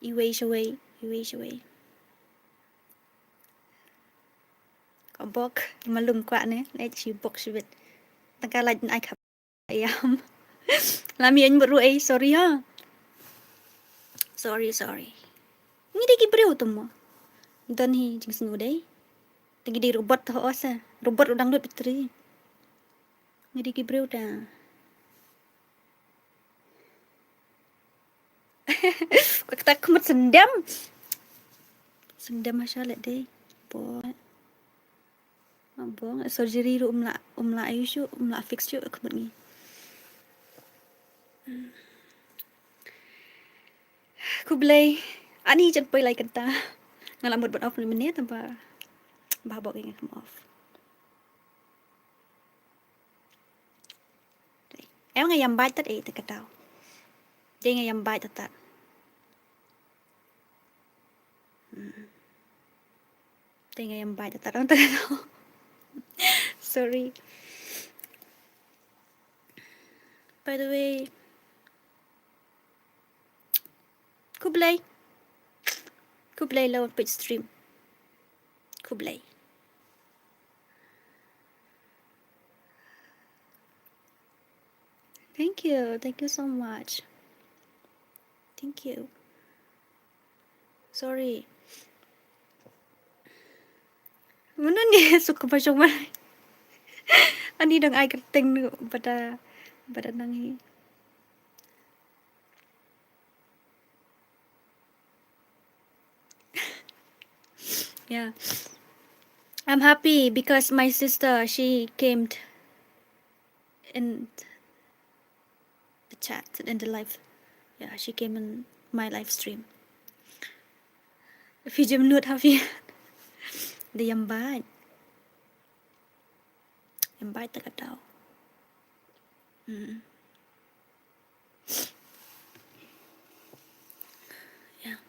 Erase away. Có bok malum kwa ne, let you box with. Taka like ai ayam. Lami anh bro ay sorry ha. Sorry. Ngi di gibreu tumo. Dan hi jing sunu dai. Tagi di robot ho asa. Robot udang dut pitri. Ngi di gibreu ta. Kata kemat sendam. Sendam masalah deh. Bong surgery ru umla ayu shu umla fix shu kemat ni. Kublai ani jan pai lai kanta. Ngalam buat off 5 minit tanpa babok ingat come off. Em ngayam bai tat te katau. Dia ngayam bai tat. Dia ngayam bai tat orang tak tahu. Sorry. By the way, Kublai lawan page stream. Kublai. Thank you so much. Thank you. Sorry. Mana ni suka macam mana? Ani dang ai kerting pada nangi. Yeah. I'm happy because my sister, she came in the chat, in the live. Yeah, she came in my live stream. Phi jam nuốt hafi. Dia yang baik tak tahu. Yeah.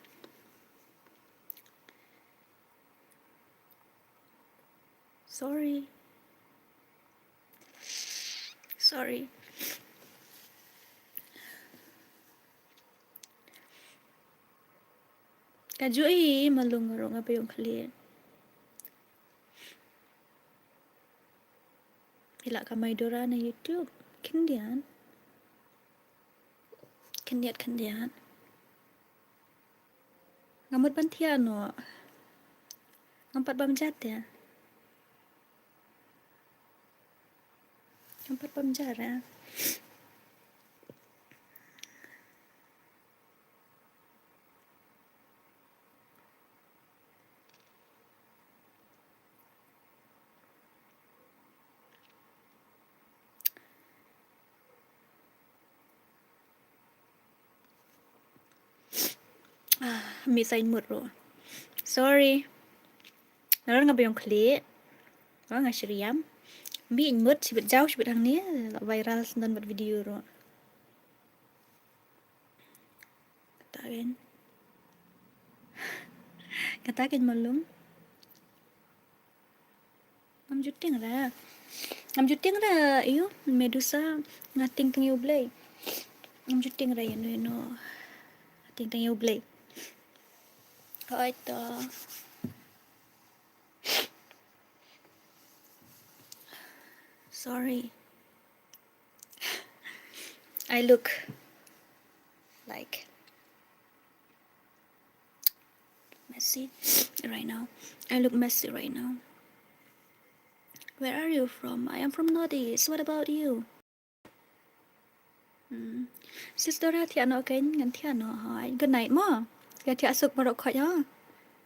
Sorry. Kajui malung-malung apa yung kalian. Ila kamay dora na YouTube. Kendian. Ngamot bantian no. Ngampat bamjat ya. Ngampat bamjara. Misain mood ro. Sorry. Naron nga ba yung kli? Nga syriam. Bi in mood sibit jauh sibit hang ni viral sendan buat video ro. Katakin malum. Ngam juting ra. Iyo medusa ngating tang blay. Ngam juting ra yan no. Ngating tang blay. Ito. Sorry. I look like messy right now. Where are you from? I am from Northeast. What about you? Sister Tiano again, and Tiano. Hi. Good night, Ma. Tia asuk marok khat ya.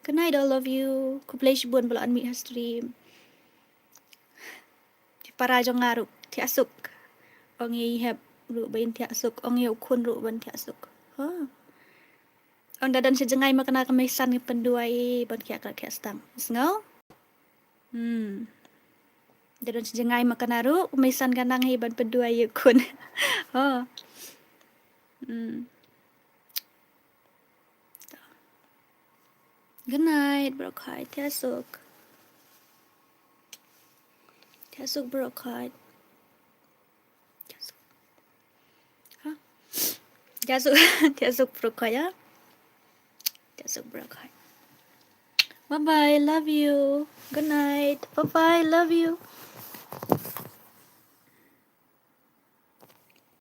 Good night, all of you. Kuplay buồn bala mi stream. Para jong ngaru tia asuk. Ong ye heb ru bain tia asuk. Ong ye ukun ru ban tia asuk. Ha. Ong dadan sejengai makana kamisan ni penduai ban kia stang. Sngo? Dadan sejengai makana ru kamisan kanang he ban penduai ukun. Ha. Good night, bro. Kai, Tiasuk. Bro. Kai. Huh? Tiasuk, bro. Kai, ya? Tiasuk, bro. Kai. Bye-bye. Love you. Good night. Bye-bye. Love you.